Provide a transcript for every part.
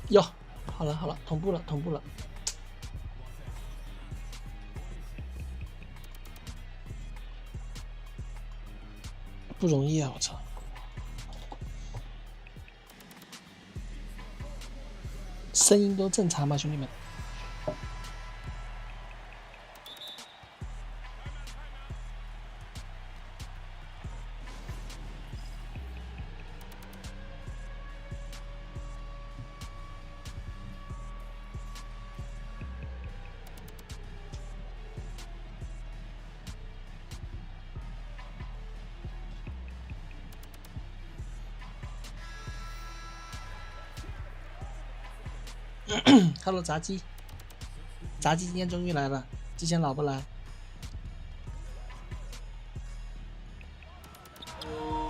哟，好了好了，同步了同步了。不容易啊！我操。声音都正常吗，兄弟们？Hello， 炸鸡，炸鸡今天终于来了，之前老不来。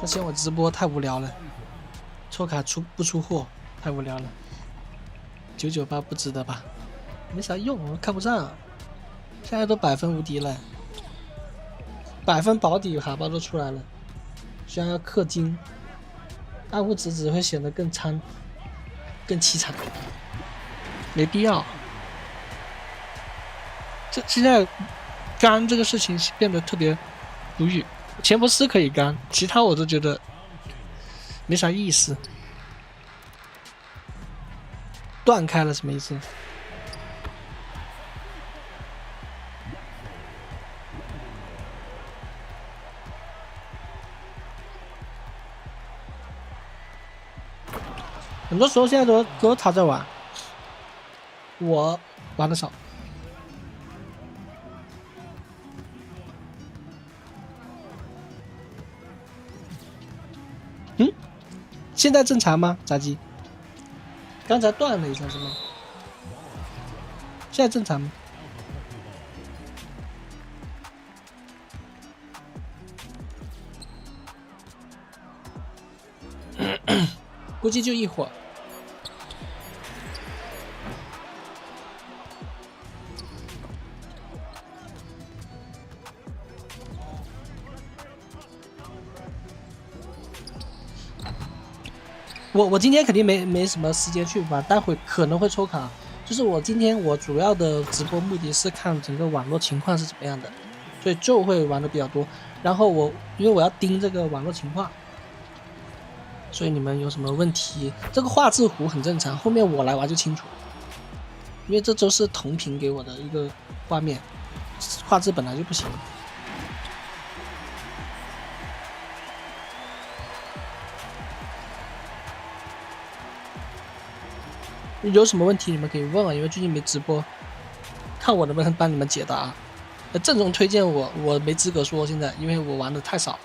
他嫌我直播太无聊了，抽卡不出货，太无聊了。998不值得吧？没啥用，看不上。现在都100分无敌了，100分保底卡包都出来了，居然要氪金，暗物质只会显得更凄惨，没必要。这现在干这个事情变得特别无语。钱伯斯可以干，其他我都觉得没啥意思。断开了什么意思？很多时候现在都他在玩，我玩的少。现在正常吗？炸鸡？刚才断了一下是吗？现在正常吗？估计就一会儿。我今天肯定没什么时间去玩，待会可能会抽卡。就是我今天我主要的直播目的是看整个网络情况是怎么样的，所以就会玩的比较多。然后因为我要盯这个网络情况，所以你们有什么问题，这个画质糊很正常，后面我来玩就清楚。因为这都是同屏给我的一个画面，画质本来就不行。有什么问题你们可以问啊，因为最近没直播，看我能不能帮你们解答。郑重推荐我没资格说现在，因为我玩的太少了。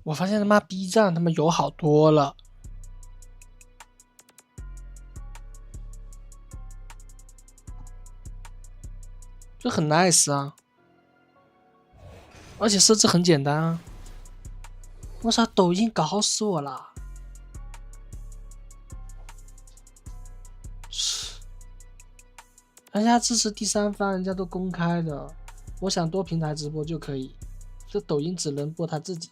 我发现他妈 B 站他妈有好多了，就很 nice 啊，而且设置很简单啊。我操，抖音搞死我了！人家支持第三方，人家都公开的，我想多平台直播就可以，这抖音只能播他自己。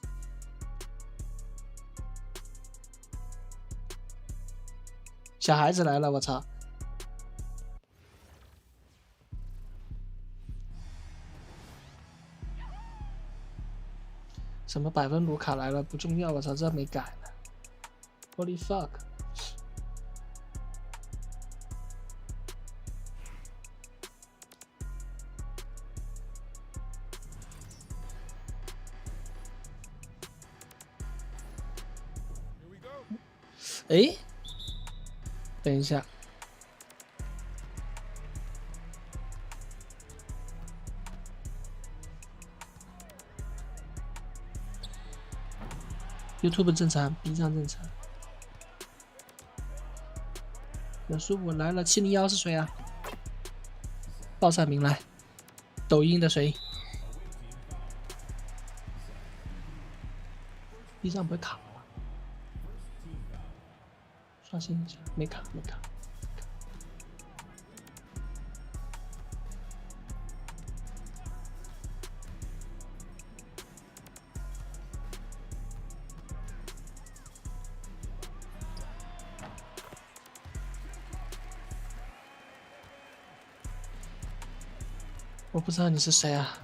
小孩子来了，我操！什么百分卢卡来了不重要，我操，这没改呢。Holy fuck！ 哎，等一下。YouTube 正常 ，B 站正常。小叔我来了，701是谁啊？报上名来。抖音的谁 ？B 站不会卡吧？刷新一下，没卡，没卡。我不知道你是谁啊，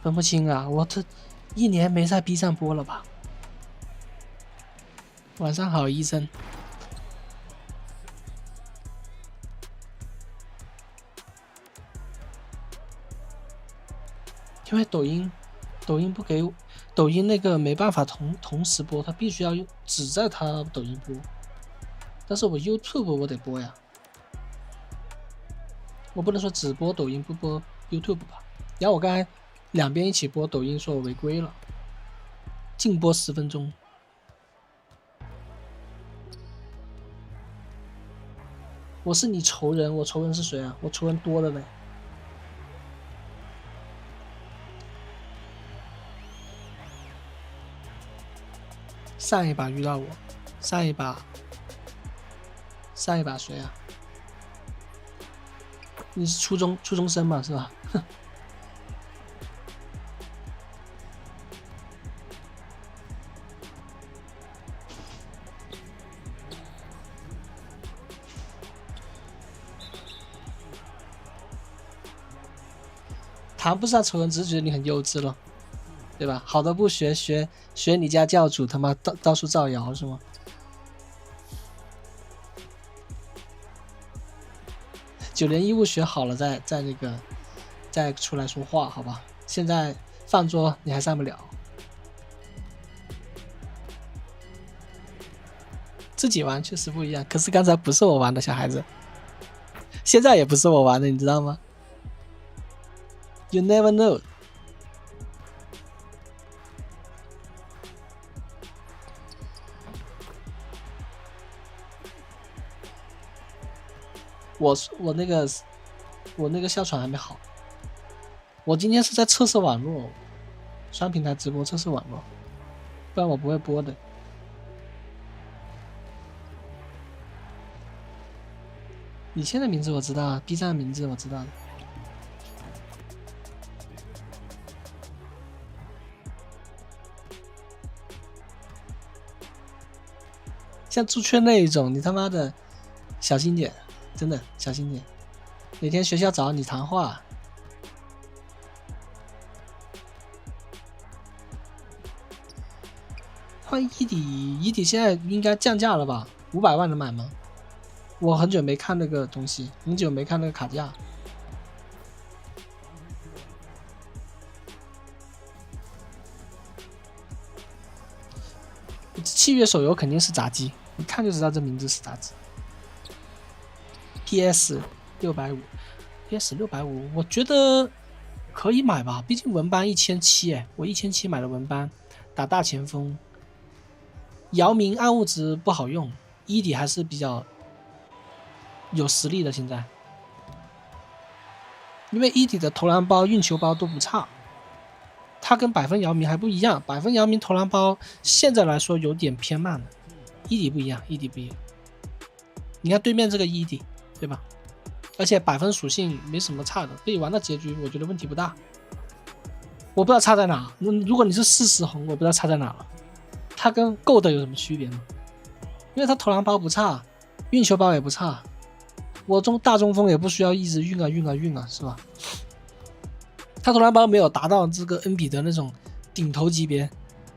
分不清啊！我这1年没在 B 站播了吧？晚上好，医生。因为抖音不给，抖音那个没办法同时播，它必须要只在它抖音播。但是我 YouTube 我得播呀，我不能说只播抖音不播 YouTube 吧？然后我刚才两边一起播，抖音说我违规了，禁播10分钟。我是你仇人，我仇人是谁啊？我仇人多了嘞。上一把遇到我，上一把谁啊？你是初中生嘛，是吧？谈不上仇人，只是觉得你很幼稚了，对吧？好的不学你家教主他妈到处造谣是吗？9年义务学好了再出来说话，好吧？现在饭桌你还上不了，自己玩确实不一样。可是刚才不是我玩的小孩子，现在也不是我玩的，你知道吗？ You never know。 我那个哮喘还没好，我今天是在测试网络，双平台直播测试网络，不然我不会播的。以前的名字我知道 ，B 站的名字我知道的。像猪圈那一种，你他妈的小心点，真的小心点。哪天学校找你谈话，换乙底现在应该降价了吧？500万能买吗？我很久没看那个东西，很久没看那个卡价。7月手游肯定是炸鸡，一看就知道这名字是炸鸡。PS 650，PS 650，我觉得可以买吧，毕竟文班1700，哎，我1700买了文班，打大前锋，姚明暗物质不好用，伊迪还是比较有实力的。现在，因为伊迪的投篮包、运球包都不差，他跟百分姚明还不一样。百分姚明投篮包现在来说有点偏慢了，伊迪不一样，伊迪不一样。你看对面这个伊迪，对吧？而且百分属性没什么差的，可以玩到结局，我觉得问题不大。我不知道差在哪。如果你是40红，我不知道差在哪了。它跟 Gold 有什么区别吗？因为它投篮包不差，运球包也不差，我大中锋也不需要一直运啊，是吧？他投篮包没有达到这个恩比德那种顶头级别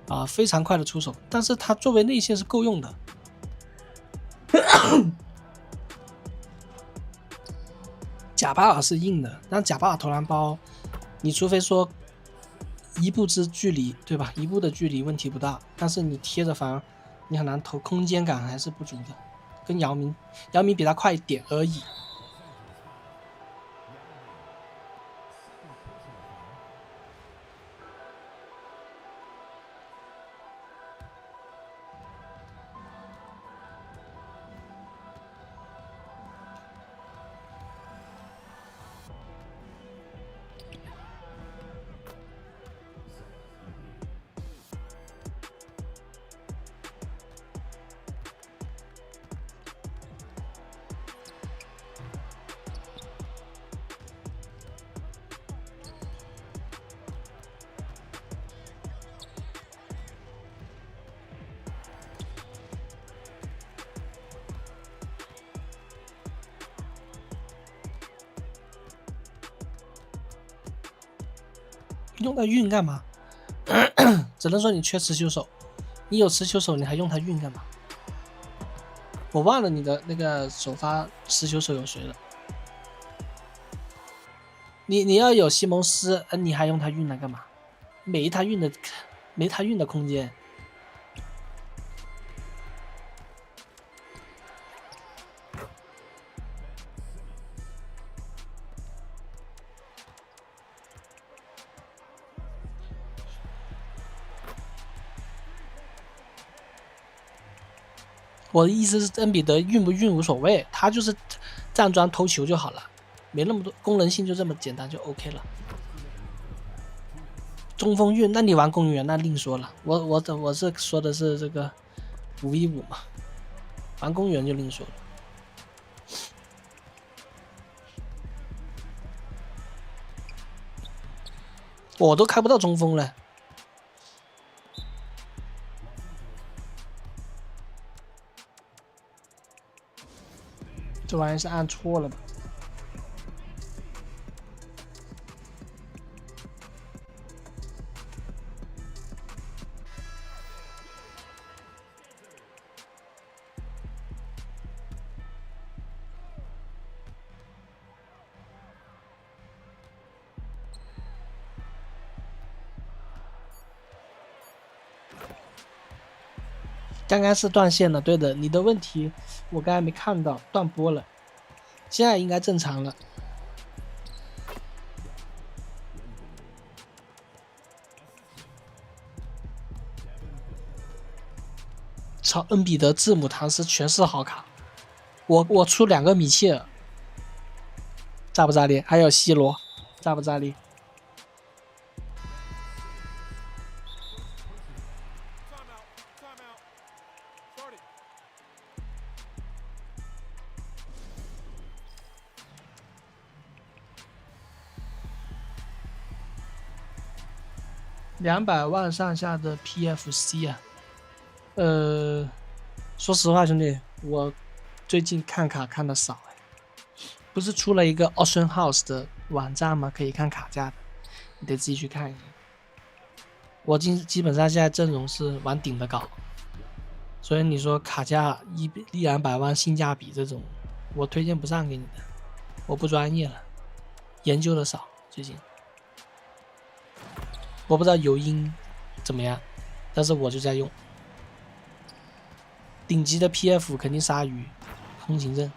啊，非常快的出手，但是他作为内线是够用的。贾巴尔是硬的，但贾巴尔投篮包，你除非说一步之距离，对吧？一步的距离问题不大，但是你贴着反而你很难投，空间感还是不足的。跟姚明比他快一点而已。用它运干嘛？只能说你缺持球手，你有持球手，你还用它运干嘛？我忘了你的那个首发持球手有谁了。你要有西蒙斯，你还用它运来干嘛？没他运的空间。我的意思是，恩比德运不运无所谓，他就是站桩投球就好了，没那么多功能性，就这么简单就 OK 了。中锋运，那你玩公园那另说了，我是说的是这个5v5嘛，玩公园就另说了。我都开不到中锋了。这玩意是按错了吧？刚刚是断线了，对的，你的问题我刚才没看到，断播了，现在应该正常了。操，恩比德字母唐斯全是好卡，我出2个米切尔，炸不炸裂？还有 C 罗，炸不炸裂？200万上下的 PFC 啊，说实话，兄弟，我最近看卡看的少不是出了一个 Auction House 的网站吗？可以看卡价的，你得自己去看一下。我基本上现在阵容是往顶的搞，所以你说卡价100-200万性价比这种，我推荐不上给你的，我不专业了，研究的少，最近。我不知道游鹰怎么样，但是我就在用。顶级的 PF 肯定鲨鱼、风行阵，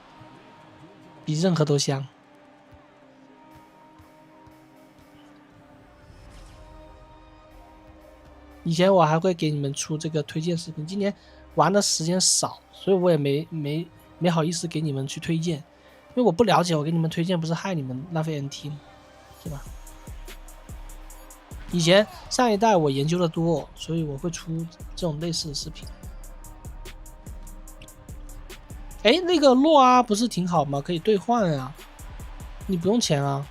比任何都香。以前我还会给你们出这个推荐视频，今年玩的时间少，所以我也没好意思给你们去推荐，因为我不了解，我给你们推荐不是害你们浪费 NT 吗？对吧？以前上一代我研究的多，所以我会出这种类似的视频。哎，那个洛阿不是挺好吗？可以兑换啊，你不用钱啊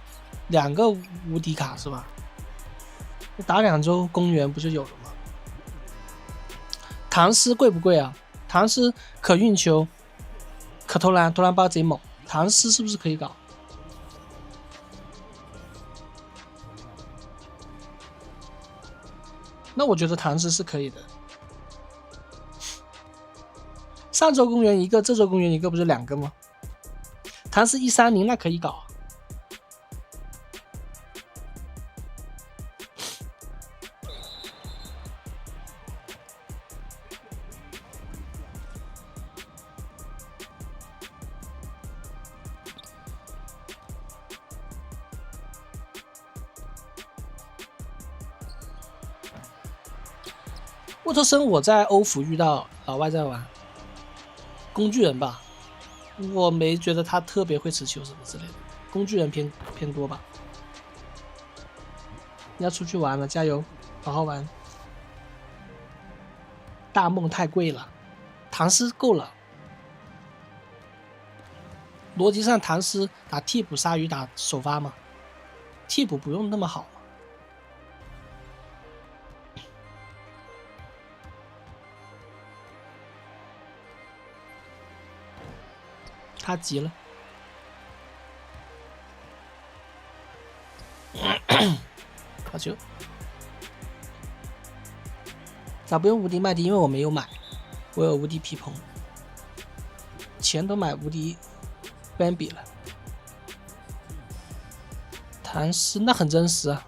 ，2个无敌卡是吧？打2周公园不就有了吗？唐诗贵不贵啊？唐诗可运球，可投篮，投篮包贼猛。唐诗是不是可以搞？那我觉得唐诗是可以的。上周公园一个，这周公园一个，不是2个吗？唐诗130那可以搞。沃特森我在欧服遇到老外在玩工具人吧，我没觉得他特别会持球什么之类的，工具人偏多吧。你要出去玩了，加油，好好玩。大梦太贵了，唐诗够了。逻辑上唐诗打替补，鲨鱼打首发嘛，替补不用那么好。他急了，好球！咋不用无敌麦迪？因为我没有买，我有无敌皮蓬，钱都买无敌 Bambi 了。唐诗那很真实啊，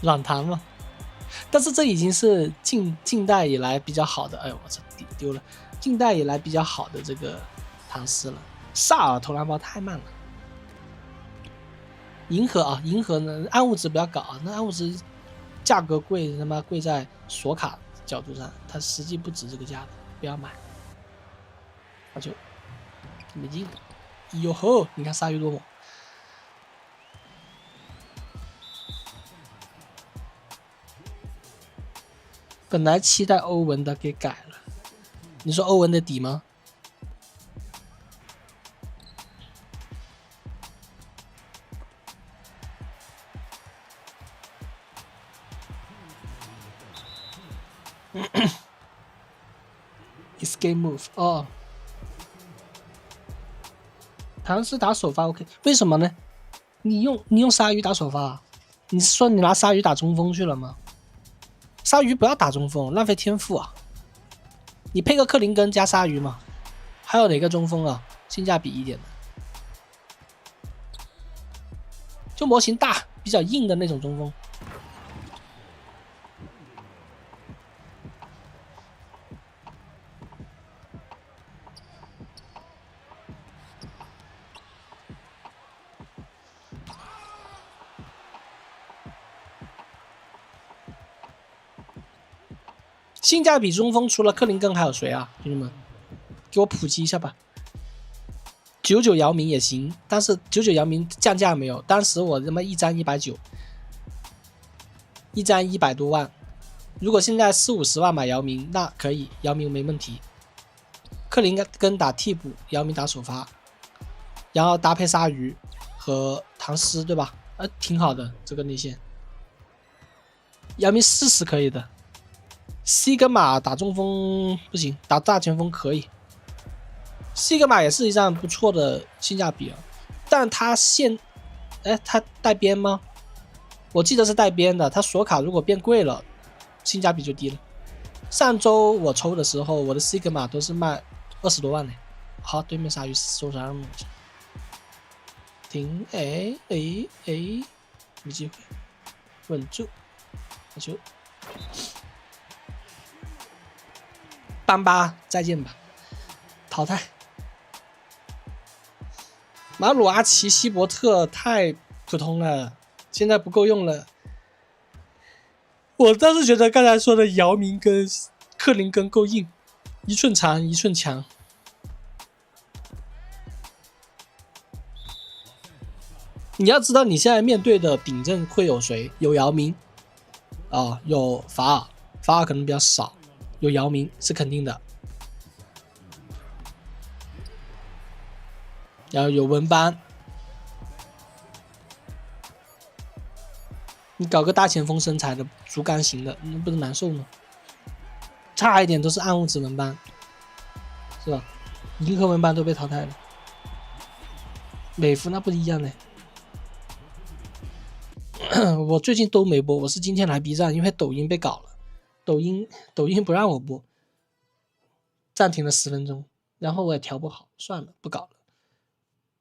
软糖嘛。但是这已经是近代以来比较好的，哎呦我操，丢了！近代以来比较好的这个唐诗了。萨尔投篮包太慢了。银河啊，银河呢？暗物质不要搞啊，那暗物质价格贵，他妈贵在锁卡角度上，它实际不值这个价的，不要买。好球，没进。哟吼，你看鲨鱼多猛！本来期待欧文的给改了，你说欧文的底吗？Escape move 哦，唐诗打首发 OK， 为什么呢？你用鲨鱼打首发，你是说你拿鲨鱼打中锋去了吗？鲨鱼不要打中锋，浪费天赋啊！你配个克林根加鲨鱼嘛？还有哪个中锋啊？性价比一点的，就模型大、比较硬的那种中锋。性价比中锋除了克林根还有谁啊？兄弟们，给我普及一下吧。99姚明也行，但是99姚明降价没有？当时我他妈一张190，一张100多万。如果现在40-50万买姚明，那可以，姚明没问题。克林根打替补，姚明打首发，然后搭配鲨鱼和唐诗，对吧？挺好的这个内线。姚明40可以的。西格玛打中锋不行，打大前锋可以。西格玛也是一张不错的性价比啊，但他他带边吗？我记得是带边的。他锁卡如果变贵了，性价比就低了。上周我抽的时候，我的西格玛都是卖20多万呢。好，对面鲨鱼受伤了，停，没机会，稳住，好球。班巴，再见吧，淘汰。马鲁阿奇、希伯特太普通了，现在不够用了。我倒是觉得刚才说的姚明跟克林根够硬，一寸长一寸强。你要知道你现在面对的顶阵会有谁？有姚明啊，有法尔，法尔可能比较少，有姚明是肯定的，然后有文班，你搞个大前锋身材的竹竿型的，那不是难受吗？差一点都是暗物质文班，是吧？银河文班都被淘汰了，美服那不一样嘞。我最近都没播，我是今天来 B 站，因为抖音被搞了，抖音不让我播，暂停了10分钟，然后我也调不好，算了，不搞了。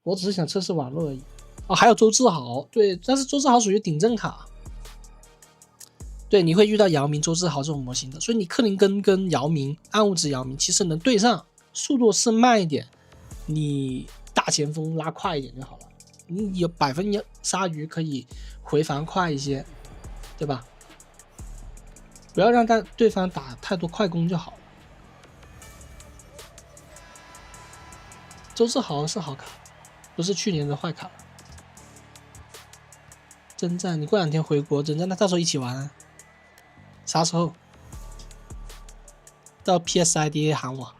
我只是想测试网络而已。哦，还有周志豪，对，但是周志豪属于顶阵卡，对，你会遇到姚明、周志豪这种模型的，所以你克林根跟姚明、暗物质姚明其实能对上，速度是慢一点，你大前锋拉快一点就好了。你有1分鲨鱼可以回防快一些，对吧？不要让对方打太多快攻就好了。周志豪是好卡，不是去年的坏卡。征战，你过2天回国征战，那到时候一起玩啊。啥时候？到 PSIDA 喊我。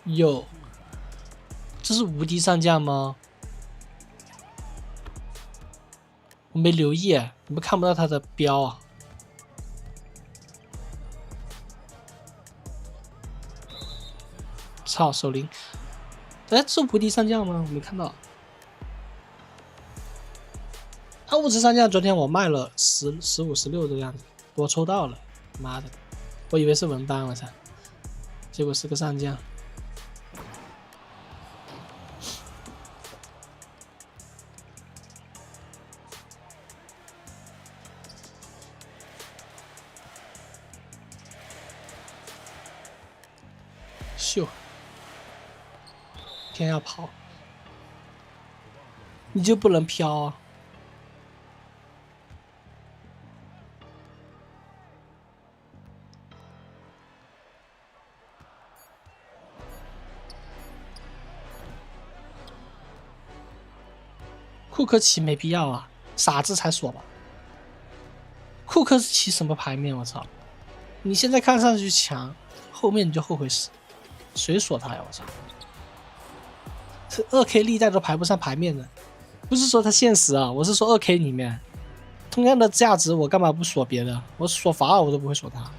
有，这是无敌上将吗？我没留意，你们看不到他的标啊。操，守灵！哎，是无敌上将吗？我没看到。物质上将昨天我卖了15、16这个样子，我抽到了，妈的，我以为是文班，我操，结果是个上将。秀，天要跑，你就不能飘啊？库克奇没必要啊，傻子才锁吧。库克奇什么牌面？我操！你现在看上去强，后面你就后悔死。谁锁他呀？我操！这2K 历代都排不上牌面的，不是说他现实啊，我是说2K 里面同样的价值，我干嘛不锁别的？我锁法尔我都不会锁他，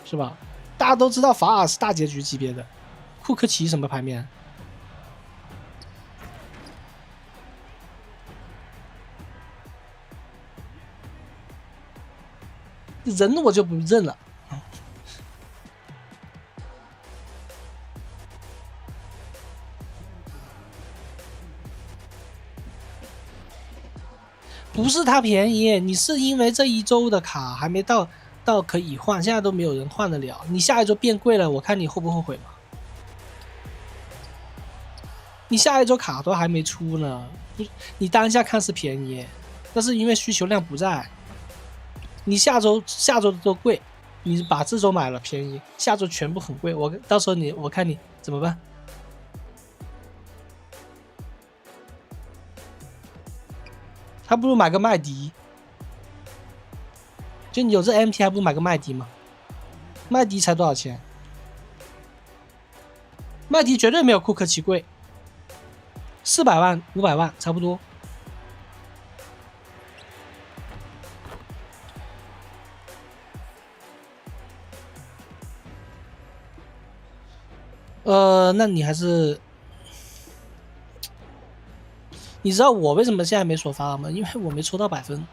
是吧？大家都知道法尔是大结局级别的，库克奇什么牌面？人我就不认了。不是他便宜，你是因为这一周的卡还没到可以换，现在都没有人换得了。你下一周变贵了，我看你后不后悔嘛？你下一周卡都还没出呢，你当下看是便宜，但是因为需求量不在。你下周的都贵，你把这周买了便宜，下周全部很贵，到时候我看你怎么办？还不如买个麦迪，就你有这 MT 还不如买个麦迪嘛。麦迪才多少钱？麦迪绝对没有库克奇贵，400万500万差不多。那你还是，你知道我为什么现在没首发吗？因为我没抽到100分，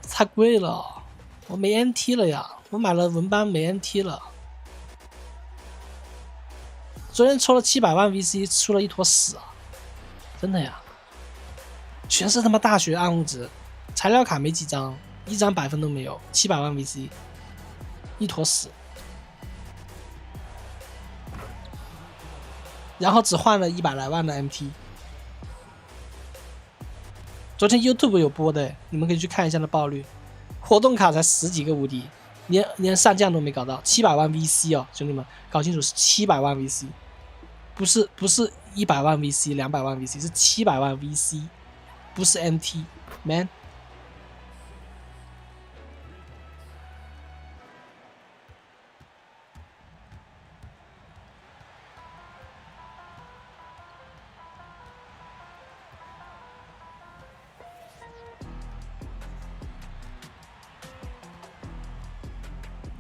太贵了，我没 NT 了呀，我买了文班没 NT 了。昨天抽了700万 VC， 出了一坨屎啊！真的呀，全是他妈大学暗物质，材料卡没几张，1张100分都没有，700万 VC， 一坨屎。然后只换了100来万的 MT。昨天 YouTube 有播的，你们可以去看一下那爆率，活动卡才10几个无敌，连上将都没搞到，700万 VC 哦，兄弟们，搞清楚是700万 VC， 不是100万 VC、200万 VC， 是700万 VC， 不是 MT，man。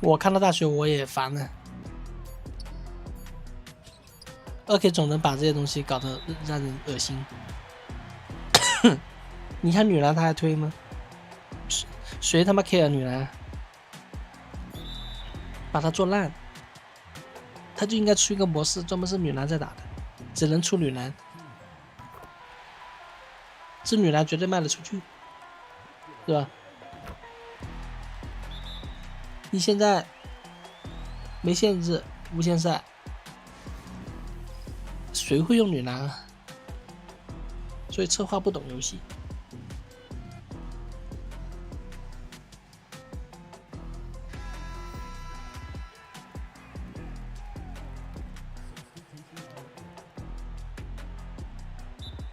我看到大学我也烦了。2K 总能把这些东西搞得让人恶心。你看女篮他还推吗？谁他妈 care 女篮？把它做烂，他就应该出一个模式，专门是女篮在打的，只能出女篮，这女篮绝对卖得出去，对吧？你现在没限制无限赛，谁会用女篮啊？所以策划不懂游戏。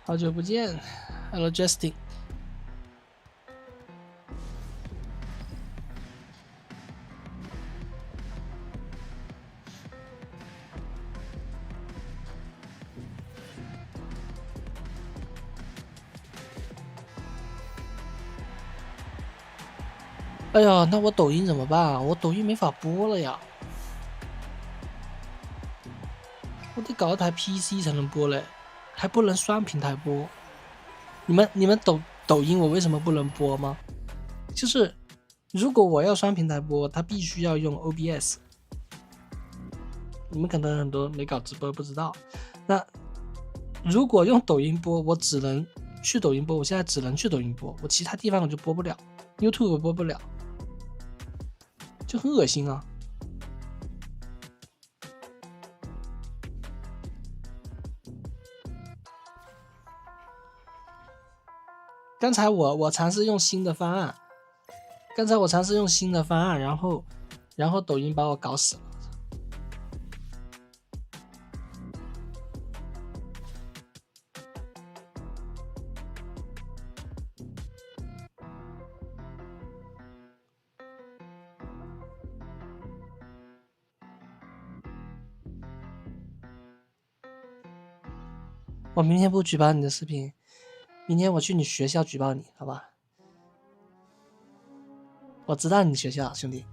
好久不见 ，Hello Justin。哎呀，那我抖音怎么办啊？我抖音没法播了呀，我得搞一台 PC 才能播嘞，还不能双平台播。你们抖音我为什么不能播吗？就是如果我要双平台播，它必须要用 OBS。你们可能很多没搞直播不知道。那如果用抖音播，我只能去抖音播，我现在只能去抖音播，我其他地方我就播不了 ，YouTube 我播不了。就很恶心啊！刚才我尝试用新的方案，然后抖音把我搞死了。我明天不举报你的视频，明天我去你学校举报你，好吧？我知道你学校，兄弟。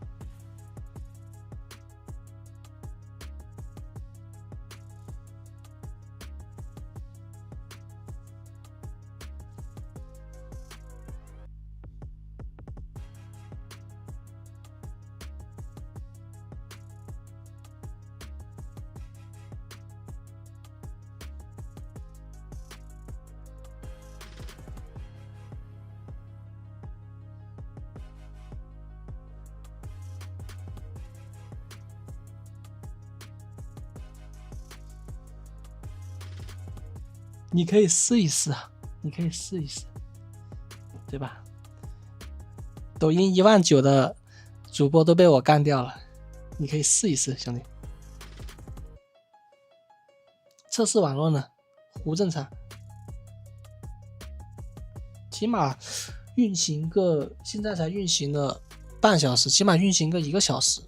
你可以试一试啊，对吧？抖音19000的主播都被我干掉了，你可以试一试，兄弟。测试网络呢，胡正常，起码运行个，现在才运行了半小时，起码运行个1个小时。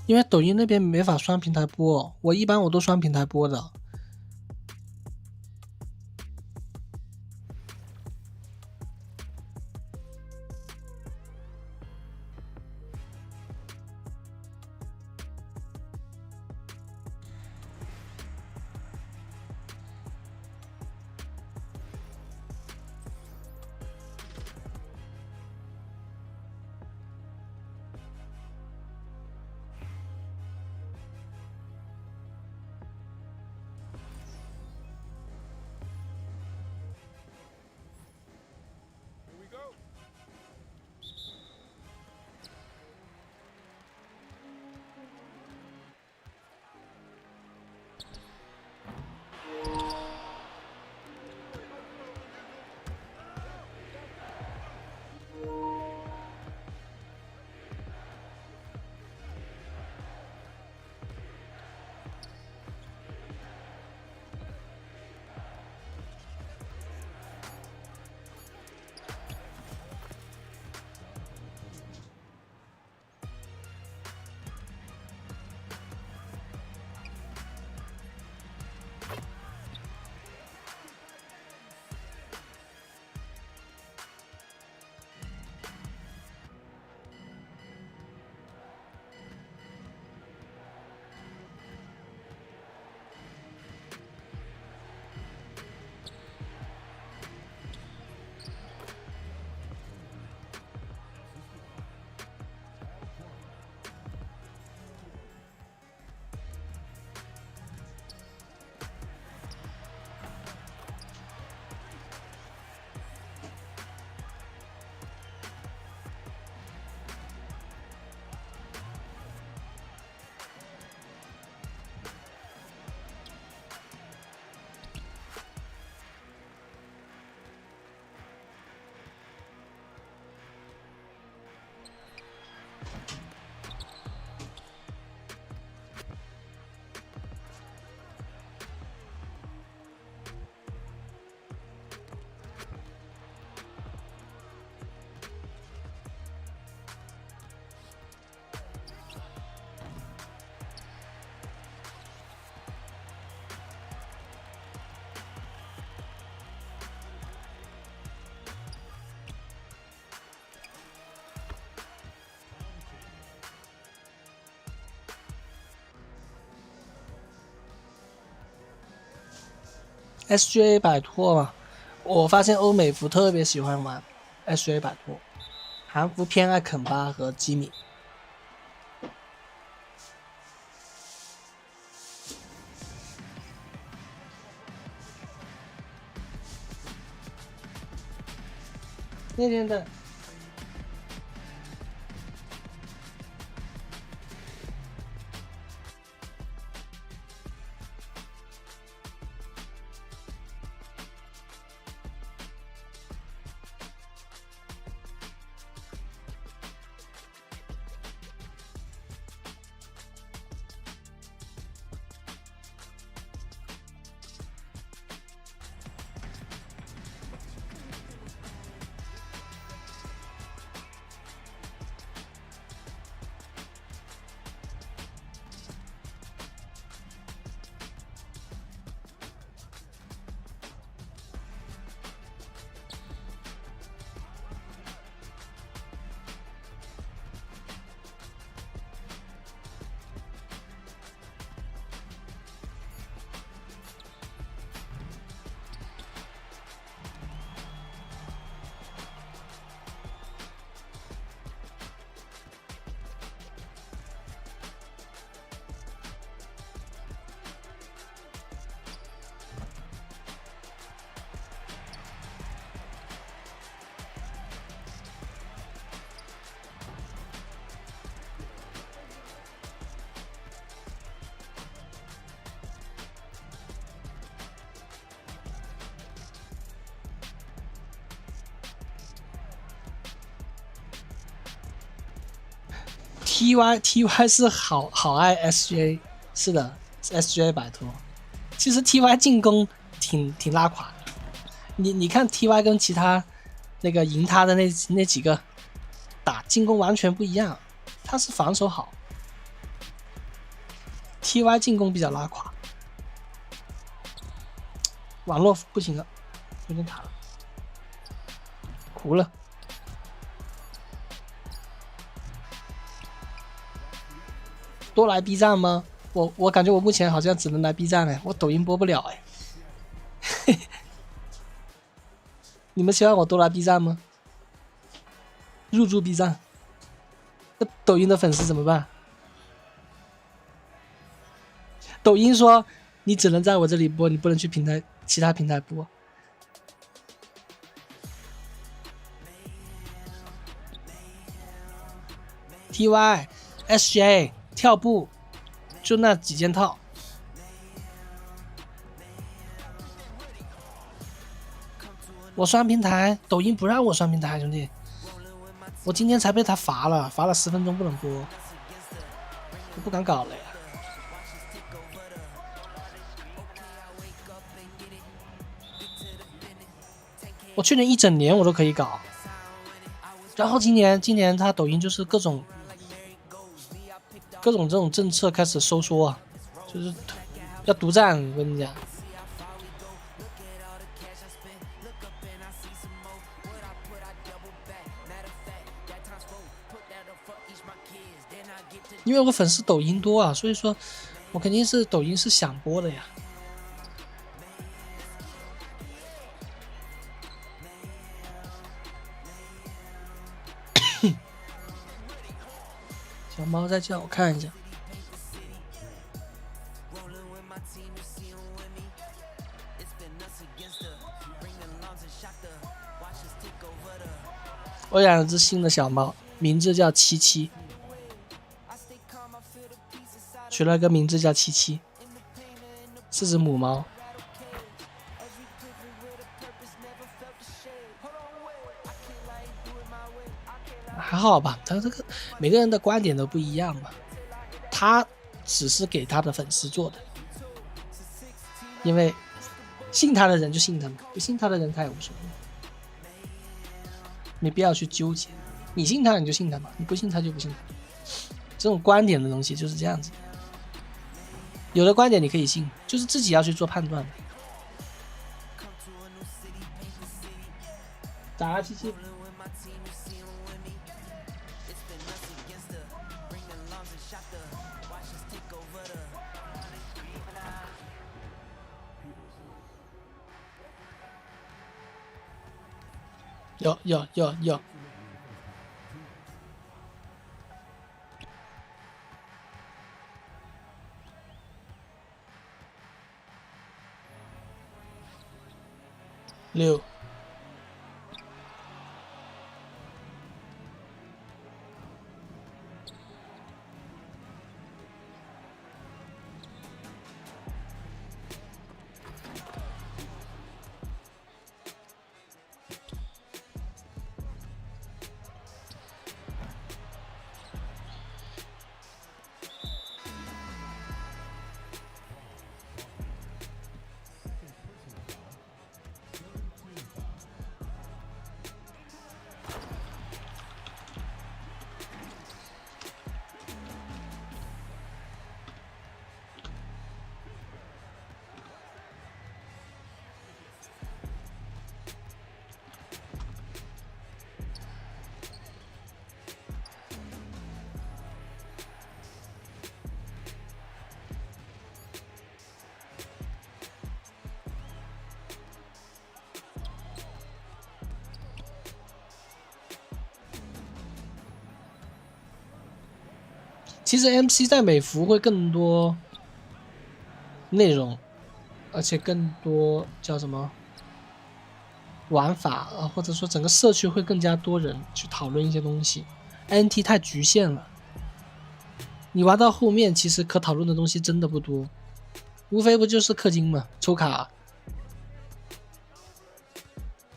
因为抖音那边没法双平台播，我一般都双平台播的。SGA 摆脱嘛，我发现欧美服特别喜欢玩 SGA 摆脱，韩服偏爱肯巴和基米。那天的TY 是好爱 SGA， 是的 ，SGA 摆脱。其实 TY 进攻挺拉垮的，你看 TY 跟其他那个赢他的那几个打进攻完全不一样，他是防守好 ，TY 进攻比较拉垮。网络不行了，有点卡了，糊了。多来 B 站吗？我感觉我目前好像只能来 B 站了，我抖音播不了哎。你们希望我多来 B 站吗？入驻 B 站，那抖音的粉丝怎么办？抖音说你只能在我这里播，你不能去其他平台播。TY SGA 跳步，就那几件套。我双平台，抖音不让我双平台，兄弟，我今天才被他罚了10分钟不能播，我不敢搞了呀。我去年一整年我都可以搞，然后今年他抖音就是各种这种政策开始收缩啊，就是要独占，我跟你讲。因为我粉丝抖音多啊，所以说我肯定是抖音是想播的呀。小猫在叫，我看一下。我养了只新的小猫，名字叫七七，取了个名字叫七七，是只母猫。还好吧，他这个每个人的观点都不一样嘛，他只是给他的粉丝做的，因为信他的人就信他嘛，不信他的人他也无所谓，没必要去纠结，你信他你就信他嘛，你不信他就不信他，这种观点的东西就是这样子，有的观点你可以信，就是自己要去做判断的。咋了，七七？有，6。其实 MC 在美服会更多内容，而且更多叫什么玩法啊，或者说整个社区会更加多人去讨论一些东西。NT 太局限了，你玩到后面其实可讨论的东西真的不多，无非不就是氪金嘛，抽卡。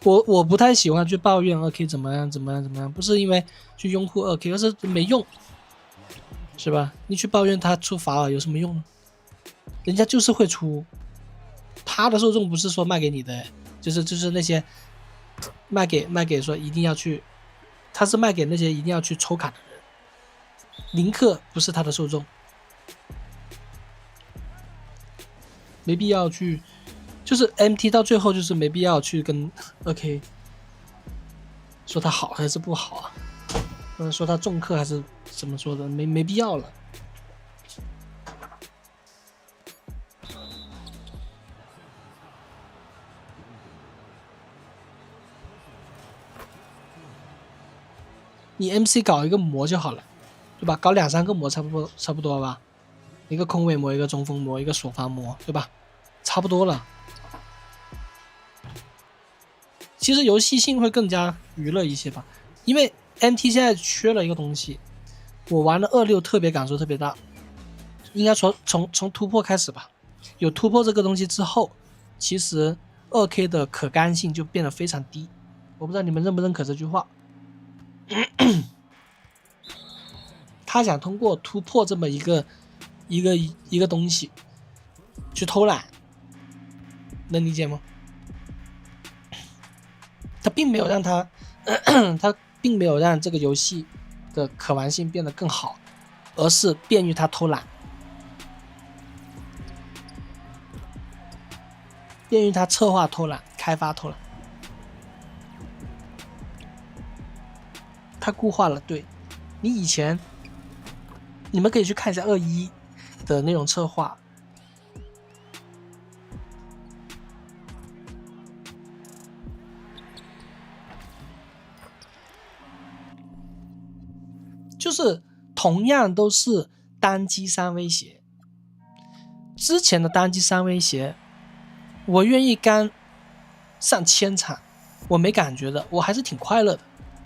我不太喜欢去抱怨2K 怎么样，不是因为去拥护2K，而是没用。是吧？你去抱怨他出法尔有什么用呢？人家就是会出，他的受众不是说卖给你的，就是那些卖给说一定要去，他是卖给那些一定要去抽卡的人。林克不是他的受众，没必要去，就是 MT 到最后就是没必要去跟2K 说他好还是不好啊，或者说他重氪还是怎么说的，没必要了。你 MC 搞一个模就好了，对吧？搞2-3个模差不多吧？一个空位模，一个中锋模，一个首发模，对吧？差不多了。其实游戏性会更加娱乐一些吧，因为 MT 现在缺了一个东西，我玩了26特别感受特别大，应该从突破开始吧。有突破这个东西之后，其实2K 的可干性就变得非常低。我不知道你们认不认可这句话。他想通过突破这么一个东西去偷懒，能理解吗？他并没有让他并没有让这个游戏的可玩性变得更好，而是便于他偷懒，便于他策划偷懒、开发偷懒。他固化了，对，你以前。你们可以去看一下21的那种策划，就是同样都是单机3威胁，之前的单机3威胁，我愿意干上1000场，我没感觉的，我还是挺快乐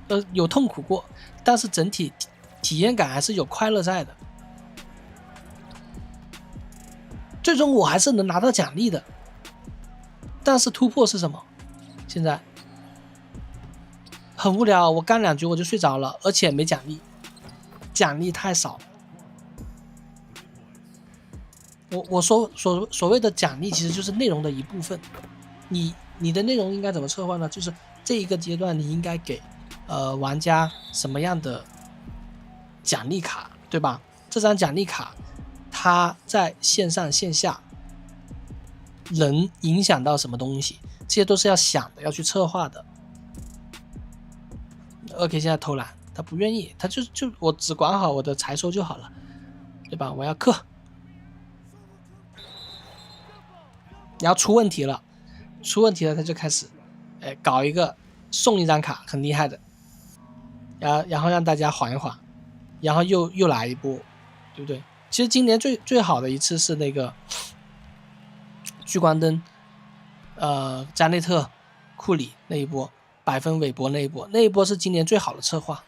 的，有痛苦过，但是整体体验感还是有快乐在的，最终我还是能拿到奖励的。但是突破是什么？现在很无聊，我干2局我就睡着了，而且没奖励，奖励太少。我说所谓的奖励其实就是内容的一部分，你的内容应该怎么策划呢？就是这一个阶段你应该给玩家什么样的奖励卡，对吧？这张奖励卡它在线上线下能影响到什么东西，这些都是要想的，要去策划的。2K 现在偷懒，他不愿意，他就我只管好我的财收就好了，对吧？我要氪，然后出问题了他就开始搞一个送一张卡，很厉害的，然后让大家缓一缓，然后又来一波，对不对？其实今年最好的一次是那个聚光灯，加内特、库里那一波，100分韦伯那一波是今年最好的策划。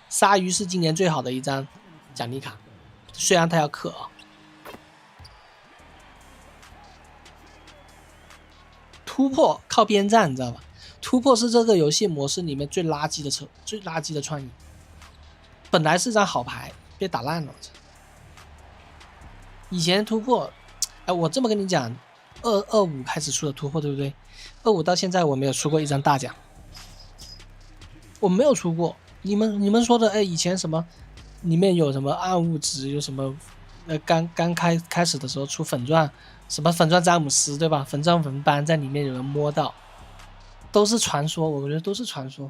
鲨鱼是今年最好的一张奖励卡，虽然他要氪啊。突破靠边站，你知道吧？突破是这个游戏模式里面最垃圾的创意。本来是张好牌，被打烂了。以前突破，我这么跟你讲，225开始出的突破，对不对？25到现在我没有出过一张大奖，我没有出过。你们说的，以前什么里面有什么暗物质，有什么刚开始的时候出粉钻，什么粉钻詹姆斯，对吧？粉钻文班在里面有人摸到，都是传说，我觉得都是传说，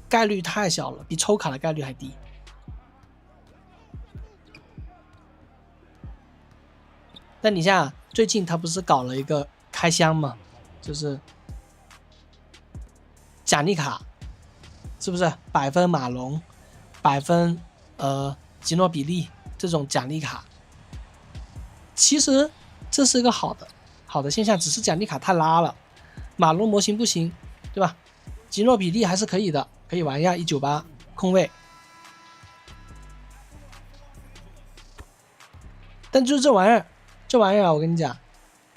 概率太小了，比抽卡的概率还低。但你像最近他不是搞了一个开箱嘛，就是奖励卡，是不是100分马龙，100分吉诺比利这种奖励卡？其实这是一个好的现象，只是奖励卡太拉了。马龙模型不行，对吧？吉诺比利还是可以的，可以玩一下198空位。但就是这玩意儿，我跟你讲，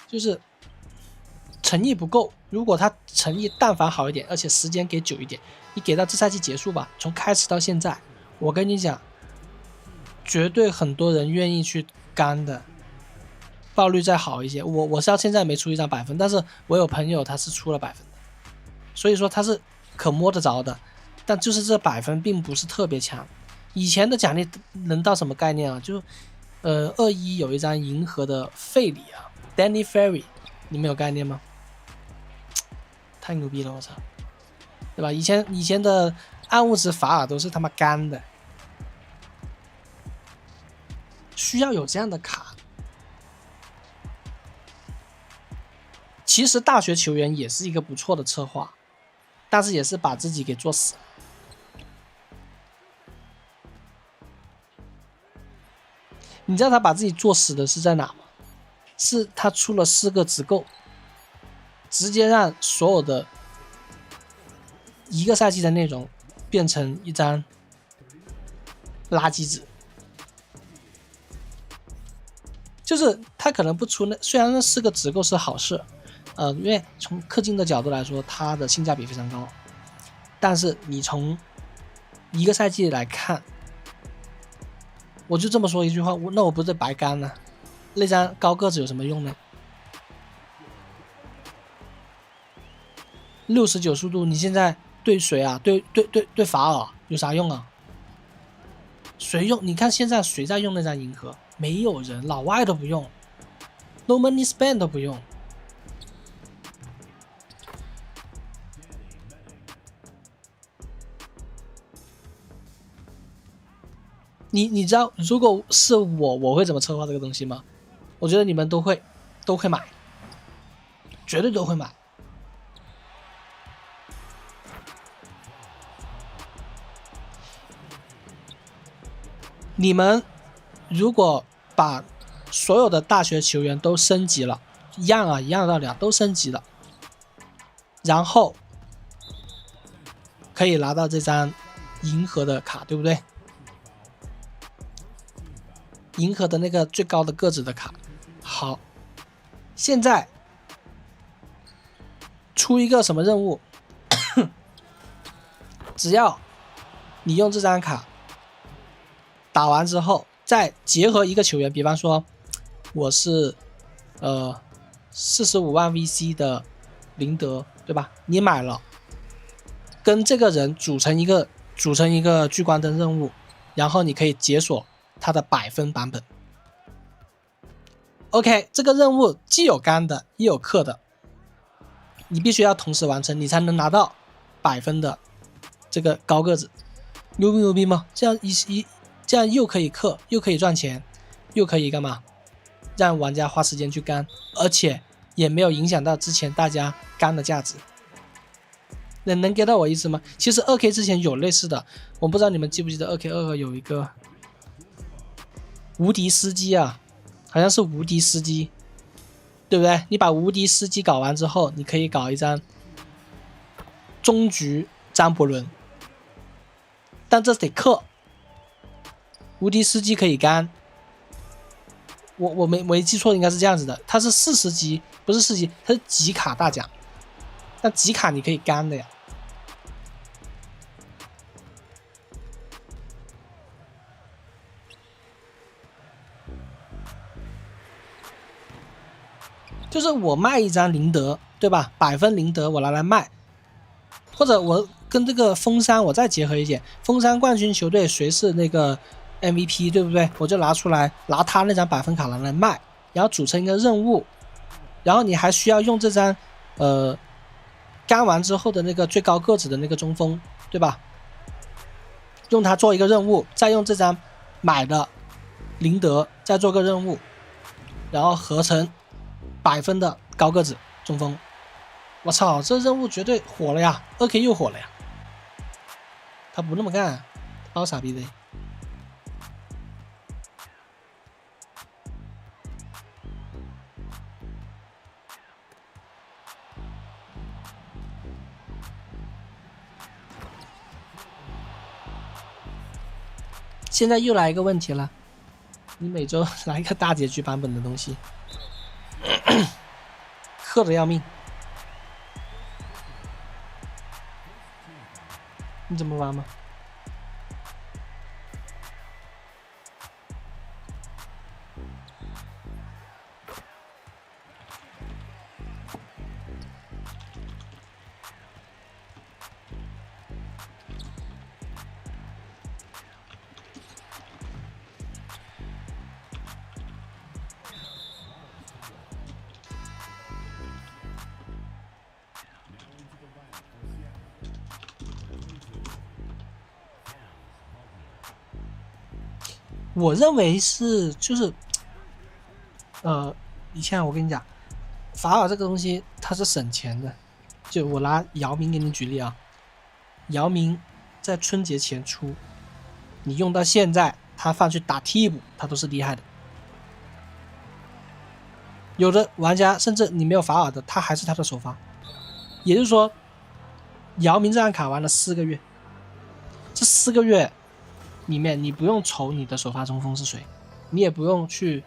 就是诚意不够。如果他诚意但凡好一点，而且时间给久一点，你给到这赛季结束吧，从开始到现在，我跟你讲，绝对很多人愿意去干的。爆率再好一些，我是到现在没出一张100分，但是我有朋友他是出了100分的，所以说他是可摸得着的，但就是这100分并不是特别强。以前的奖励能到什么概念啊？就21有一张银河的费里啊 ，Danny Ferry， 你们有概念吗？太牛逼了，我操，对吧？以前的暗物质法尔都是他妈干的，需要有这样的卡。其实大学球员也是一个不错的策划，但是也是把自己给做死了。你知道他把自己做死的是在哪吗？是他出了4个直购，直接让所有的一个赛季的内容变成一张垃圾纸。就是他可能不出虽然那4个直购是好事。因为从氪金的角度来说，它的性价比非常高，但是你从一个赛季来看，我就这么说一句话，那我不是白干了？那张高个子有什么用呢？69速度，你现在对谁啊？对法尔有啥用啊？谁用？你看现在谁在用那张银河？没有人，老外都不用 ，No money spend 都不用。你知道如果是我会怎么策划这个东西吗？我觉得你们都会买，绝对都会买。你们如果把所有的大学球员都升级了，一样的道理啊，都升级了，然后可以拿到这张银河的卡，对不对？银河的那个最高的个子的卡。好，现在出一个什么任务只要你用这张卡打完之后，再结合一个球员，比方说我是45万 VC 的林德，对吧？你买了，跟这个人组成一个聚光灯任务，然后你可以解锁它的100分版本。OK， 这个任务既有干的也有氪的，你必须要同时完成，你才能拿到100分的这个高个子。牛不牛逼吗？这样又可以氪，又可以赚钱，又可以干嘛？让玩家花时间去干，而且也没有影响到之前大家干的价值。能 get 到我意思吗？其实 2K 之前有类似的，我不知道你们记不记得 2K22 有一个无敌司机啊，好像是无敌司机，对不对？你把无敌司机搞完之后，你可以搞一张终局张伯伦，但这得氪。无敌司机可以干，我没记错，应该是这样子的，它是40级，不是4级，它是集卡大奖，但集卡你可以干的呀。就是我卖一张林德，对吧？100分林德我拿来卖，或者我跟这个封山我再结合一点，封山冠军球队谁是那个 MVP， 对不对？我就拿出来，拿他那张100分卡拿来卖，然后组成一个任务，然后你还需要用这张干完之后的那个最高个子的那个中锋，对吧？用它做一个任务，再用这张买的林德再做个任务，然后合成100分的高个子中锋。我操，这任务绝对火了呀 ！2K 又火了呀！他不那么干，包傻逼的。现在又来一个问题了，你每周来一个大结局版本的东西，氪的要命，你怎么玩吗？我认为是就是以前我跟你讲，法尔这个东西它是省钱的，就我拿姚明给你举例啊，姚明在春节前出，你用到现在，他放去打替补，他都是厉害的。有的玩家甚至你没有法尔的，他还是他的首发。也就是说，姚明这张卡玩了4个月，这4个月里面你不用愁你的首发中锋是谁，你也不用去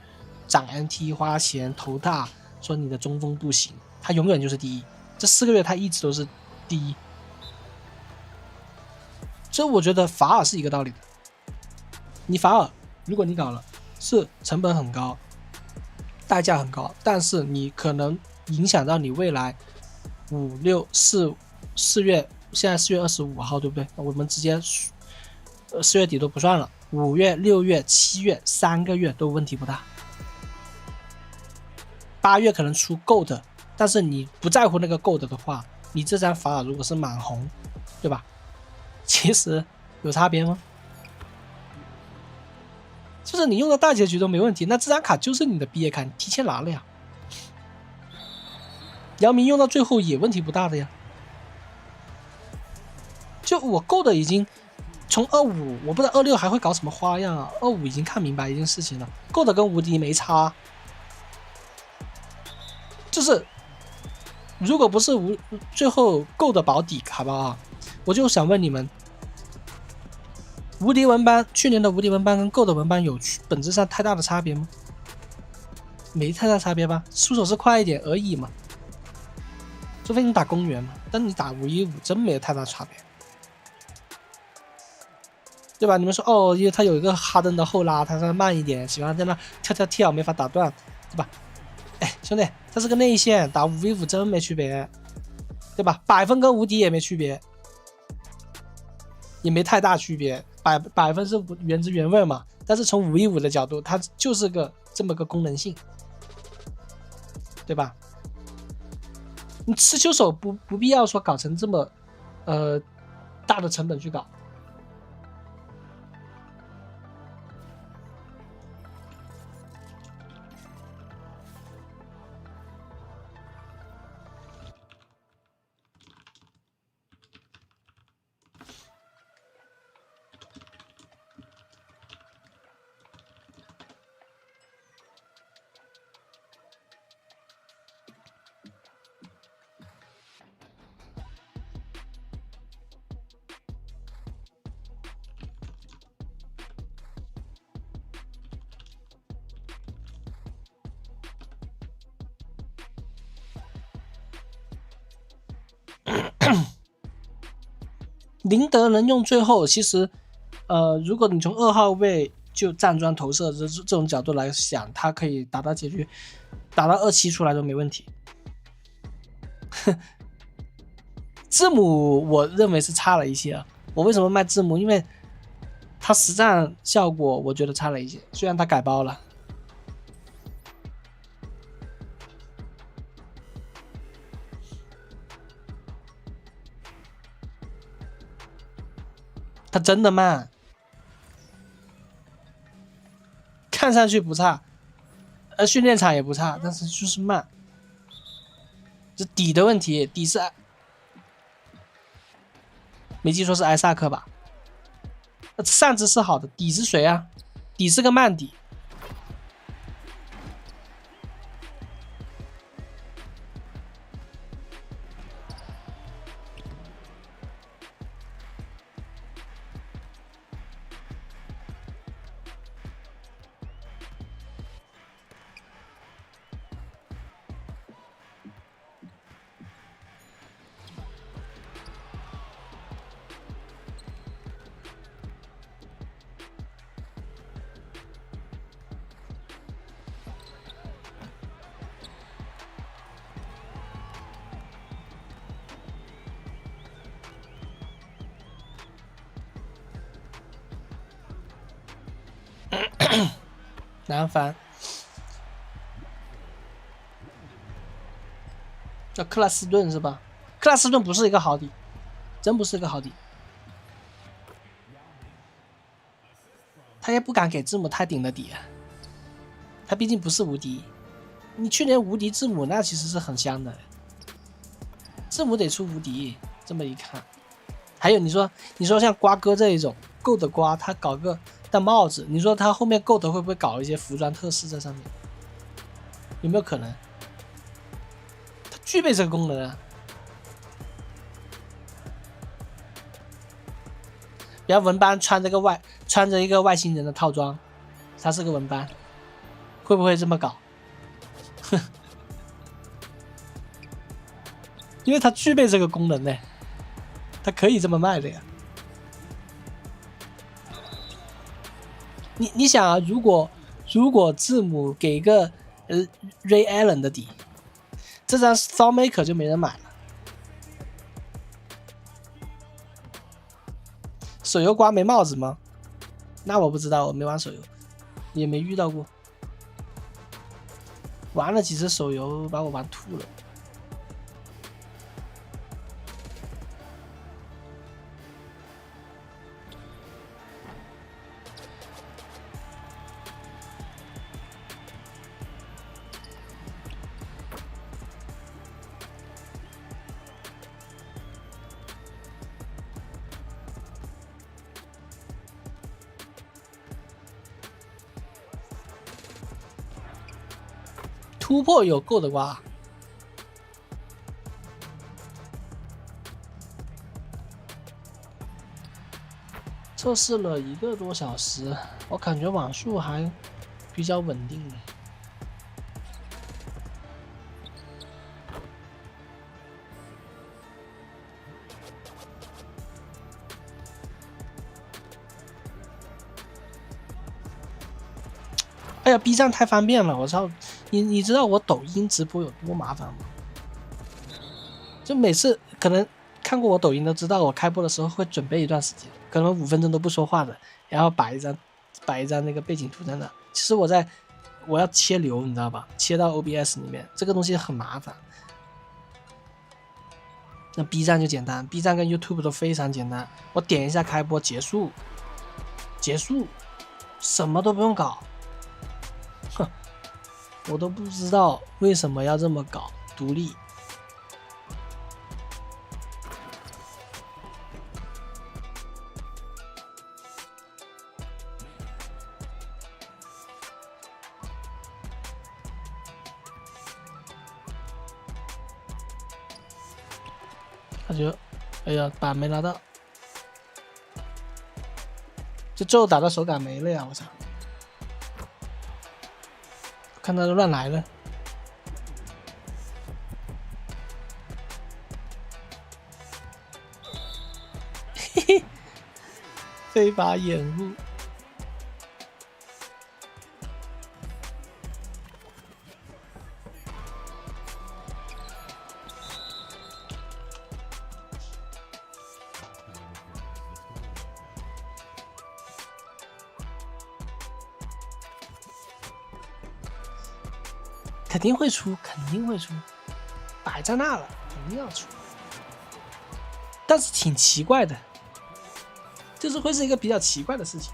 涨 NT 花钱投大说你的中锋不行，他永远就是第一。这4个月他一直都是第一，所以我觉得法尔是一个道理的。你法尔如果你搞了，是成本很高，代价很高，但是你可能影响到你未来5、6、4月，现在4月25号，对不对？我们直接4月底都不算了，5月、6月、7月3个月都问题不大。8月可能出 Gold， 但是你不在乎那个 Gold 的话，你这张法尔如果是满红，对吧？其实有差别吗？就是你用到大结局都没问题，那这张卡就是你的毕业卡，你提前拿了呀。姚明用到最后也问题不大的呀。就我Gold已经从25，我不知道26还会搞什么花样啊。25已经看明白一件事情了，Gold跟无敌没差。就是如果不是最后Gold保底，好不好？我就想问你们，无敌文班去年的无敌文班跟Gold文班有本质上太大的差别吗？没太大差别吧，出手是快一点而已嘛。除非你打公园嘛，但你打515真没有太大差别。对吧？你们说哦，因为他有一个哈登的后拉，他稍微慢一点，喜欢在那跳，没法打断，对吧？哎，兄弟，这是个内线，打5v5真没区别，对吧？100分跟无敌也没区别，也没太大区别。百分是原汁原味嘛，但是从5v5的角度，它就是个这么个功能性，对吧？你持球手不必要说搞成这么大的成本去搞。林德能用最后，其实如果你从2号位就站桩投射这种角度来想，他可以打到结局，打到27出来都没问题。字母我认为是差了一些啊，我为什么卖字母？因为它实战效果我觉得差了一些，虽然它改包了。它真的慢，看上去不差，训练场也不差，但是就是慢，这底的问题，底是没记错是艾萨克吧？上肢是好的，底是谁啊？底是个慢底。南凡，叫克拉斯顿是吧？克拉斯顿不是一个好底，真不是一个好底。他也不敢给字母太顶的底啊，他毕竟不是无敌。你去年无敌字母那其实是很香的，字母得出无敌。这么一看，还有你说像瓜哥这一种够的瓜，他搞个戴帽子，你说他后面够的会不会搞一些服装特示在上面？有没有可能？他具备这个功能啊。比方文班穿着一个外星人的套装，他是个文班，会不会这么搞？因为他具备这个功能呢，他可以这么卖的呀。你想啊，如果字母给个Ray Allen 的底，这张 Thought-Maker 就没人买了。手游瓜没帽子吗？那我不知道，我没玩手游，也没遇到过。玩了几次手游，把我玩吐了。突破有够的瓜，测试了1个多小时，我感觉网速还比较稳定。哎呀 ，B 站太方便了，我操！你知道我抖音直播有多麻烦吗？就每次可能看过我抖音都知道，我开播的时候会准备一段时间，可能5分钟都不说话的，然后摆一张那个背景图在那。其实我要切流，你知道吧？切到 OBS 里面，这个东西很麻烦。那 B 站就简单 ，B 站跟 YouTube 都非常简单，我点一下开播结束，什么都不用搞。哼，我都不知道为什么要这么搞，独立。他就，哎呀，板没拿到，这最后打到手感没了呀！我操，看他都乱来了。嘿非法掩护。肯定会出，肯定会出，摆在那了，肯定要出。但是挺奇怪的，就是会是一个比较奇怪的事情。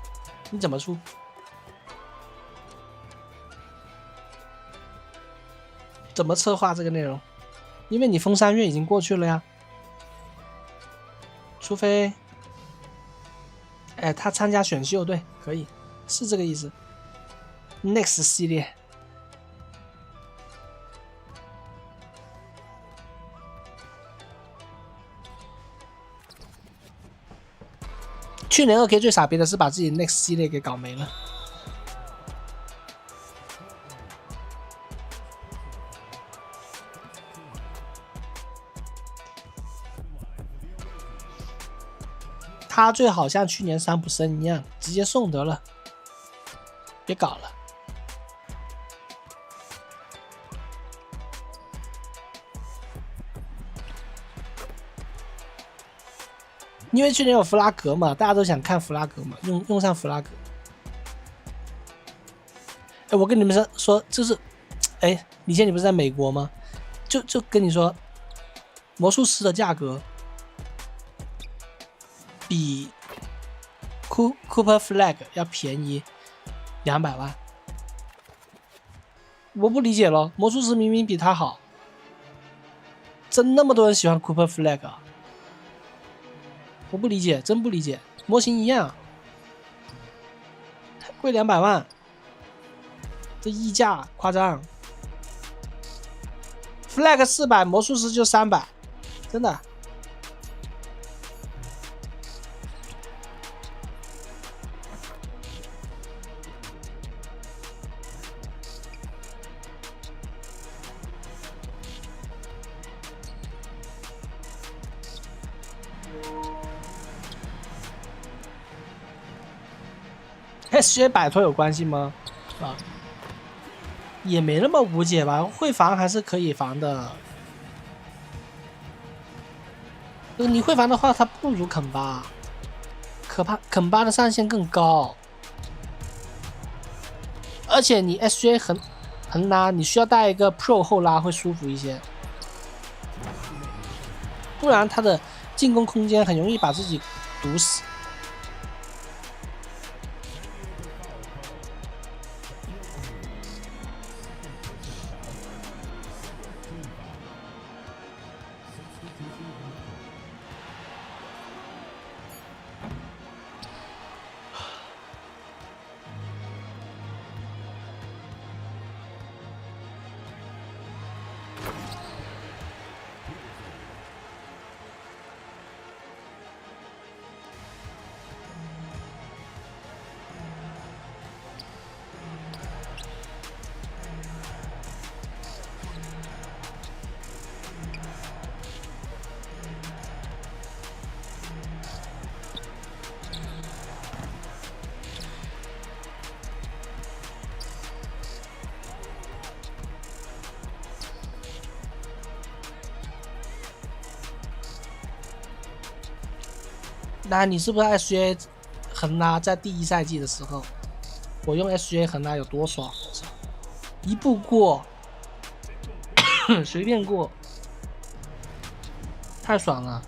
你怎么出？怎么策划这个内容？因为你封3月已经过去了呀，除非，哎，他参加选秀，对，可以，是这个意思。Next 系列。去年2K 最傻逼的是把自己 Next 系列给搞没了。他最好像去年3浦生一样，直接送得了，别搞了。因为去年有弗拉格嘛，大家都想看弗拉格嘛，用上弗拉格。哎，我跟你们说，就是，哎，李现你不是在美国吗？就跟你说，魔术师的价格比 Cooper Flag 要便宜200万。我不理解了，魔术师明明比他好，真那么多人喜欢 Cooper Flag 啊？我不理解，真不理解，模型一样，贵200万，这溢价夸张。Flag 400，魔术师就300，真的。SJ 摆脱有关系吗？啊，也没那么无解吧，会防还是可以防的。你会防的话，它不如肯巴，肯巴的上限更高，而且你 SJ 横拉，你需要带一个 Pro 后拉会舒服一些，不然他的进攻空间很容易把自己堵死。那你是不是 SGA 横拉在第1赛季的时候，我用 SGA 横拉有多爽？一步过，随便过，太爽了。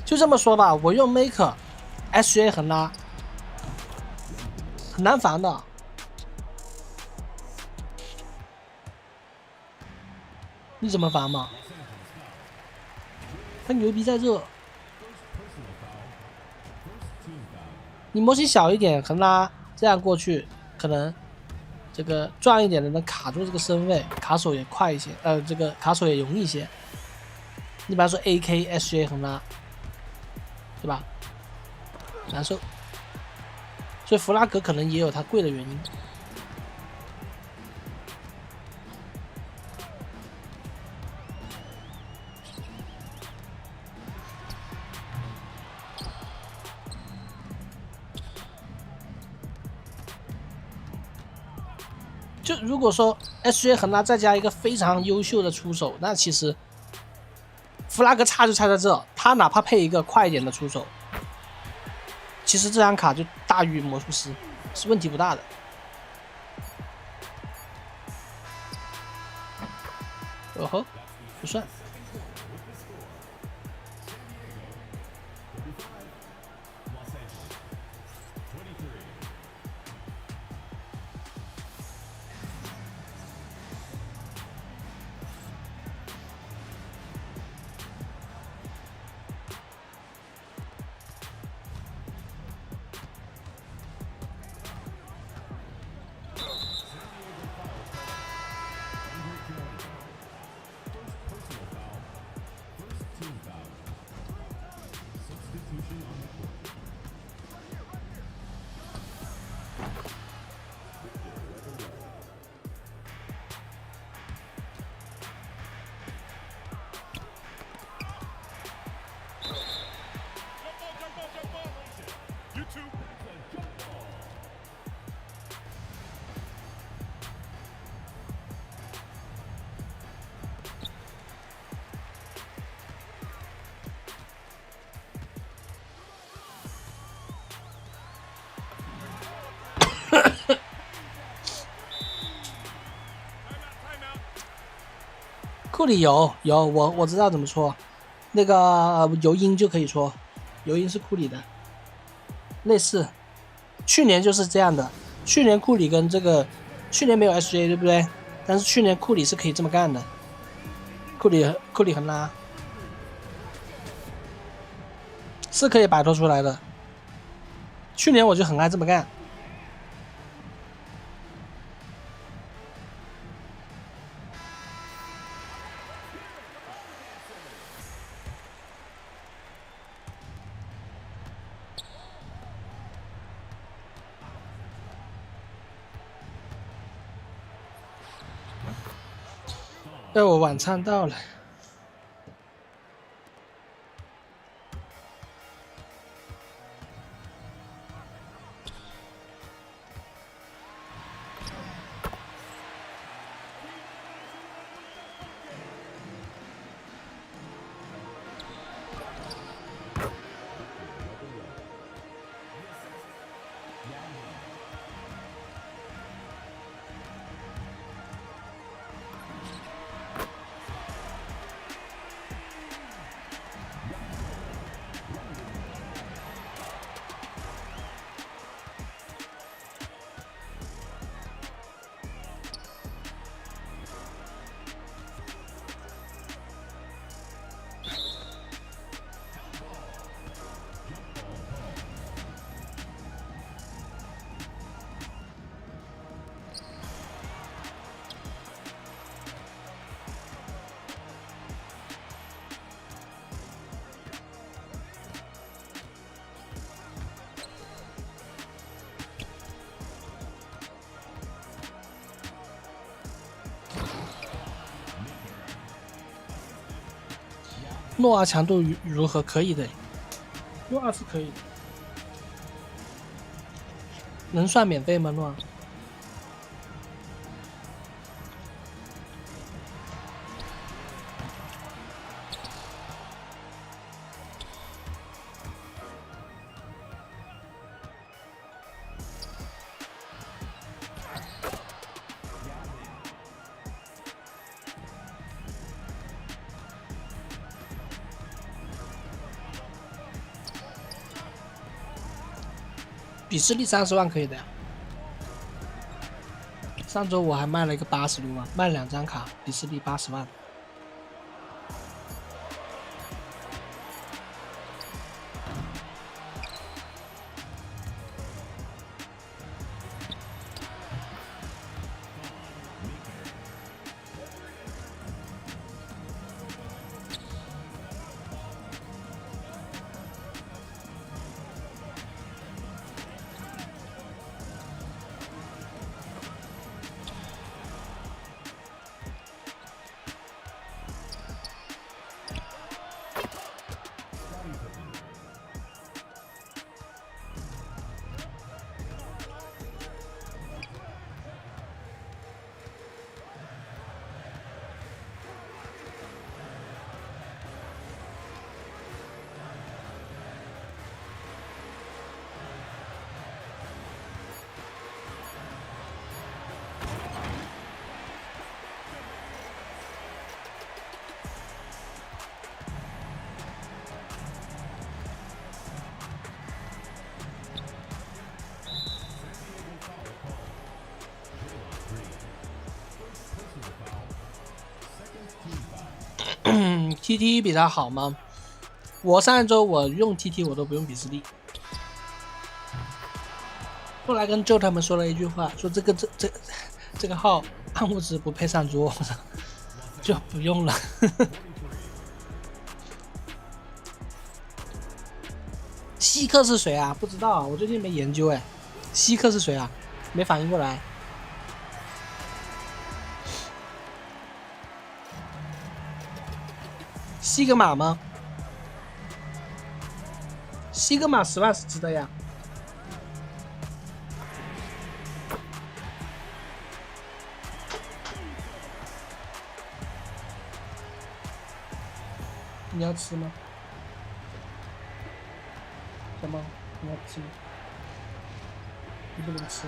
就这么说吧，我用 Maker SGA 横拉很难防的。你怎么防嘛？他牛逼在这，你模型小一点，横拉这样过去，可能这个壮一点的能卡住这个身位，卡手也快一些，这个卡手也容易一些。你比方说 AK SGA 横拉，对吧？难受，所以弗拉格可能也有它贵的原因。就如果说 SGA 恒大再加一个非常优秀的出手，那其实弗拉格差就差在这，他哪怕配一个快一点的出手，其实这张卡就大于魔术师，是问题不大的。哦吼，不算。库里有我知道怎么戳，那个尤因就可以戳，尤因是库里的，类似，去年就是这样的，去年库里跟这个去年没有 SGA 对不对？但是去年库里是可以这么干的，库里很拉，是可以摆脱出来的。去年我就很爱这么干。我晚餐到了。诺亚强度如何？可以的，诺亚是可以的。能算免费吗？诺亚？比斯利30万可以的呀。上周我还卖了一个80多万，卖2张卡，比斯利80万。TT 比他好吗？我上一周我用 TT 我都不用比斯利。后来跟 Joe 他们说了一句话，说这个号暗物质不配上桌，就不用了。希克是谁啊？不知道啊，我最近没研究哎。希克是谁啊？没反应过来。西格玛吗？西格玛10万是值得呀。你要吃吗？小猫，你要吃吗？你不能吃。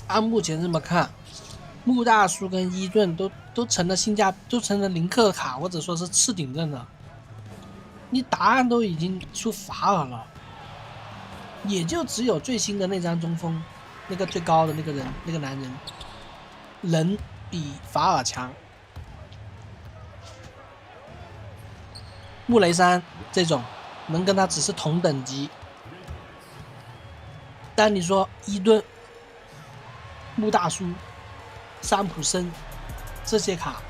按目前这么看，穆大叔跟伊顿都成了都成了零氪卡，或者说是次顶阵了。你答案都已经出法尔了，也就只有最新的那张中锋，那个最高的那个人，那个男人，人比法尔强。穆雷山这种能跟他只是同等级，但你说伊顿、穆大叔、山普森这些卡，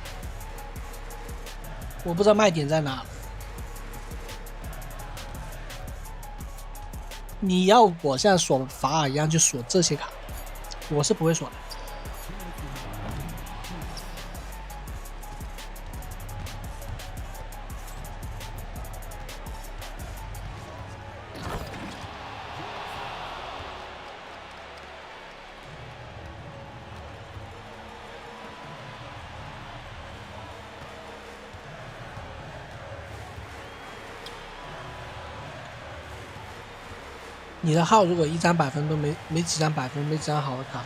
我不知道卖点在哪。你要我像锁法尔一样去锁这些卡，我是不会锁的。你的号如果一张100分都没几张100分，没几张好的卡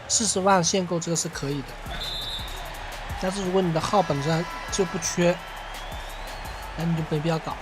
，40万限购这个是可以的。但是如果你的号本身就不缺，那你就没必要搞。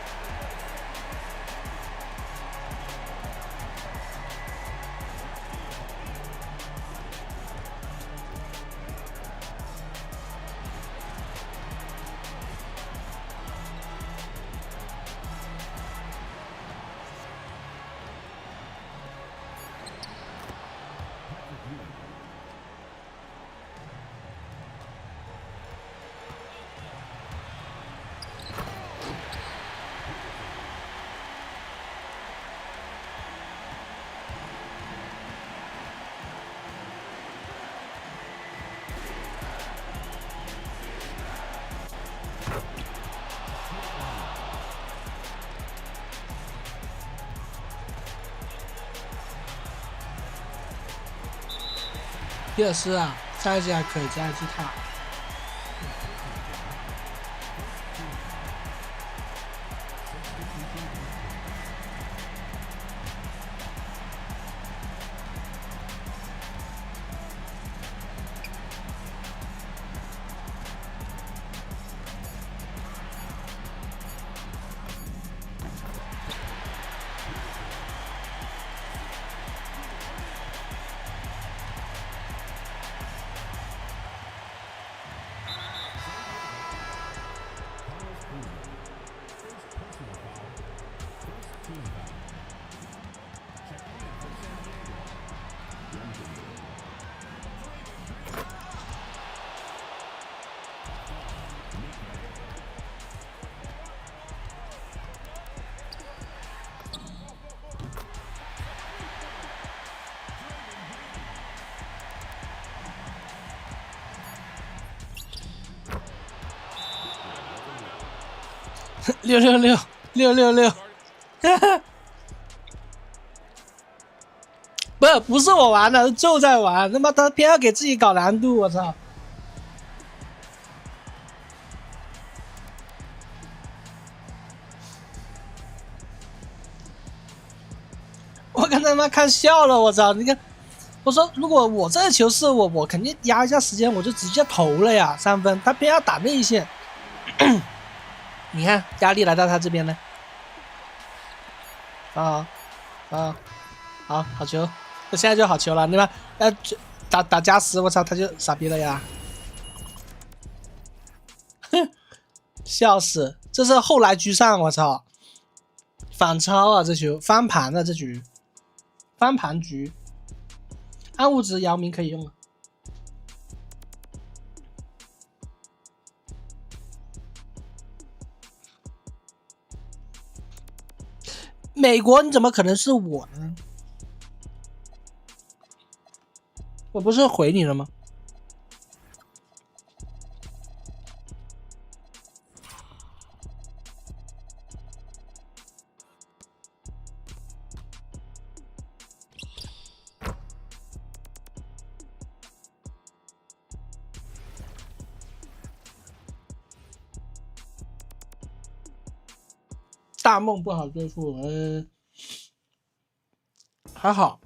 皮尔斯啊，下一季还可以加一季塔。666，666，哈哈。不是我玩的，是就在玩，他妈他偏要给自己搞难度，我操！我刚才他妈看笑了，我操！你看，我说如果我这个球是我肯定压一下时间，我就直接投了呀，3分，他偏要打内线，你看压力来到他这边了，啊啊，好球，那现在就好球了，对吧？打加时，我操，他就傻逼了呀！哼，笑死，这是后来居上，我操，反超啊，这球翻盘了，这局翻盘局，暗物质姚明可以用了。美国你怎么可能是我呢？我不是回你了吗？大梦不好对付，还好。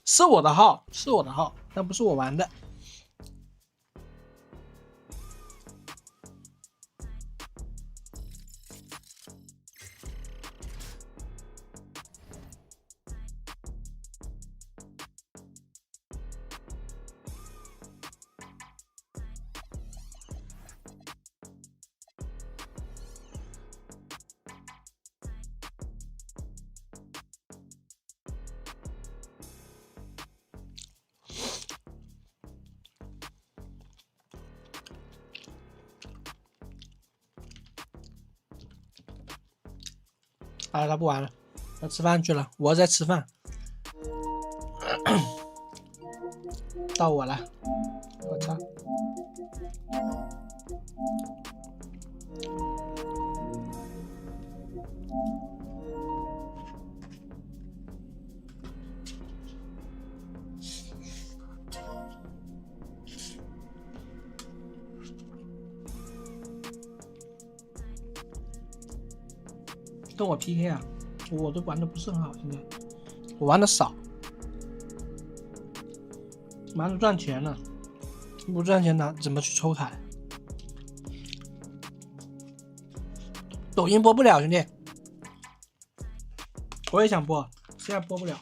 是我的号，但不是我玩的。啊，他不玩了，他吃饭去了，我在吃饭。到我了，我操！跟我 PK 啊！我都玩的不是很好，现在我玩的少，玩的赚钱了，不赚钱呢怎么去抽卡？抖音播不了，兄弟，我也想播，现在播不了。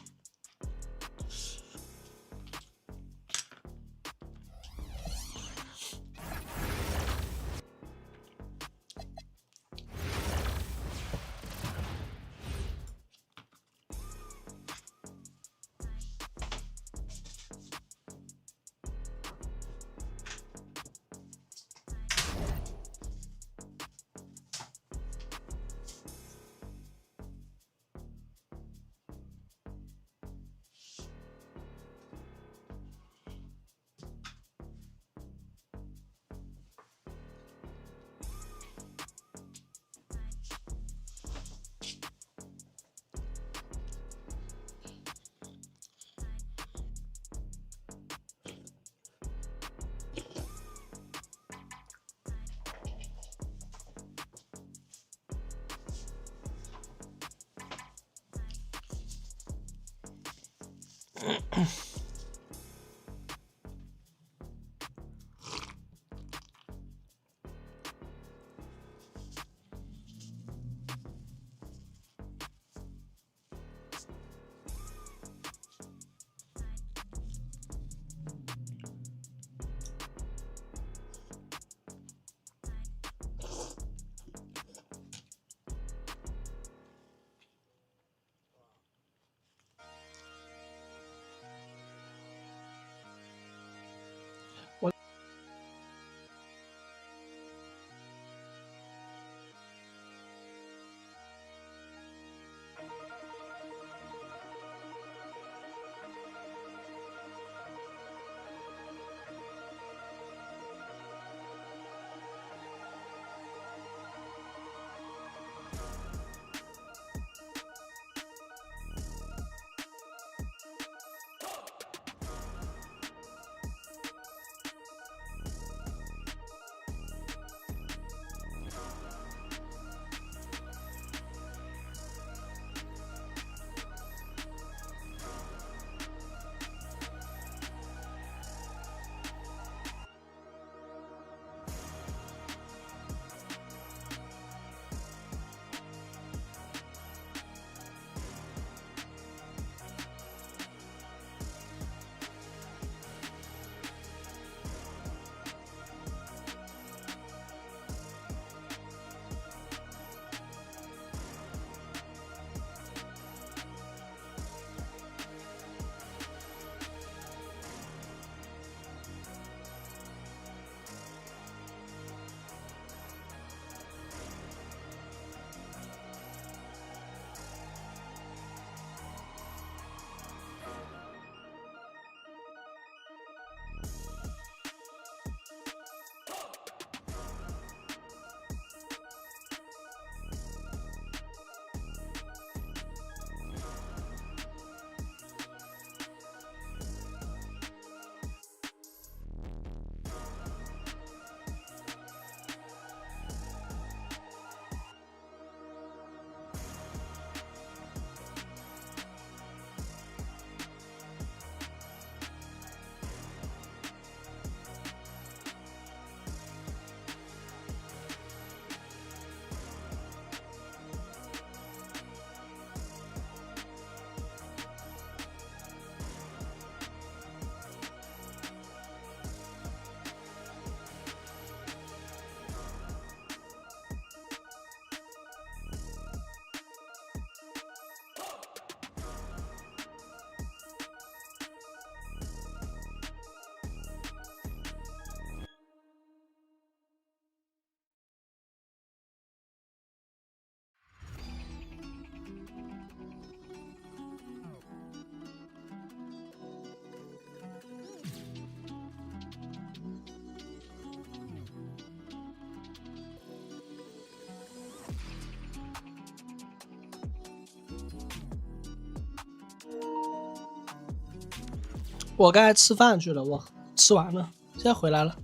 我刚才吃饭去了，我吃完了，现在回来了。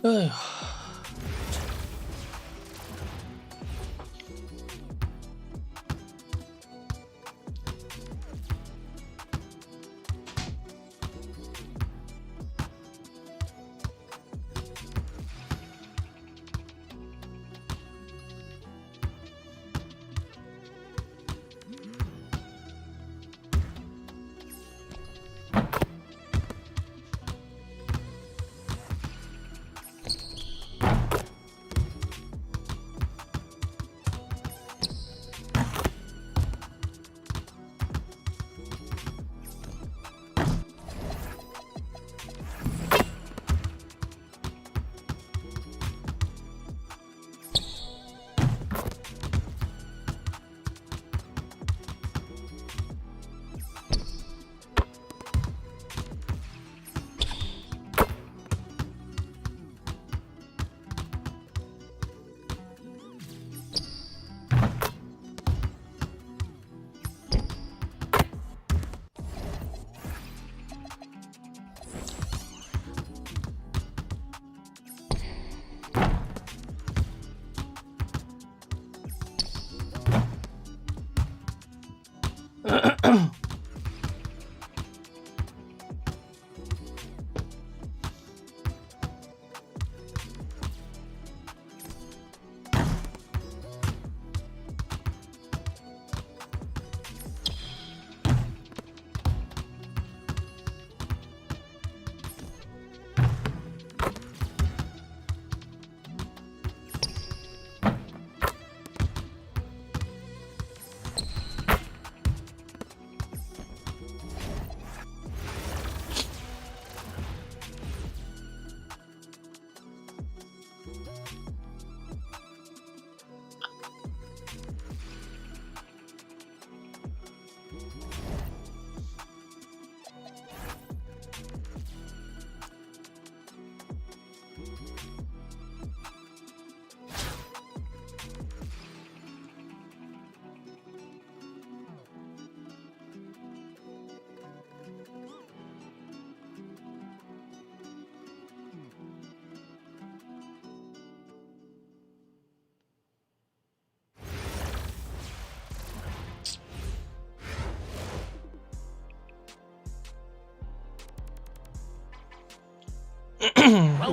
哎呀。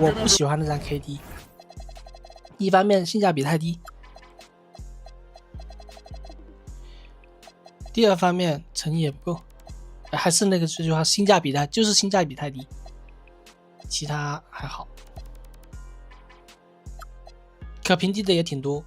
我不喜欢那张 KD， 一方面性价比太低，第二方面诚意也不够，还是那个这句话，性价比太低，其他还好，可平地的也挺多。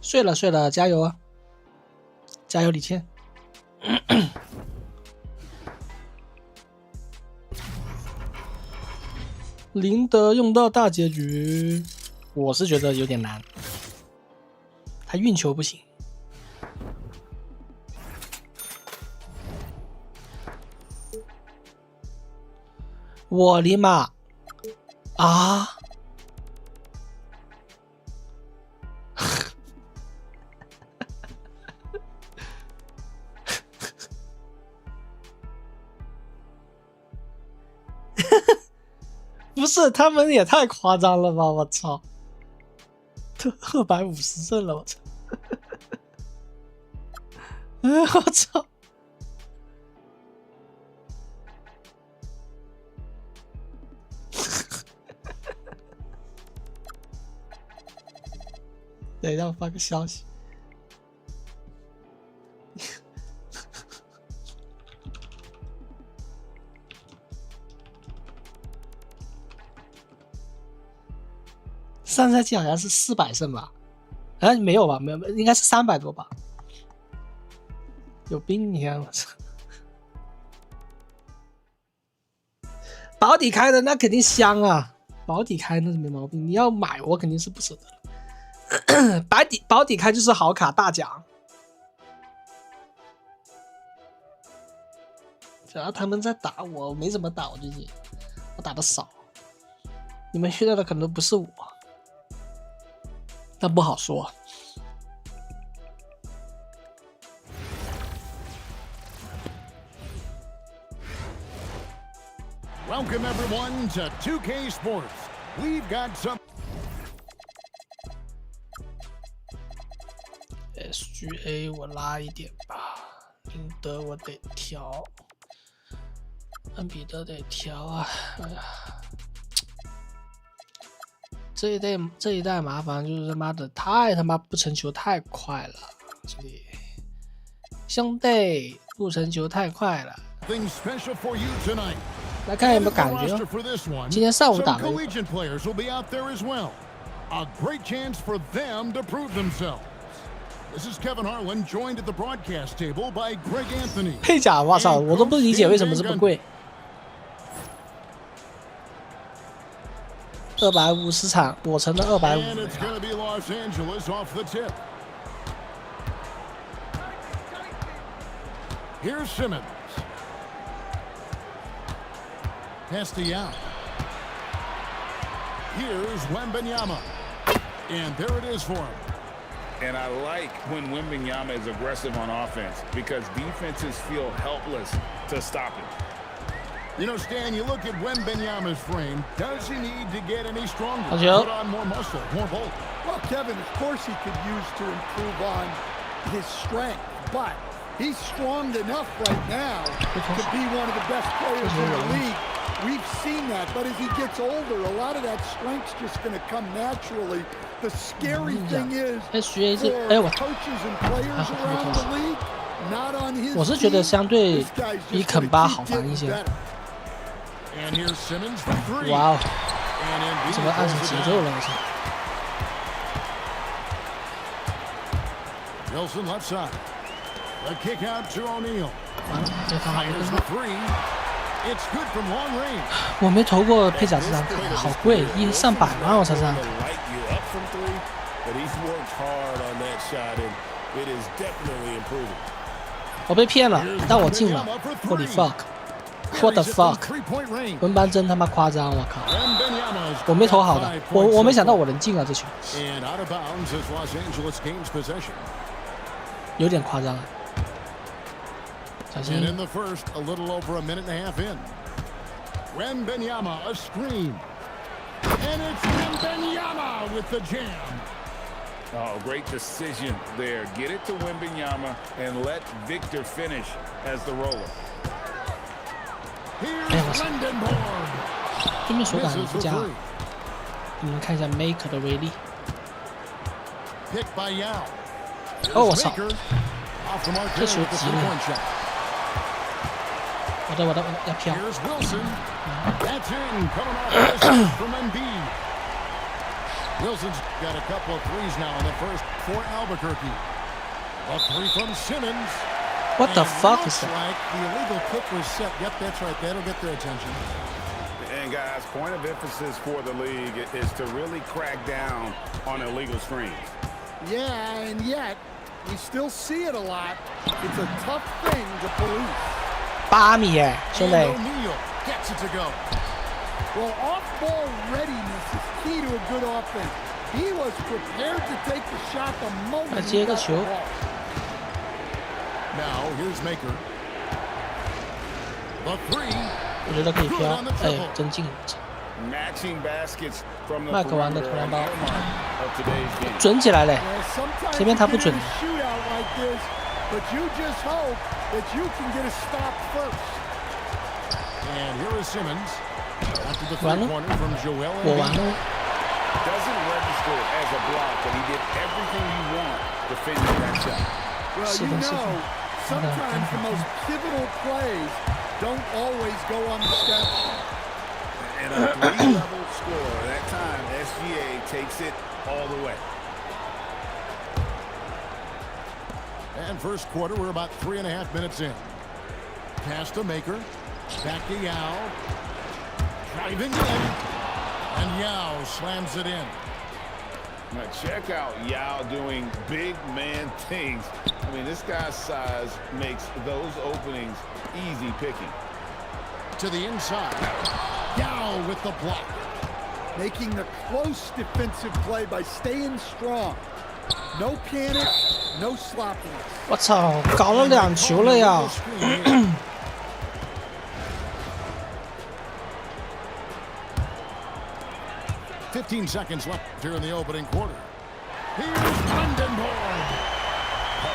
睡了，加油啊！加油，李倩。林德用到大结局，我是觉得有点难，他运球不行。我的妈啊！不是，他们也太夸张了吧！我操，250胜了，我操！我操！等一下，我发个消息。上赛季好像是400胜吧？没有吧？没有，应该是300多吧？有病你看我操！保底开的那肯定香啊，保底开那是没毛病。你要买我肯定是不舍得了。保底开就是好卡大奖。主要他们在打我，没怎么打我最近，我打的少。你们遇到的可能不是我，但不好说。Welcome everyone to 2K Sports. We've got some SGA 我拉一点吧，赢得我得调，恩比德得调啊！哎呀，这一代麻烦就是他妈的太他妈不成球太快了，兄弟，不成球太快了。 things special for you tonight. 来看有没有感觉哦？今天上午打的。 collegiate players will be out there as well. A great chance for them to prove themselves. This is Kevin Harlan, joined at the broadcast table by Greg Anthony. 配甲，我操，我都不理解为什么这么贵。250场，我成了250。And it's going to be Los Angeles off the tip. Here's Simmons. Castellano. Here's Wembanyama. And there it is for him. And I like when Wembanyama is aggressive on offense because defenses feel helpless to stop him. You know, Stan, you look at Wembanyama's frame. Does he need to get any stronger? Put on more muscle, more bulk? Well, Kevin, of course he could use to improve on his strength, but he's strong enough right now to be one of the best players in the league. We've seen that, but as he gets older, a lot of that strength's just going to come naturally. The scary thing is for coaches and players around the league, not on his 我是觉得相对比肯巴好防一些。 And here's Simmons for three. 哇哦，怎么按成节奏了？我操！ Wilson left side. The kick out to O'Neal. 完了，这防好 Fires the three. It's good from long range. 我没投过配甲这张卡，好贵，上百万我操这张卡。 But he's worked hard on that shot, and it is definitely improving. 我被骗了，但我进了。Holy fuck! What the fuck! 文班真他妈夸张，我靠！我没投好的，我没想到我能进啊这球。有点夸张啊。小心。 in the first, a little over a minute and a half in. Wembanyama, a screen. And it's Wembanyama with the jam. Oh, great decision there. Get it to Wembanyama and let Victor finish as the roller. Here's Lindenborg. 对面手感不佳，你们看一下 Maker 的威力。 Pick by Yao. 哦，我操！ Off the mark 这 there 球 with the 急了。 three-point shot. 我的要飘。 Here's Wilson. That's in. Coming off this from Embiid. Wilson's got a couple of threes now in the first for Albuquerque. A three from Simmons. What the fuck is that? Like the illegal kick was set. Yep, that's right. That'll get their attention. And guys, point of emphasis for the league is to really crack down on illegal screens. Yeah, and yet we still see it a lot. It's a tough thing to police. 8米耶，兄弟。 O'Neal gets it to go. Well, off-ball readiness is key to a good offense. He was prepared to take the shot the moment he got the ball. Now here's Maker. The three. 我觉得可以飘，哎，真进了。 Matching baskets from the 麦克玩的投篮包 of today's game. 准起来嘞， Well, sometimes 前面他不准。 you get in a shootout like this, but you just hope that you can get a stop first. And here is Simmons. After the 完了， three-pointer from Joel 我完 Embiid. 了。 Doesn't register as a block, but he did everything you want defending that shot. Well, you know, sometimes the most pivotal plays don't always go on the stat sheet. And a three-level score. That time, SGA takes it all the way. And first quarter, we're about 3.5 minutes in. Pass to Maker. Back to Yao. Driving in. And Yao slams it in. Now check out Yao doing big man things. I mean, this guy's size makes those openings easy picking. To the inside. Yao with the block. Making the close defensive play by staying strong. No panic, no sloppiness. 我操，搞了2球了呀！ 15 seconds left here in the opening quarter. Here's Vandenborg.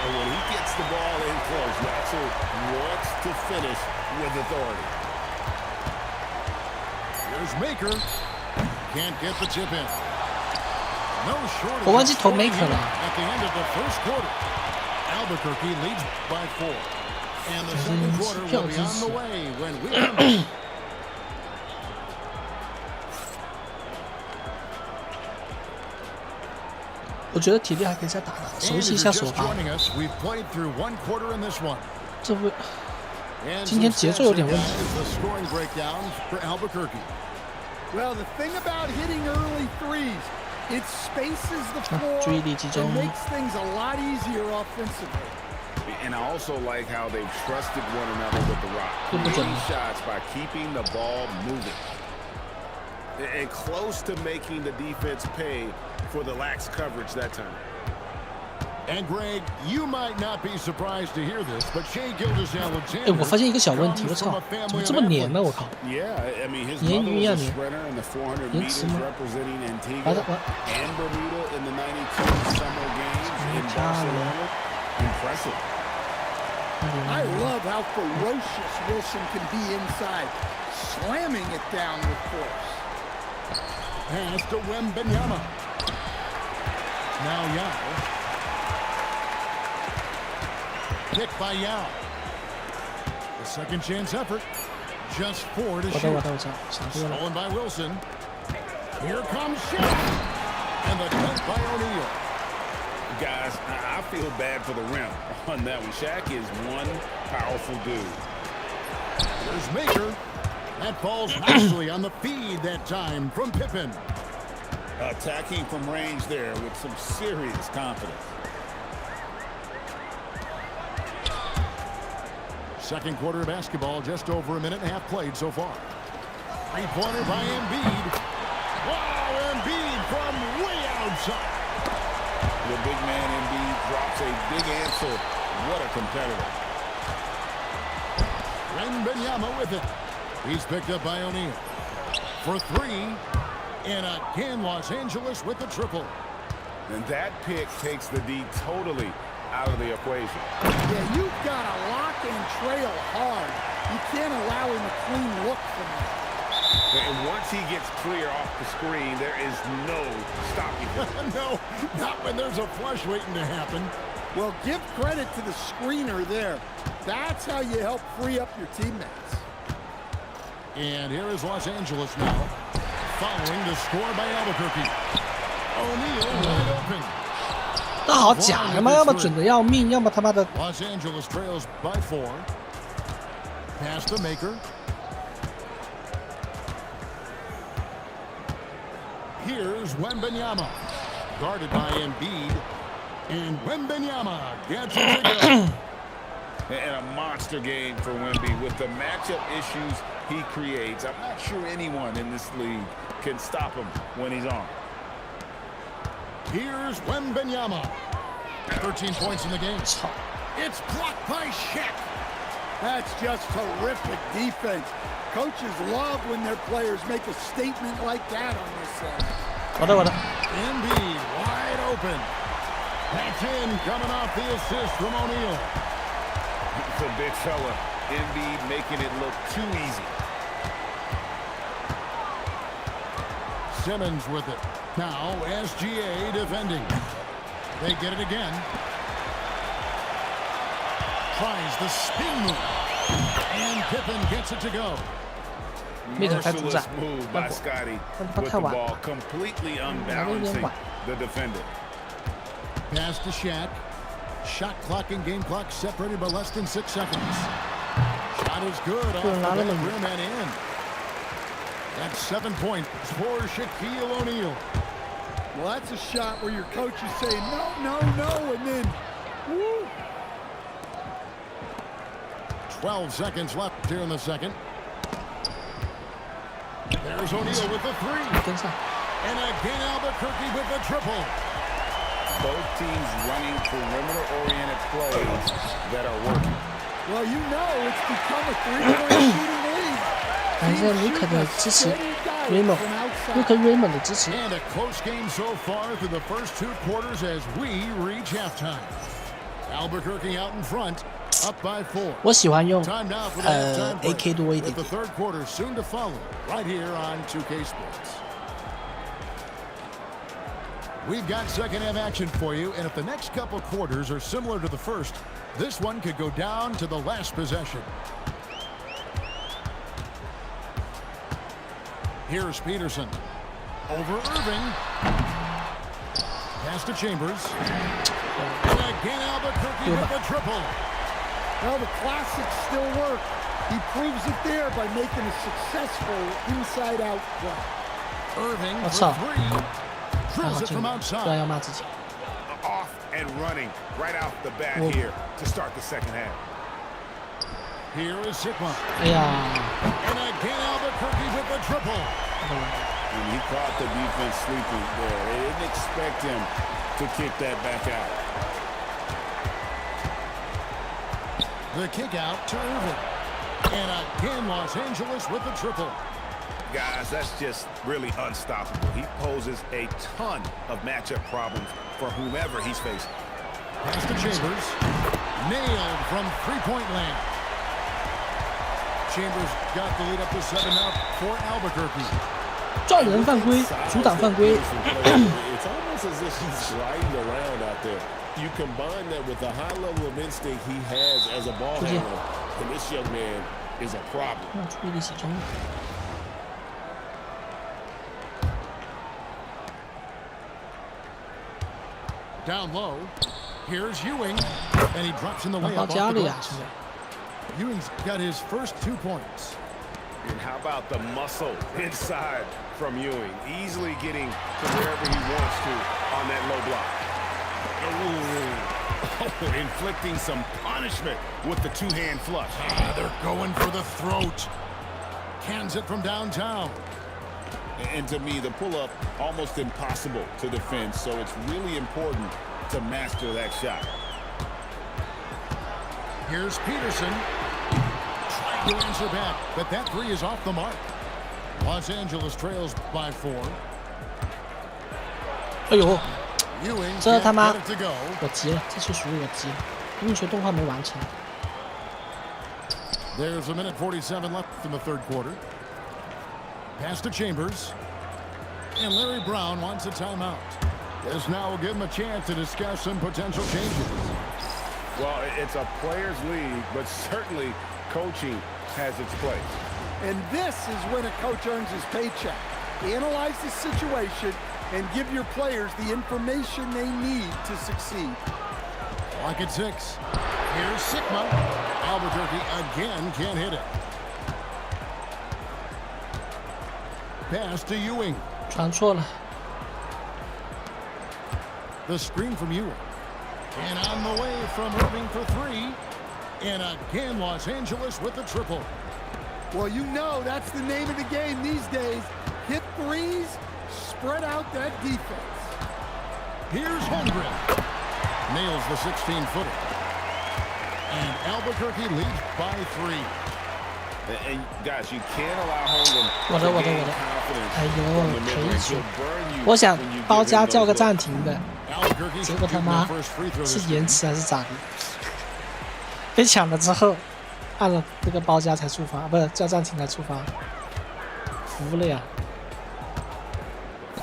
When he gets the ball in close, Yaxel wants to finish with authority. Here's Maker. Can't get the chip in. No shortage 我忘记投 of Maker 了。 at the end of the first quarter. Albuquerque leads by 4. And the second quarter will be on the way when we come back. 我觉得体力还可以再打的，熟悉一下手法。这不，今天节奏有点问题。 Well, the thing about hitting early threes, it spaces the floor 注意力集中。 and makes things a lot easier offensively. And I also like how they've trusted one another with the rock. Creating shots by keeping the ball moving. And close to making the defense pay for the lax coverage that time. And Greg, you might not be surprised to hear this, but Shai 哎，我发现一个小问题，我操，怎么这么黏呢？我靠！ Yeah, I mean his 鲶 mother 鱼一样 was a 黏。 sprinter in the 400 meters 延迟吗？ representing 完 Antigua 了 and Bermuda in the 92 summer games in Barcelona. Impressive. I love how ferocious Wilson can be inside, slamming it down with force. Pass to Wembanyama. Now Yao. Pick by Yao. The second chance effort. Just 4 to 我 shoot. 操，想多了。 Stolen by Wilson. Here comes Shaq. And the dunk by O'Neal. Guys, I feel bad for the rim on that one. Shaq is one powerful dude. Here's Maker. That falls nicely on the feed that time from Pippen. Attacking from range there with some serious confidence. Second quarter of basketball, just over a minute and a half played so far. Three-pointer by Embiid. Wow, Embiid from way outside. The big man Embiid drops a big answer. What a competitor. Wembanyama with it. He's picked up by O'Neal. For 3. And again, Los Angeles with the triple. And that pick takes the D totally out of the equation. Yeah, you've got to lock and trail hard. You can't allow him a clean look from that. And once he gets clear off the screen, there is no stopping him. No, not when there's a flush waiting to happen. Well, give credit to the screener there. That's how you help free up your teammates. And here is Los Angeles now, following the score by Albuquerque. O'Neal wide open. 那好假的吗？要么准的要命，要么他妈的。 Los Angeles trails by 4. Pass to Maker. Here's Wembanyama, guarded by Embiid, and Wembanyama gets it to go. And a monster game for Wemby with the matchup issues he creates. I'm not sure anyone in this league can stop him when he's on. Here's Wembanyama. 13 points in the game. It's blocked by Shaq. That's just terrific defense. Coaches love when their players make a statement like that on this side. 我的。 Embiid wide open. That's in, coming off the assist from O'Neal. It's a big fella. Embiid making it look too easy. Simmons with it. Now SGA defending. They get it again. Tries the spin move. And Pippen gets it to go. Merciless move by Scotty with the ball completely unbalancing the defender. Pass to Shaq. Shot clock and game clock separated by less than 6 seconds. Shot is good off the rim and in. That's 7 points for Shaquille O'Neal. Well, that's a shot where your coach is saying no, no, no, and then, woo. 12 seconds left here in the second. There's O'Neal with the three. 跟上。 And again, Albuquerque with the triple. Both teams running perimeter-oriented plays that are working. Well, you know it's become a three-point shooting league. 感谢 Luke 的支持 ，Luke Raymond 的支持。 And a close game so far through the first 2 quarters as we reach halftime. Albuquerque out in front, up by 4. 我喜欢用 Time now for the halftime break, AK 多一点 with the 点。 third quarter soon to follow, right here on 2K Sports. We've got second half action for you, and if the next couple quarters are similar to the first, this one could go down to the last possession. Here's Peterson. Over Irving. Pass to Chambers. And again, Albuquerque with the triple. Well, the classics still work. He proves it there by making a successful inside-out play. Irving What's for up? 3. 刚 Drills 好 it 进 from 不然 outside. 要骂自己。 Off and running right out the bat Whoa. here to start the second half. Here is Sigma. 哎呀， And again, Albuquerque with the triple. And he caught the defense sleeping there. They didn't expect him to kick that back out. The kick out to Irving. And again, Los Angeles with the triple. Guys, that's just really unstoppable. He poses a ton of matchup problems for whomever he's facing. Pass to Chambers. Nailed from three-point land. Chambers got the lead up to 7 now for Albuquerque. 撞人犯规，阻挡犯规。 It's almost as if he's sliding around out there. You combine that with the high level of instinct he has as a ball Good. handler, and this young man is a problem. 那注意力集中。 Down low. Here's Ewing. And he drops in the 包 layup 夹 off 了 the 呀， glass. 现在。 Ewing's got his first 2 points. And how about the muscle inside from Ewing? Easily getting to wherever he wants to on that low block. Ooh. Inflicting some punishment with the two-hand flush. Ah, they're going for the throat. Cans it from downtown. And to me, the pull-up almost impossible to defend, so it's really important to master that shot. Here's Peterson. Trying to answer back, but that 3 is off the mark. Los Angeles trails by 4. 哎呦， Ewing 这 can't 他妈 get it to go. 我急了，这球属于我急了，运球动画没完成。 There's a minute 47 left in the third quarter. Pass to Chambers. And Larry Brown wants a timeout. This now will give him a chance to discuss some potential changes. Well, it's a players' league, but certainly coaching has its place. And this is when a coach earns his paycheck. Analyze the situation and give your players the information they need to succeed. Clock at 6. Here's Sigma. Albuquerque again can't hit it. Pass to Ewing. 传错了， The screen from Ewing. And on the way from Irving for 3. And again, Los Angeles with the triple. Well, you know that's the name of the game these days. Hit threes, spread out that defense. Here's Holmgren. Nails the 16-footer. And Albuquerque leads by 3. And guys, you can't allow Holmgren 我的 to 我的 gain 我的， confidence 哎 from 呦， the 赔 mid-range. 球 He'll！burn you 我想 when you give 包 him 夹 those 叫个 looks. 暂停的， Albuquerque 结果他 shooting 妈 their first free throw 是 this 延 game. 迟还是咋的？被抢了之后，按了这个包夹才触发，不是叫暂停才触发，服了呀！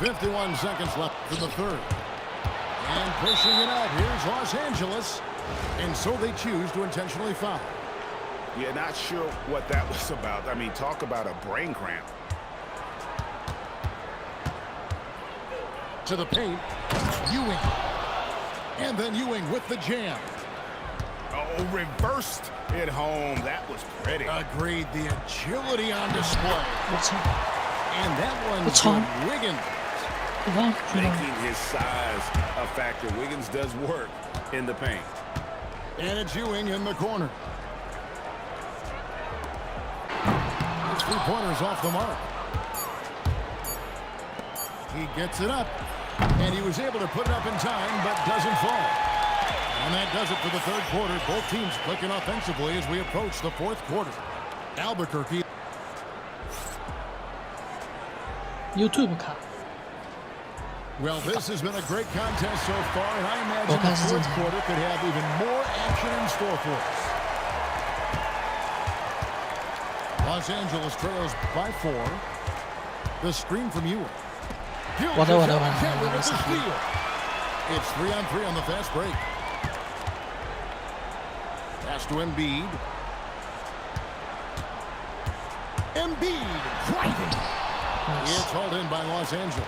51 seconds left in the third. And pushing it out, here's Los Angeles. And so they choose to intentionally foul. Yeah, not sure what that was about. I mean, talk about a brain cramp. To the paint, Ewing. And then Ewing with the jam. Oh, reversed it home. That was pretty. Agreed, the agility on display. 我操！ And that one's What's wrong? good. Wiggins. making his size a factor. Wiggins does work in the paint. And it's Ewing in the corner. His 3-pointers off the mark. He gets it up. And he was able to put it up in time, but doesn't fall. And that does it for the third quarter. Both teams clicking offensively as we approach the fourth quarter. Albuquerque. YouTube 卡。 Well, this has been a great contest so far, and I imagine the fourth quarter could have even more action in store for us. Los Angeles trails by 4. The screen from Ewing.我的。 It's 3-on-3 on the fast break. Pass to Embiid. Embiid driving. It's hauled in by Los Angeles.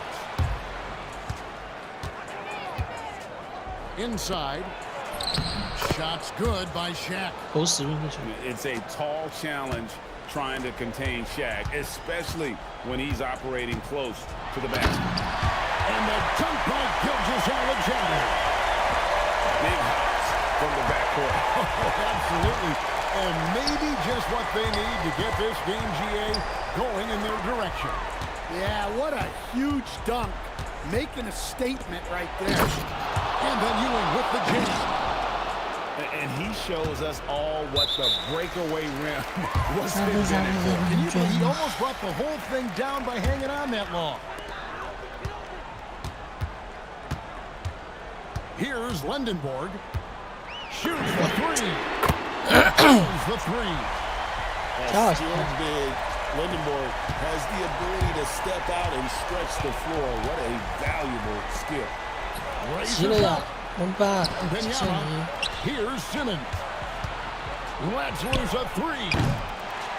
Inside. Shots good by Shaq. 狗屎运这球。 It's a tall challenge trying to contain Shaq, especially when he's operating close to the basket. And the dunk by Gilgeous-Alexander. Big hops from the backcourt. Absolutely. And maybe just what they need to get this game, GA, going in their direction. Yeah, what a huge dunk. Making a statement right there. And then Ewing with the jam. And he shows us all what the breakaway rim was intended for. Can you believe he almost brought the whole thing down by hanging on that long? Here's Lendenborg. Shoots the 3. Shoots the 3. As skilled big, Lindenborg has the ability to step out and stretch the floor. What a valuable skill. 急了呀，文班，谢谢你。 Here's Simmons. Let's lose a 3.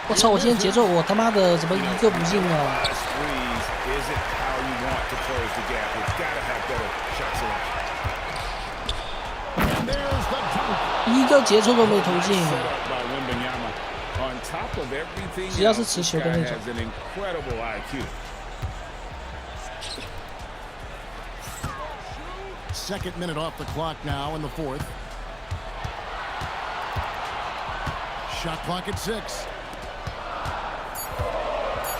我操！我今天节奏我他妈的怎么一个不进啊？ Last threes isn't how you want to close the gap. It's got to have better shot selection. And there's the dunk. 一个节奏都没投进。 Set up by Wembanyama. On top of everything 只要是 else, 持 this 球的 guy 那种。 has an incredible IQ. Second minute off the clock now in the fourth. Shot clock at 6.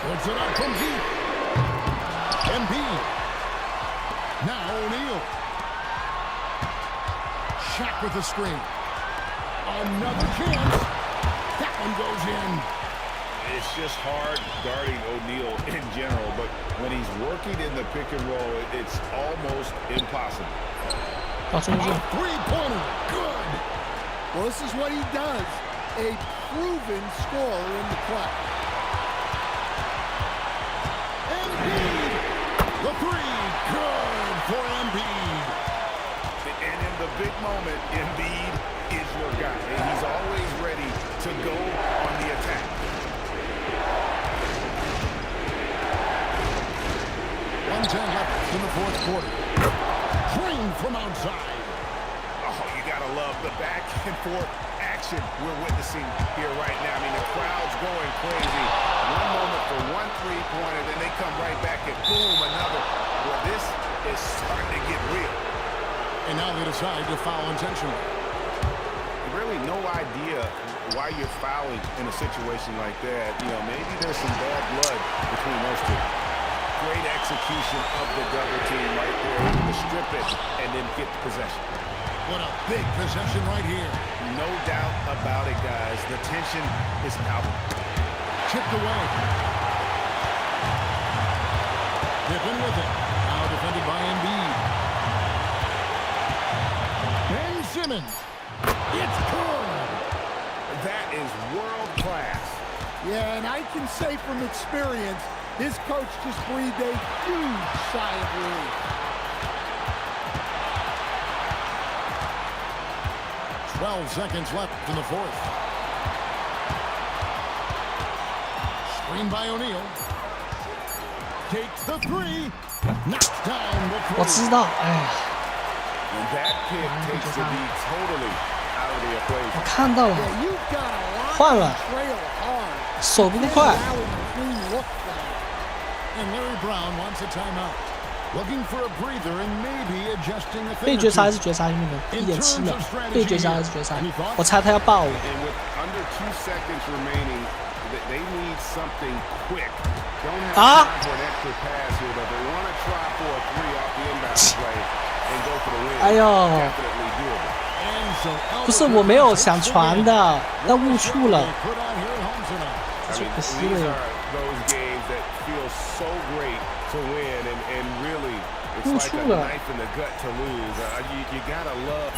Puts it up from deep. Embiid. Now O'Neal. Shaq with the screen. Another chance. That one goes in. It's just hard guarding O'Neal in general, but when he's working in the pick and roll, it's almost impossible. 到中间。 Three-pointer. Good. Well, this is what he does. A proven scorer in the club. Embiid. The 3. Good for Embiid. And in the big moment, Embiid is your guy. And he's always ready to go on the attack. 1:10 left in the fourth quarter. Drained from outside. Oh, you gotta love the back and forth action we're witnessing here right now. I mean, the crowd's going crazy. One moment for one three-pointer, then they come right back and boom, another. Well, this is starting to get real. And now they decide to foul intentionally. Really no idea why you're fouling in a situation like that. You know, maybe there's some bad blood between those two. Great execution of the double team right there, able to strip it and then get the possession. What a big possession right here. No doubt about it, guys. The tension is palpable. Chipped away. Pippen with it. Now defended by Embiid. Ben Simmons. It's good. That is world class. Yeah, and I can say from experience, his coach just breathed a huge sigh of relief. 12 seconds left in the fourth. Screen by O'Neal. Takes the 3. Knocks down the 3. 我知道，哎， And that pick takes the lead totally out of the 我 equation. 看到了， Yeah, you've got a lot 换了， to trail hard. 手不够快。 Allowing the clean look for that. And Larry Brown wants a timeout. Looking for a breather and maybe adjusting a 被 thing 绝 or 杀还 two. 是绝杀，兄弟们，1.7秒， strategy 被绝杀还 here. 是绝杀 Any thoughts?？我猜他要爆我。 And with under 2 seconds remaining, they need something quick. Don't have time for an extra pass here, but they want to try for a 3 off the inbound play and go for the win. 哎呦， Definitely doable. And so 不是我没有想传的，那误触了， put on here at home tonight. I 这 mean, 可惜 these 了。 are those games that feel so great to win, and really, it's like a 误触了。 knife in the gut to lose. You gotta love.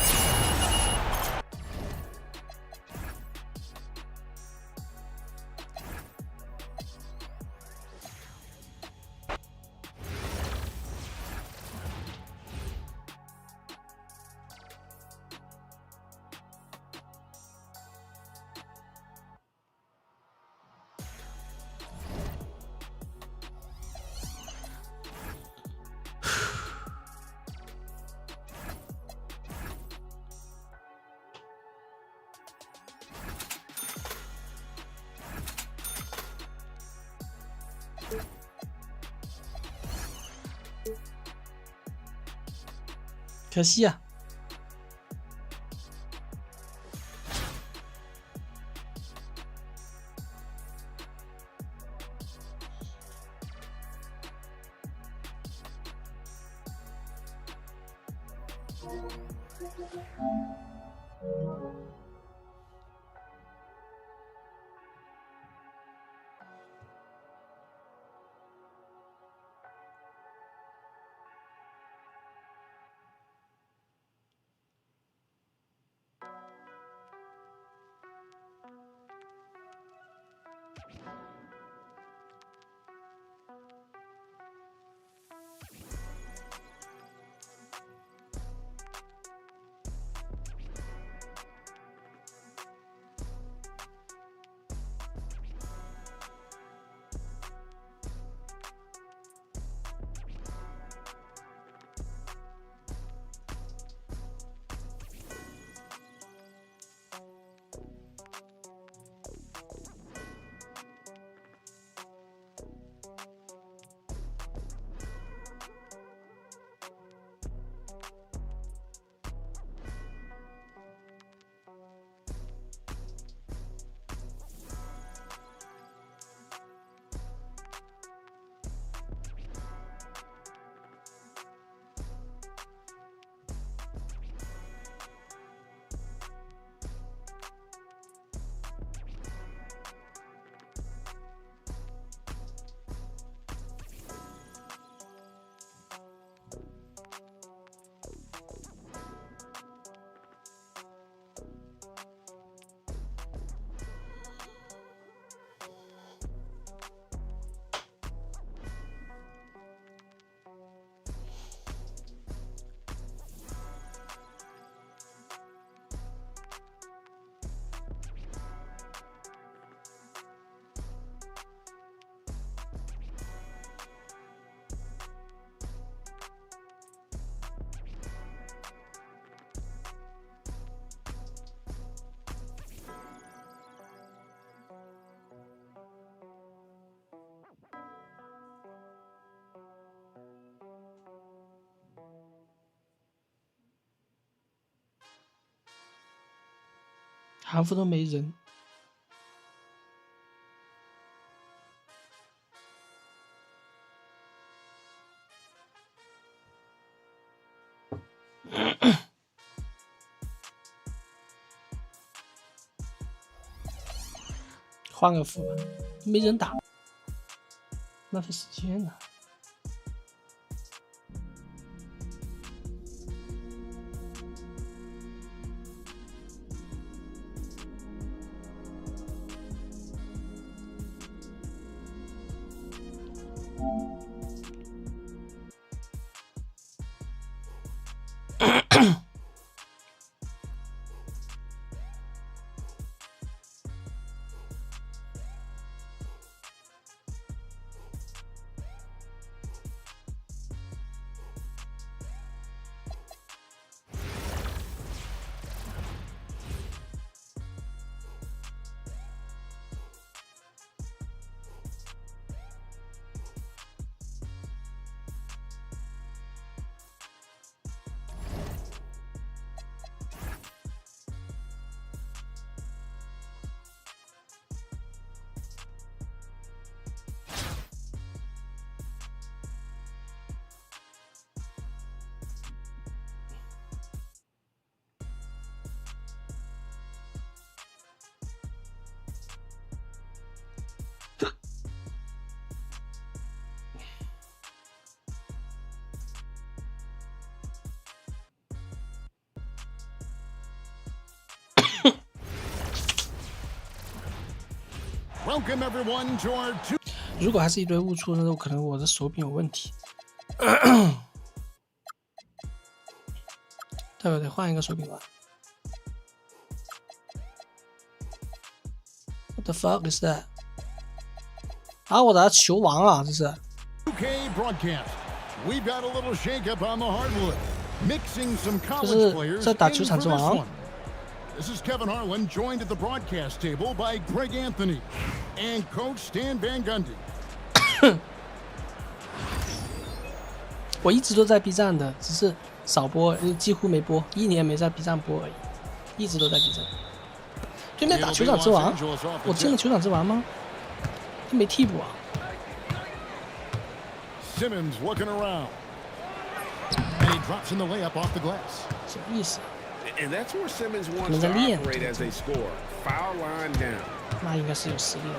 可惜啊。韩服都没人。换个服吧，没人打，浪费时间呢。Welcome everyone to our 如果还是一堆误触，那可能我的手柄有问题。待会得换一个手柄吧。What the fuck is that？ 啊，我的球王啊，这是。2K broadcast. We've got a little shake-up on the hardwood, mixing some 就 college 是 players 在 in 打 for 球场 this 之王。 one. This is Kevin Harlan, joined at the broadcast table by Greg Anthony and Coach Stan Van Gundy. 我一直都在 B 站的，只是少播，几乎没播，1年没在 B 站播而已，一直都在 B 站。对面打球场之王，我进了球场之王吗？他没替补啊。 Simmons looking around. And he drops in the layup off the glass. 什么意思？ And that's where Simmons wants to operate as they score. Foul line down. 那应该是有实力的。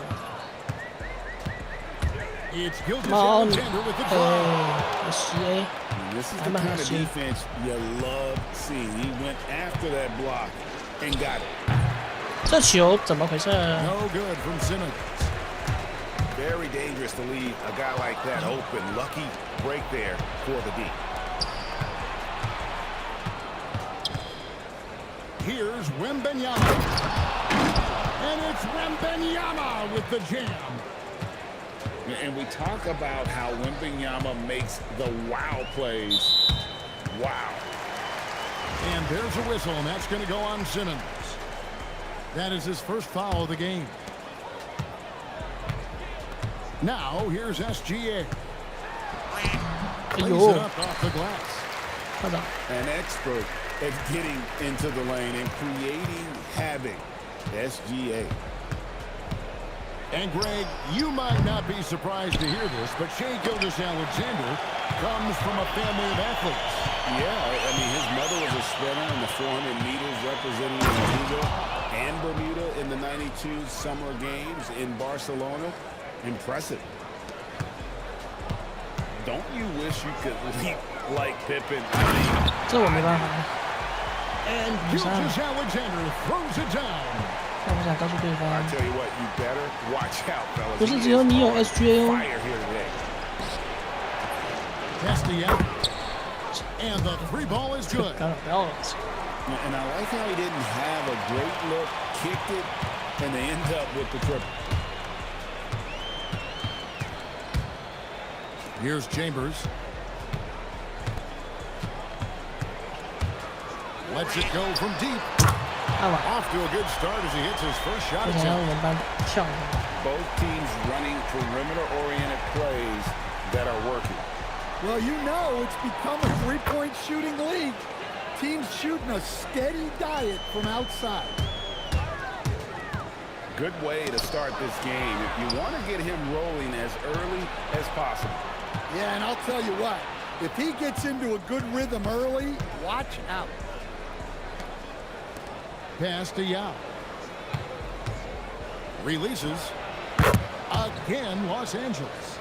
It's Gilgeous 猫， Alexander with the drive. SGA， This is 还 the 蛮 kind 好 of 学。 defense you love seeing. He went after that block and got it. 这球怎么回事？ No good from Simmons. Very dangerous to leave a guy like that open. Lucky break there for the D. Here's Wembanyama. And it's Wembanyama with the jam. And we talk about how Wembanyama makes the wow plays. Wow. And there's a whistle, and that's going to go on Simmons. That is his first foul of the game. Now, here's SGA. 哎 Lays 呦 it，up off the glass. 看到 An expert at getting into the lane and creating havoc. SGA. And Greg, you might not be surprised to hear this, but Shai Gilgeous-Alexander comes from a family of athletes. Yeah, I mean, his mother was a sprinter in the 400 meters representing Antigua and Bermuda in the 92 Summer Games in Barcelona. Impressive. Don't you wish you could leap like Pippen? 这我没办法。 And Gilgeous-Alexander throws it down. 但我想告诉对 I 方， tell you what, you better watch out, fellas. 不是 He 只有 is 你有 on SGA 哦。 fire here today. Castiel. And the three ball is good. 干扰不要了。 And I like how he didn't have a great look, kicked it, and they end up with the triple. Here's Chambers. Lets it go from deep. 按晚， Off to a good start as he hits his first shot 不想让我 attempt. 们班跳一下。 Both teams running perimeter-oriented plays that are working. Well, you know it's become a three-point shooting league. Teams shooting a steady diet from outside. Good way to start this game if you want to get him rolling as early as possible. Yeah, and I'll tell you what, if he gets into a good rhythm early, watch out. Pass to Yao. Releases. Again, Los Angeles.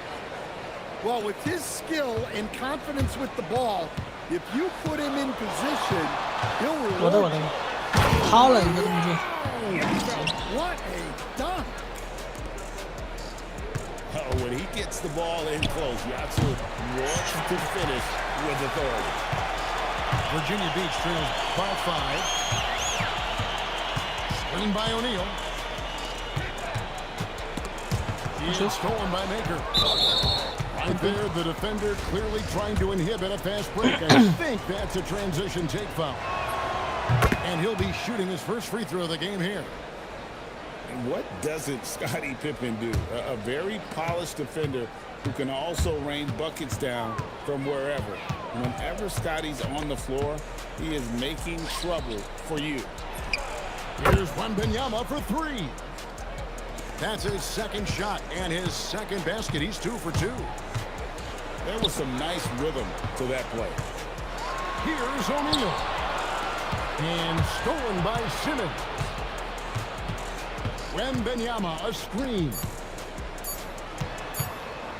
Well, with his skill and confidence with the ball, if you put him in position, he'll 我的 reward 我 you. 的，掏了一个动作。 What a dunk. Oh, when he gets the ball in close, Yatsu wants to finish with authority. Virginia Beach trails by 5. Screen by O'Neal. It's stolen by Maker. Right there, the defender clearly trying to inhibit a fast break. I think that's a transition take foul. And he'll be shooting his first free throw of the game here. And what doesn't Scottie Pippen do? A very polished defender who can also rain buckets down from wherever. Whenever Scottie's on the floor, he is making trouble for you. Here's Wembanyama for 3. That's his second shot and his second basket. He's 2 for 2. There was some nice rhythm to that play. Here's O'Neal. And stolen by Simmons. Wembanyama, a screen.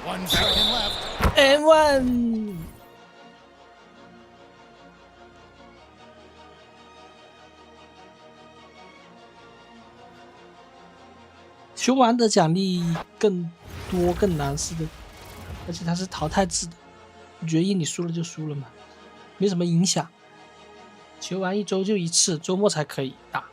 1 second left. And one。球完的奖励更多更难似的，而且它是淘汰制的，决议你输了就输了嘛，没什么影响。球完1周就1次，周末才可以打。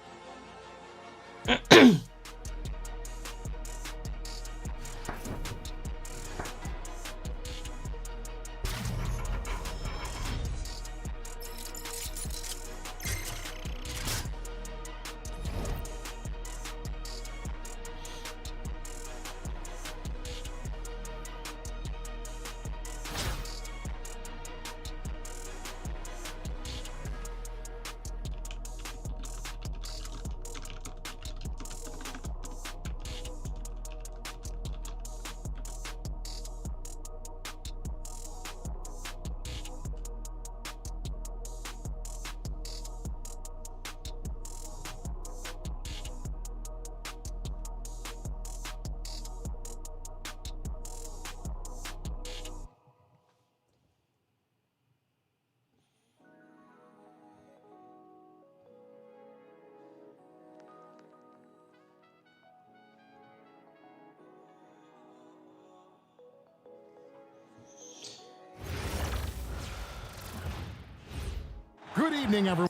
Good evening, everyone.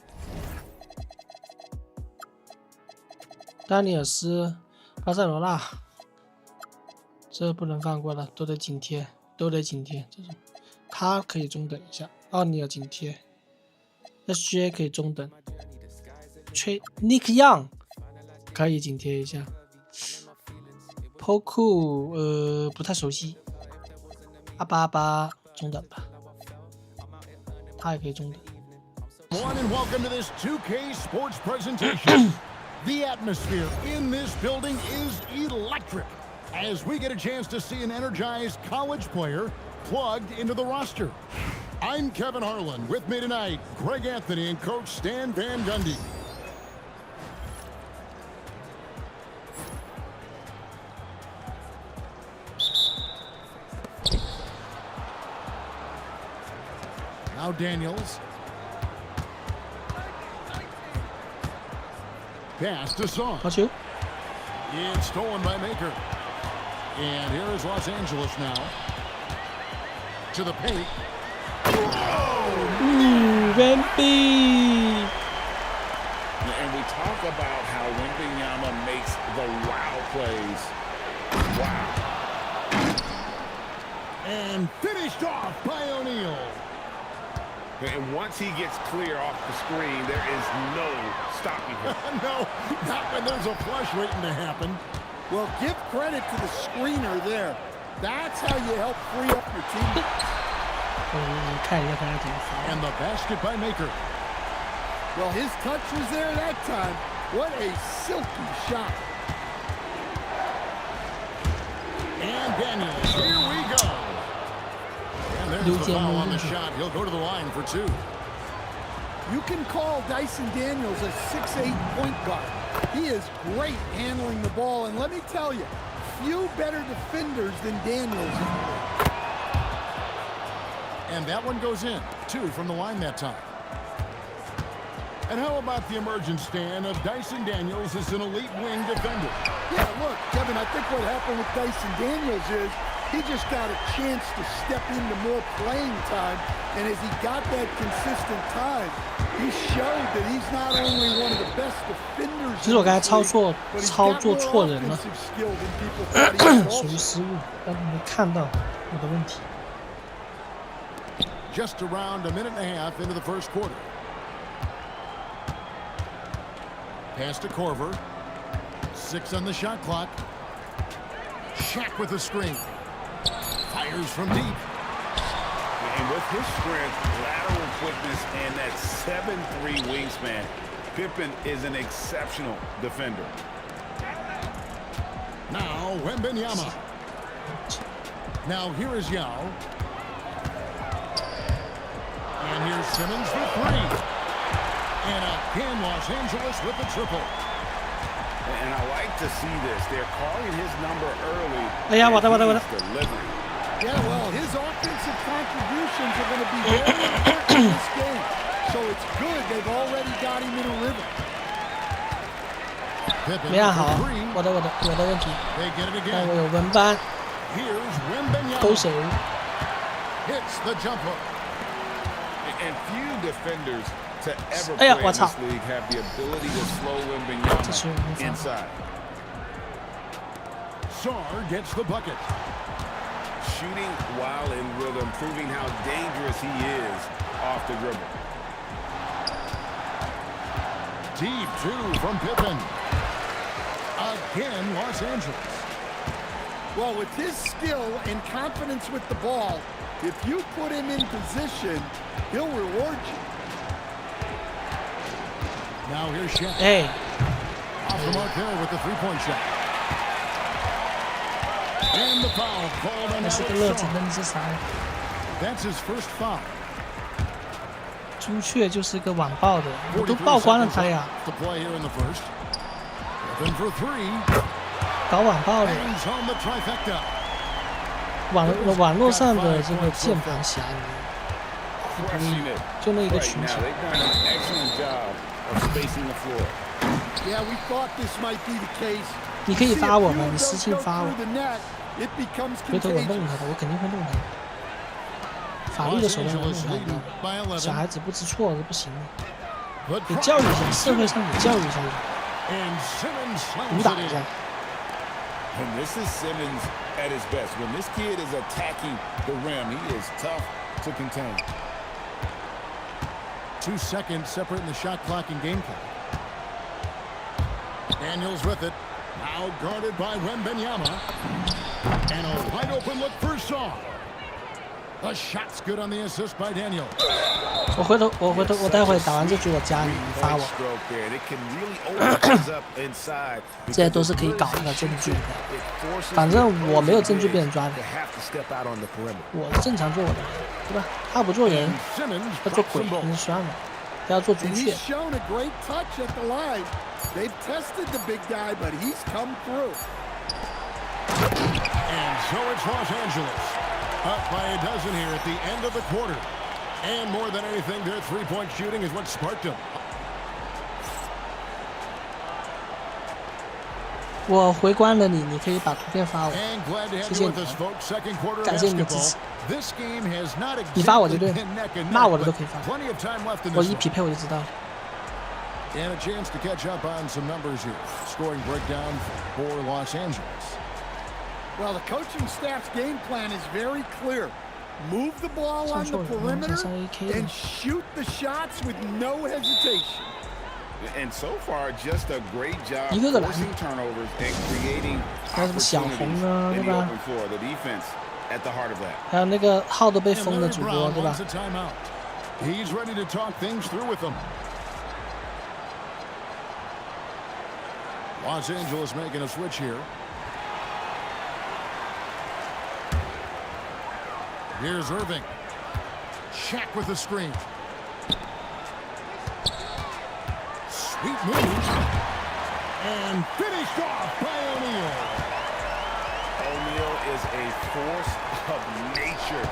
丹尼尔斯、巴塞罗那，这不能放过了，都得紧贴，都得紧贴。这种他可以中等一下，奥尼尔紧贴 ，SGA 可以中等，Nick Young 可以紧贴一下 ，Poku 不太熟悉，阿巴中等吧，他也可以中等。And welcome to this 2K Sports presentation. The atmosphere in this building is electric as we get a chance to see an energized college player plugged into the roster. I'm Kevin Harlan. With me tonight, Greg Anthony and Coach Stan Van Gundy. Now Daniels. Pass to Song. 好球！ It's stolen by Maker. And here is Los Angeles now. To the paint. Wemby! And we talk about how Wembanyama makes the wow plays. Wow. And finished off by O'Neal. And once he gets clear off the screen, there is no stopping him. No, not when there's a flush waiting to happen. Well, give credit to the screener there. That's how you help free up your team. 看一下他怎么罚。 And the basket by Maker. Well, his touch was there that time. What a silky shot. And Daniels, here we go. And there's the foul on the shot. He'll go to the line for 2. You can call Dyson Daniels a 6'8" point guard. He is great handling the ball, and let me tell you, few better defenders than Daniels. And that one goes in. 2 from the line that time. And how about the emergence, Stan, of Dyson Daniels as an elite wing defender? Yeah, look, Kevin, I think what happened with Dyson Daniels is he just got a chance to step into more playing time, and as he got that consistent time, he showed that he's not only one of the best defenders 其实我刚才操作 but he's 操 got 作 more 错人了， offensive skill than people thought he had 属于 also. 失误，让你们看到我的问题。 Just around a minute and a half into the first quarter. Pass to Korver. 6 on the shot clock. Shaq with the screen. Fires from deep. And with his strength, lateral quickness, and that 7'3" wingspan, Pippen is an exceptional defender. Now Wembanyama. Now here is Yao. And here's Simmons for 3. And again, Los Angeles with the triple. And I like to see this. They're calling his number early. 哎呀，我的。 Delivering. Yeah, well, his offensive contributions are going to be very important in this game. So it's good they've already got him in a rhythm. Pippen 没按 for 好， three. 我的问题。 They get it 但 again. 我有文班 Here's 勾 Wembanyama. 手， Hits the jumper. And few defenders to ever 哎呀， play 我 in 操 this league have the ability to slow 这是 Wembanyama 无法 inside. Sar gets the bucket. Shooting while in rhythm, proving how dangerous he is off the dribble. Deep two from Pippen. Again, Los Angeles. Well, with his skill and confidence with the ball, if you put him in position, he'll reward you. Now here's Shaq. 哎， Off the mark there with the three-point shot. And the foul called on 那是个乐子， Sar. 那你是啥？ That's his first foul. 朱雀就是个网暴的，我都 43曝光了 seconds 他呀， left to play here in the first. Pippen for three. 搞网暴的。 Bangs home the trifecta. 网络上的这个键盘侠， Crushing it 就那一个 right 群 now. 体， They've done an excellent job of spacing the floor. Yeah, we thought this might be the case. 你可以 See 发 a 我 few 吗？ of 你私 those 信 go 发我 through，the net, it becomes 回头我弄 contagious. 他的，我肯定会弄他的。法律的 Los 手段我弄 Angeles 他 leading 的。 by 小 11. 孩子不知错是不行的， The 得教育一下，社会上得教育一下， And Simmons 毒 slams 打 it 一下 in.。 And this is Simmons at his best. When this kid is attacking the rim, he is tough to contain. 2 seconds separating the shot clock and game clock. Daniels with it. Now guarded by Wembanyama. And a wide open look for Sar. The shot's good on the assist by Daniel. 我待会打完这局我加你，你发 Point 我， stroke there. It can really open things up inside. 这些都是可以搞的证据的。 It forces 反正 the 我没有 opposing 证据被 bigs 人抓的， to have to step out on the perimeter. 我正常做我的，对吧？他不做人， Simmons 他做 drops 鬼 them 那 both. 就算了，他要做朱 And 雀 he's。shown a great touch at the line. They've tested the big guy, but he's come through. And so it's Los Angeles. Up by a dozen here at the end of the quarter. And more than anything, their three-point shooting is what sparked them. 我回关了你，你可以把图片发我。 And glad to have 谢谢 you 你 with us, folks. Second quarter of 感谢你的支 basketball. 持。 This game has not 你发我就 exactly 对 been neck and 骂我 neck, 的都 but 可以发， plenty of time left in 我 this 一 one. 匹配我就知道了。 And a chance to catch up on some numbers here. Scoring breakdown for Los Angeles. Well, the coaching staff's game plan is very clear. Move the ball on the perimeter and shoot the shots with no hesitation. And so far, just a great job 一个个来 forcing turnovers and creating 还有什么小 opportunities 红啊， in 对 the 吧？ open floor. The defense at the heart of that. 还有那个号都被 And 封的 Larry 主播， Brown 对吧 wants？a timeout. He's ready to talk things through with them. Los Angeles making a switch here. Here's Irving. Shaq with the screen. Sweet move. And finished off by O'Neal. O'Neal is a force of nature.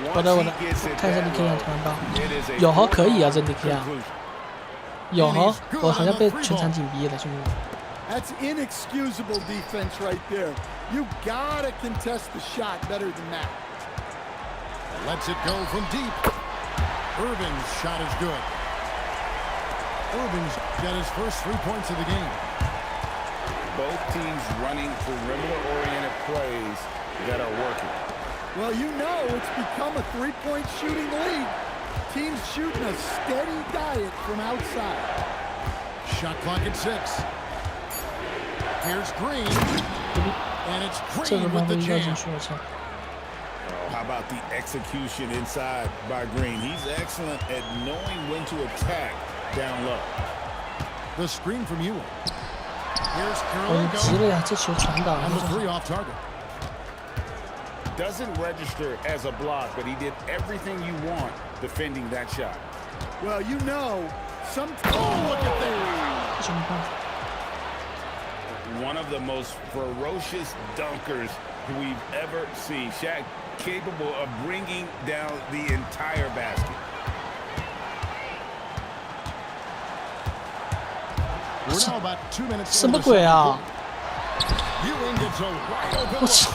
我 Once 的 he gets it 看一下 that 你可以让 low, 团报， it is a 有和可以啊，这 foregone 你可以啊， conclusion. 有和我好像被全场紧逼了，兄弟。 That's inexcusable defense right there. You gotta contest the shot better than that. Lets it go from deep. Irving's shot is good. Irving's got his first 3 points of the game. Both teams running perimeter-oriented plays that are working. Well, you know it's become a three-point shooting league. Teams shooting a steady diet from outside. Shot clock at 6. Here's Green. And it's 这个 Green 妈 with 的 the 应该进 jam. 去，我操！ How about the execution inside by Green? He's excellent at knowing when to attack down low. The screen from Ewing. Here's 我急 Kirilenko. 了呀，这球传导， And the three off target. Doesn't register as a block, but he did everything you want defending that shot. Well, you know, oh, look at that. 这什么办法？ One of the most ferocious dunkers we've ever seen. Shaq capable of bringing down the entire basket. We're now about 2 minutes 什么 into the 鬼啊！ second. Ewing gets a wide open 我操！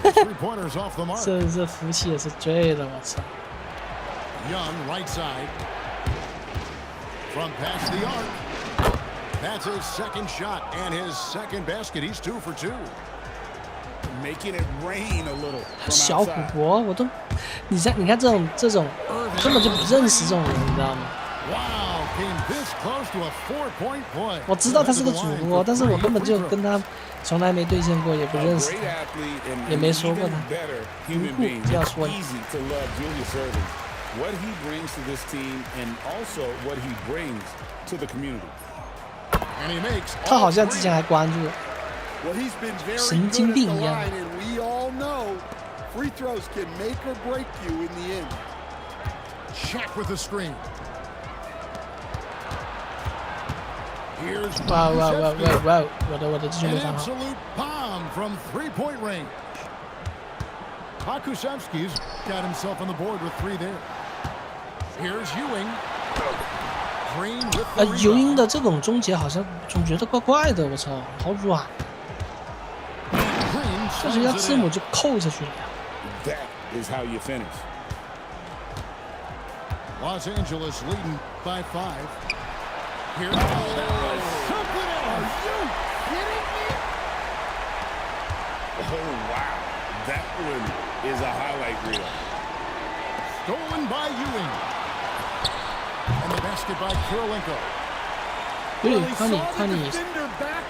look. Three-pointers off the mark. 这福气也是醉了，我操！ Young, right side. From past the arc. That's his second shot and his second basket. He's 2 for 2. Making it rain a little from 小虎 outside. 国，我都，你看这种根本就不认识这种人，你知道吗？ Wow, came this close to a 4-point play. 我知道他是个主播，但是我根本就跟他从来没对线过，也不 A 认识 great 他。 athlete and 也没说过 even 他。 better human 不 being. 这样 It's 说。 easy to love Julius Erving. What he brings to this team and also what he brings to the community. And he makes 他 all 好像之 three. 前还关注， Well, he's been very 神 good 经 at 病 the 一样。 line, and we all know free throws can make or break you in the end. Shaq with the screen. Here's 哇 Wembanyama. 哇！我的继续 An 没放好。 absolute bomb from three-point range. Pakusevski's got himself on the board with 3 there. Here's Ewing. Green with the 尤因 rebound. 的这种终结好像总觉得怪怪的，我操，好软， Green 就是要 slams 字 it 母 in. 就扣下去了呀。 That is how you finish. Los Angeles leading by 5. Here's something else. Are you kidding me? Oh, wow. That one is a highlight reel. Stolen by Ewing. And the basket by Kirilenko. 有 Well, 点 he 宽 saw 你 the 宽你 defender back,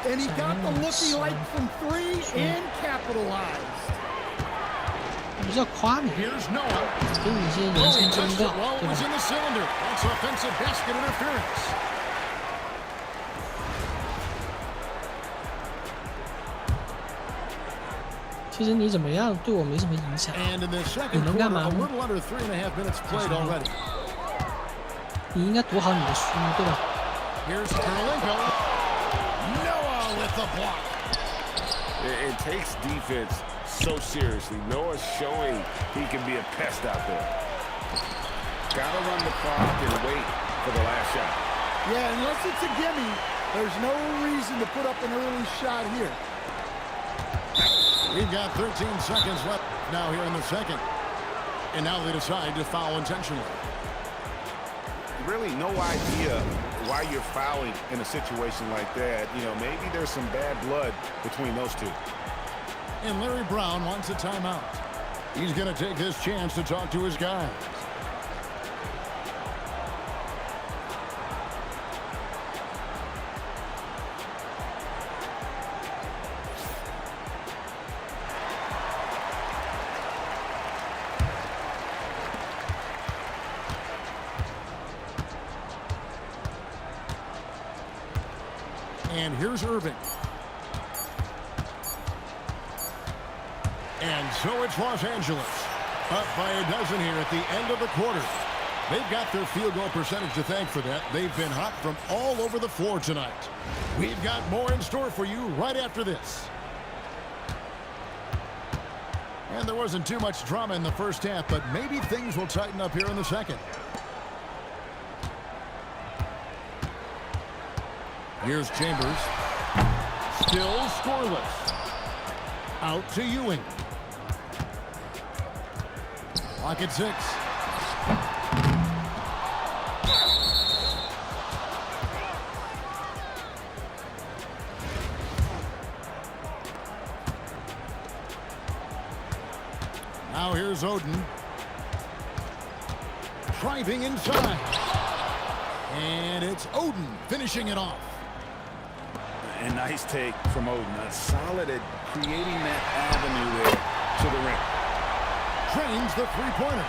and he got the looky like from 3 and capitalized. 比较夸你， Here's Noah. 给你一些 Oh, 人 he 生忠 touched 告 it，while it 对 was 吧？ in the cylinder. That's offensive basket interference. 其实你怎么样对我没什么影响， And in the second 你能 quarter, 干 a 嘛呢？ little under 3.5 minutes played already. 你应该读好你的书，对吧？ Here's Kirilenko. Noah with the block. It takes defense so seriously. Noah's showing he can be a pest out there. Gotta run the clock and wait for the last shot. Yeah, unless it's a gimme, there's no reason to put up an early shot here. We've got 13 seconds left now here in the second. And now they decide to foul intentionally. Really no idea why you're fouling in a situation like that. You know, maybe there's some bad blood between those two. And Larry Brown wants a timeout. He's going to take this chance to talk to his guys. And here's Irving. And so it's Los Angeles. Up by a dozen here at the end of the quarter. They've got their field goal percentage to thank for that. They've been hot from all over the floor tonight. We've got more in store for you right after this. And there wasn't too much drama in the first half, but maybe things will tighten up here in the second. Here's Chambers. Still scoreless. Out to Ewing. Clock at 6. Now here's Oden. Driving inside. And it's Oden finishing it off. A nice take from Oden. Solid at creating that avenue there to the rim. Trains the three-pointer.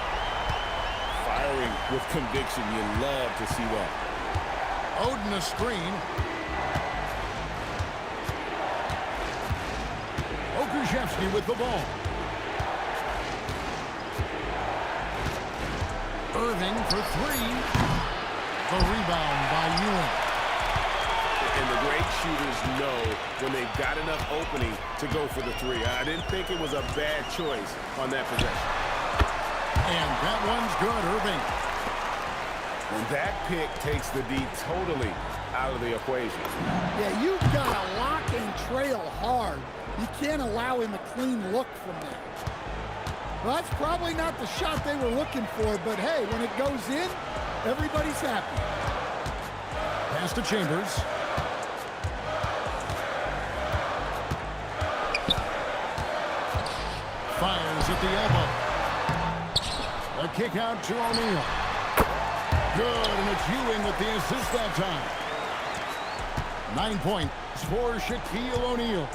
Firing with conviction. You love to see that. Oden a screen. Okushevsky with the ball. Irving for 3. The rebound by Ewing. And the great shooters know when they've got enough opening to go for the 3. I didn't think it was a bad choice on that possession. And that one's good, Irving. And that pick takes the D totally out of the equation. Yeah, you've got to lock and trail hard. You can't allow him a clean look from there. Well, that's probably not the shot they were looking for, but hey, when it goes in, everybody's happy. Pass to Chambers. Fires at the elbow. A kick out to O'Neal. Good, and it's Ewing with the assist that time. 9 points for Shaquille O'Neal.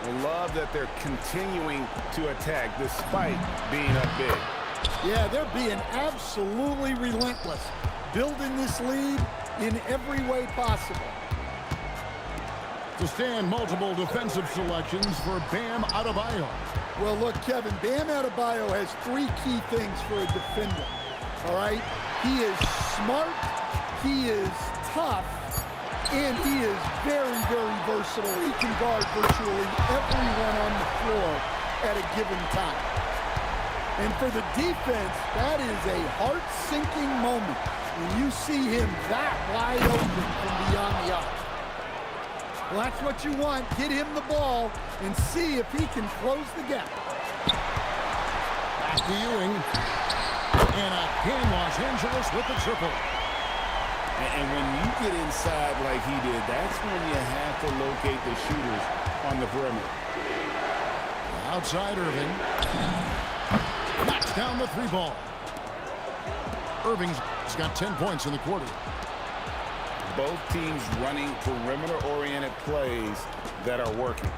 I love that they're continuing to attack despite being up big. Yeah, they're being absolutely relentless, building this lead in every way possible. To stand multiple defensive selections for Bam Adebayo. Well, look, Kevin, Bam Adebayo has 3 key things for a defender, all right? He is smart, he is tough, and he is very, very versatile. He can guard virtually everyone on the floor at a given time. And for the defense, that is a heart-sinking moment when you see him that wide open from beyond the arc. Well, that's what you want. Get him the ball and see if he can close the gap. Back to Ewing. And again, Los Angeles with the triple. And when you get inside like he did, that's when you have to locate the shooters on the perimeter. Outside Irving. Knocks down the 3 ball. Irving's got 10 points in the quarter. Both teams running perimeter-oriented plays that are working.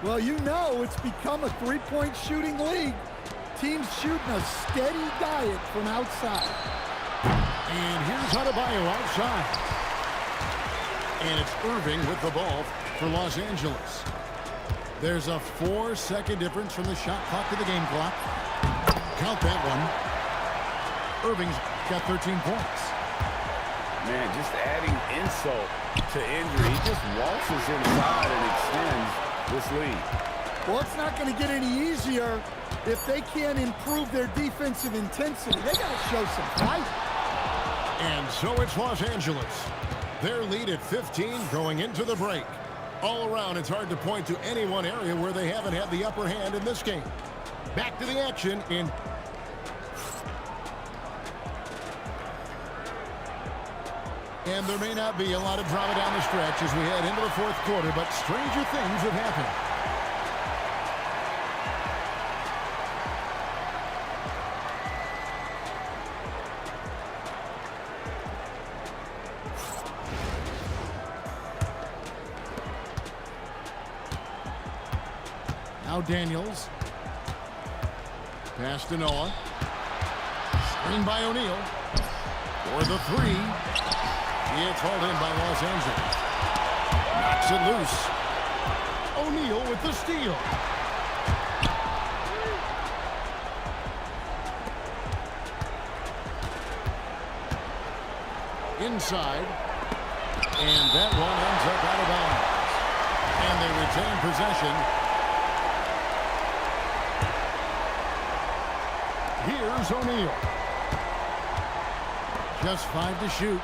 Well, you know it's become a 3-point shooting league. Teams shooting a steady diet from outside. And here's Adebayo outside. And it's Irving with the ball for Los Angeles. There's a 4-second difference from the shot clock to the game clock. Count that one. Irving's got 13 points. Man, just adding insult to injury. He just waltzes inside and extends this lead. Well, it's not going to get any easier if they can't improve their defensive intensity. They got to show some fight. And so it's Los Angeles. Their lead at 15 going into the break. All around, it's hard to point to any one area where they haven't had the upper hand in this game. Back to the action in... And there may not be a lot of drama down the stretch as we head into the 4th quarter, but stranger things have happened. Now Daniels. Pass to Noah. Screen by O'Neal. For the 3. It's hauled in by Los Angeles. Knocks it loose. O'Neal with the steal. Inside. And that one ends up out of bounds. And they retain possession. Here's O'Neal. Just 5 to shoot.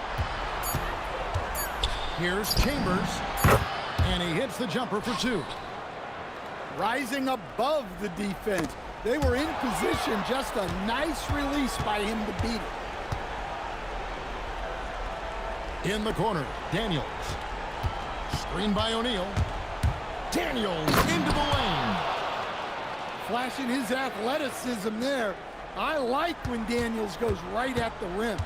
Here's Chambers, and he hits the jumper for 2. Rising above the defense. They were in position, just a nice release by him to beat it. In the corner, Daniels. Screen by O'Neal. Daniels into the lane. Flashing his athleticism there. I like when Daniels goes right at the rim.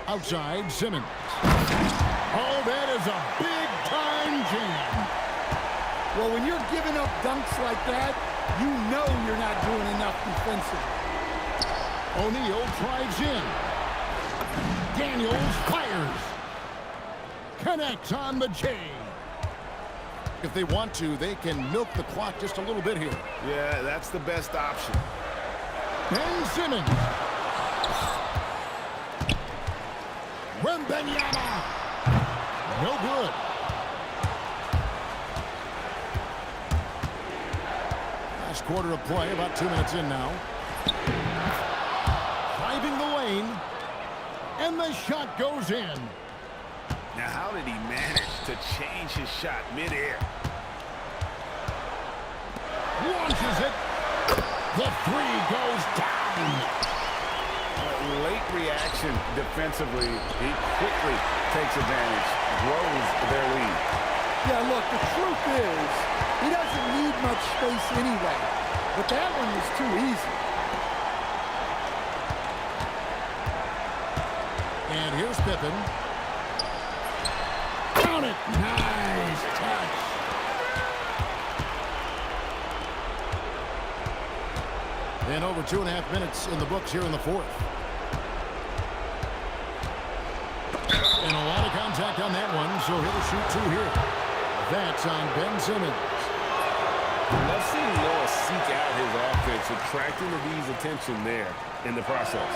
Outside, Simmons. Oh, that is a big-time jam. Well, when you're giving up dunks like that, you know you're not doing enough defensively. O'Neal drives in. Daniels fires. Connects on the J. If they want to, they can milk the clock just a little bit here. Yeah, that's the best option. Ben Simmons. Wembanyama. No good. Last quarter of play, about 2 minutes in now. Driving finding the lane. And the shot goes in. Now, how did he manage to change his shot midair? Launches it. The three goes down. Late reaction defensively. He quickly takes advantage, grows their lead. Yeah, look, the truth is, he doesn't need much space anyway. But that one was too easy. And here's Pippen. Count it. Nice touch. And over 2.5 minutes in the books here in the fourth. And a lot of contact on that one, so he'll shoot two here. That's on Ben Simmons. Let's see Noah seek out his offense, attracting the D's attention there in the process.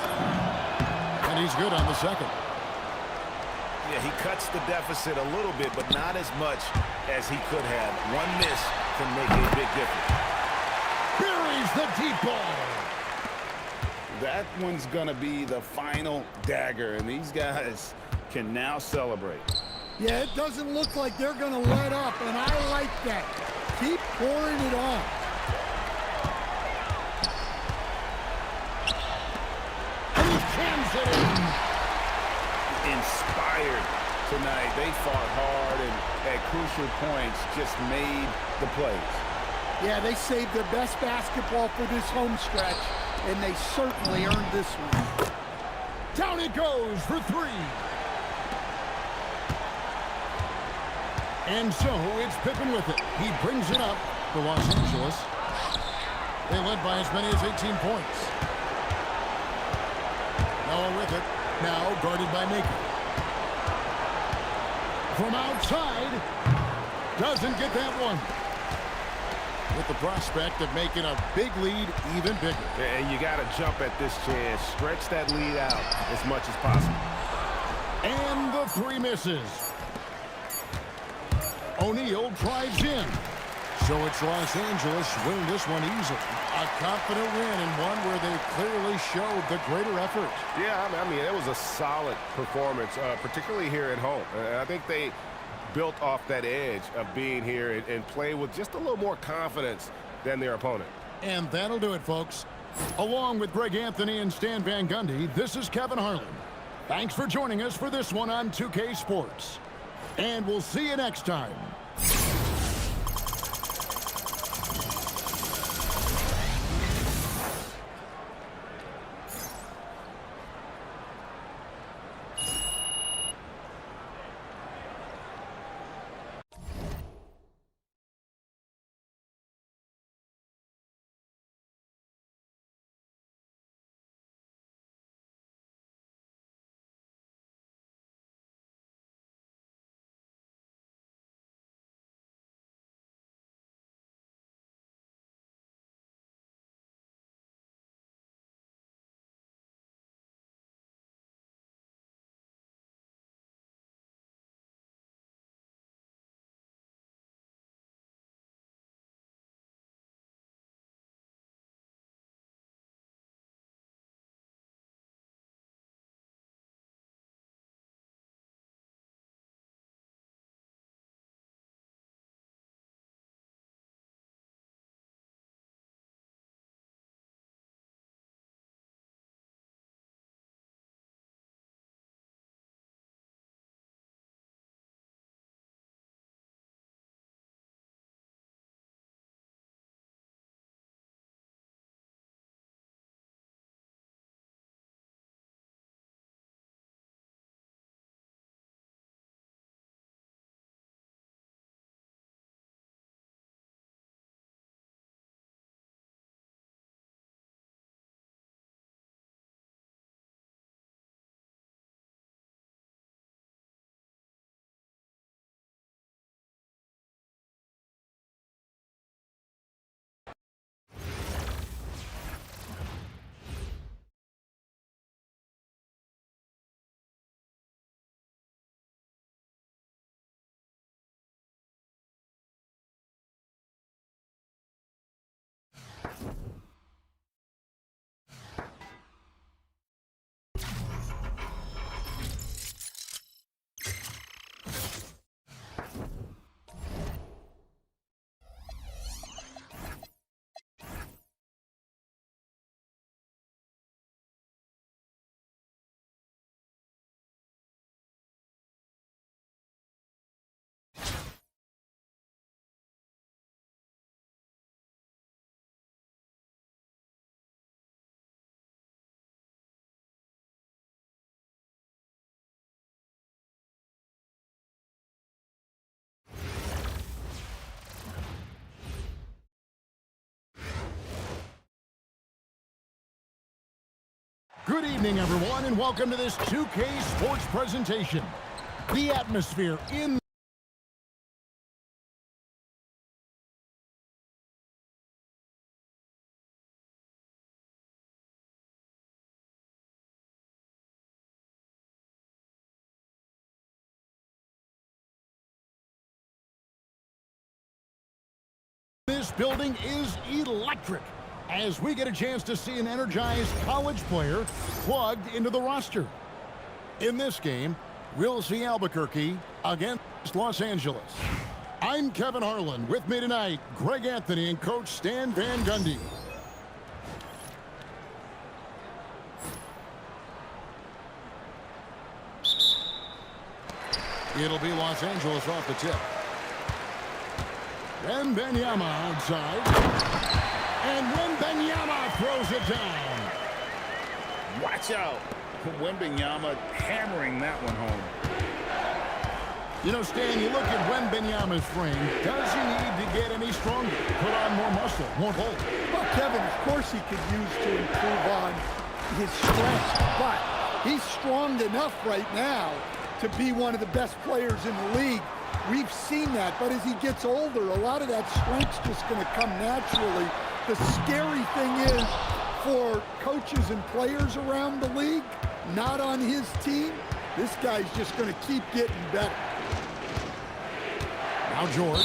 And he's good on the second. Yeah, he cuts the deficit a little bit, but not as much as he could have. One miss can make a big difference. Buries the deep ball. That one's going to be the final dagger, and these guys can now celebrate. Yeah, it doesn't look like they're going to let up, and I like that. Keep pouring it on. And he cans it in. Inspired tonight. They fought hard and at crucial points just made the plays. Yeah, they saved their best basketball for this home stretch, and they certainly earned this one. Down it goes for three. And so it's Pippen with it. He brings it up for Los Angeles. They led by as many as 18 points. Noah with it. Now guarded by Maker. From outside. Doesn't get that one. With the prospect of making a big lead even bigger. And you got to jump at this chance. Stretch that lead out as much as possible. And the three misses. O'Neal drives in. So it's Los Angeles winning this one easily. A confident win and one where they clearly showed the greater effort. Yeah, I mean, it was a solid performance, particularly here at home. I think they built off that edge of being here and play with just a little more confidence than their opponent. And that'll do it, folks. Along with Greg Anthony and Stan Van Gundy, this is Kevin Harlan. Thanks for joining us for this one on 2K Sports. And we'll see you next time. Good evening, everyone, and welcome to this 2K Sports presentation. The atmosphere in this building is electric as we get a chance to see an energized college player plugged into the roster. In this game, we'll see Albuquerque against Los Angeles. I'm Kevin Harlan. With me tonight, Greg Anthony and Coach Stan Van Gundy. It'll be Los Angeles off the tip. Wembanyama outside. And Wembanyama throws it down. Watch out. Wembanyama hammering that one home. You know, Stan, you look at Wembanyama's frame. Does he need to get any stronger? Put on more muscle, more bulk? Well, Kevin, of course he could use to improve on his strength, but he's strong enough right now to be one of the best players in the league. We've seen that, but as he gets older, a lot of that strength's just going to come naturally. The scary thing is, for coaches and players around the league, not on his team, this guy's just going to keep getting better. Now George,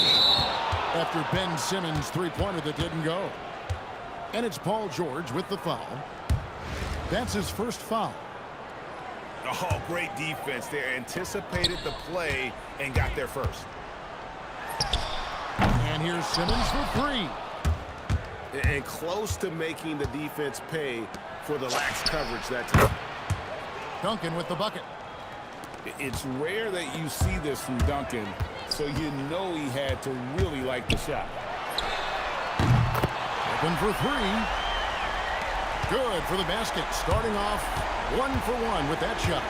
after Ben Simmons' three-pointer that didn't go. And it's Paul George with the foul. That's his first foul. Oh, great defense there. Anticipated the play and got there first. And here's Simmons for three. And close to making the defense pay for the lax coverage that time. Duncan with the bucket. It's rare that you see this from Duncan, so you know he had to really like the shot. Open for three. Good for the basket. Starting off 1-for-1 with that shot.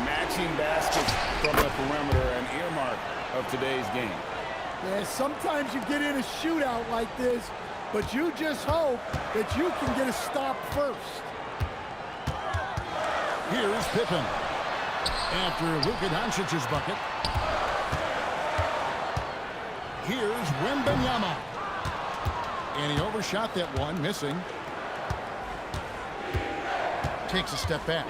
Matching baskets from the perimeter, an earmark of today's game. Yeah, sometimes you get in a shootout like this, but you just hope that you can get a stop first. Here's Pippen. After Luka Doncic's bucket. Here's Wembanyama. And he overshot that one, missing. Takes a step back.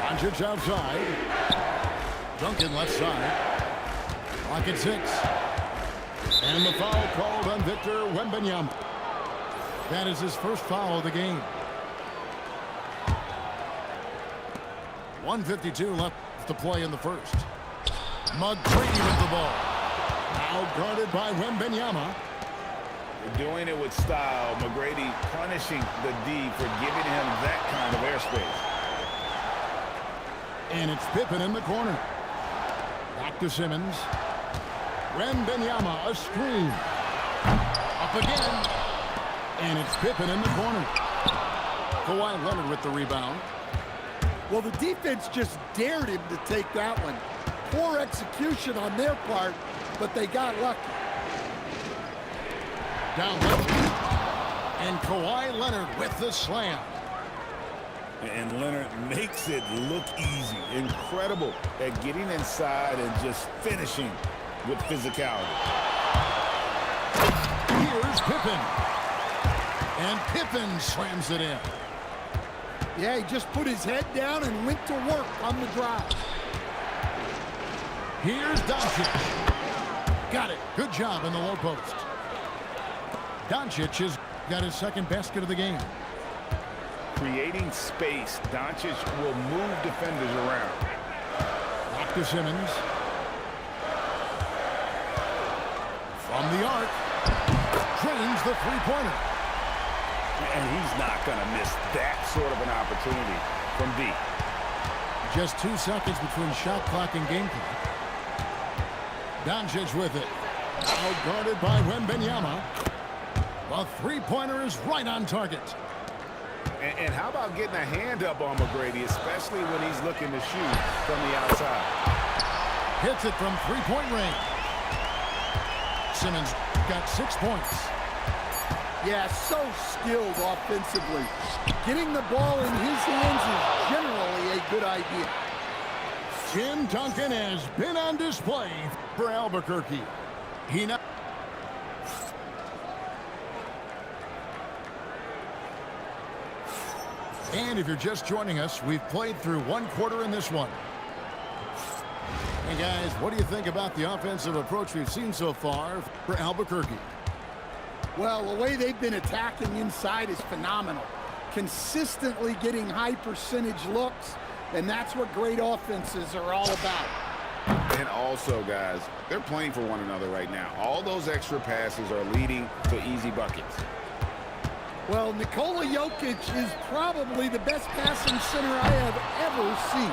Doncic outside. Duncan left side. Clock at 6. And the foul called on Victor Wembanyama. That is his first foul of the game. 1:52 left to play in the first. McGrady with the ball. Now guarded by Wembanyama. Doing it with style. McGrady punishing the D for giving him that kind of airspace. And it's Pippen in the corner. Back to Simmons. Wembanyama, a screen. Up again. And it's Pippen in the corner. Kawhi Leonard with the rebound. Well, the defense just dared him to take that one. Poor execution on their part, but they got lucky. Down low. And Kawhi Leonard with the slam. And Leonard makes it look easy. Incredible at getting inside and just finishing with physicality. Here's Pippen. And Pippen slams it in. Yeah, he just put his head down and went to work on the drive. Here's Doncic. Got it. Good job in the low post. Doncic has got his second basket of the game. Creating space, Doncic will move defenders around. Back to Simmons. From the arc. Drains the three-pointer. And he's not going to miss that sort of an opportunity from D. Just 2 seconds between shot clock and game clock. Doncic with it. Now guarded by Wembanyama. The three-pointer is right on target. And how about getting a hand up on McGrady, especially when he's looking to shoot from the outside? Hits it from three-point range. Simmons got 6 points. Yeah, so skilled offensively. Getting the ball in his hands is generally a good idea. Tim Duncan has been on display for Albuquerque. He now. And if you're just joining us, we've played through one quarter in this one. Hey guys, what do you think about the offensive approach we've seen so far for Albuquerque? Well, the way they've been attacking inside is phenomenal. Consistently getting high percentage looks, and that's what great offenses are all about. And also, guys, they're playing for one another right now. All those extra passes are leading to easy buckets. Well, Nikola Jokic is probably the best passing center I have ever seen.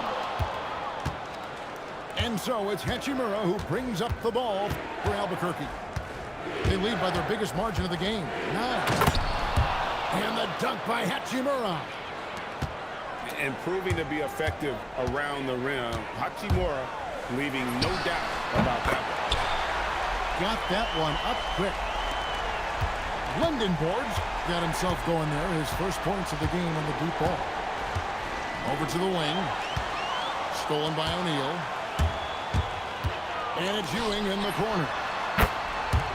And so it's Hachimura who brings up the ball for Albuquerque. They lead by their biggest margin of the game, 9. And the dunk by Hachimura. And proving to be effective around the rim, Hachimura leaving no doubt about that one. Got that one up quick. London boards got himself going there. His first points of the game on the deep ball. Over to the wing. Stolen by O'Neal. And it's Ewing in the corner.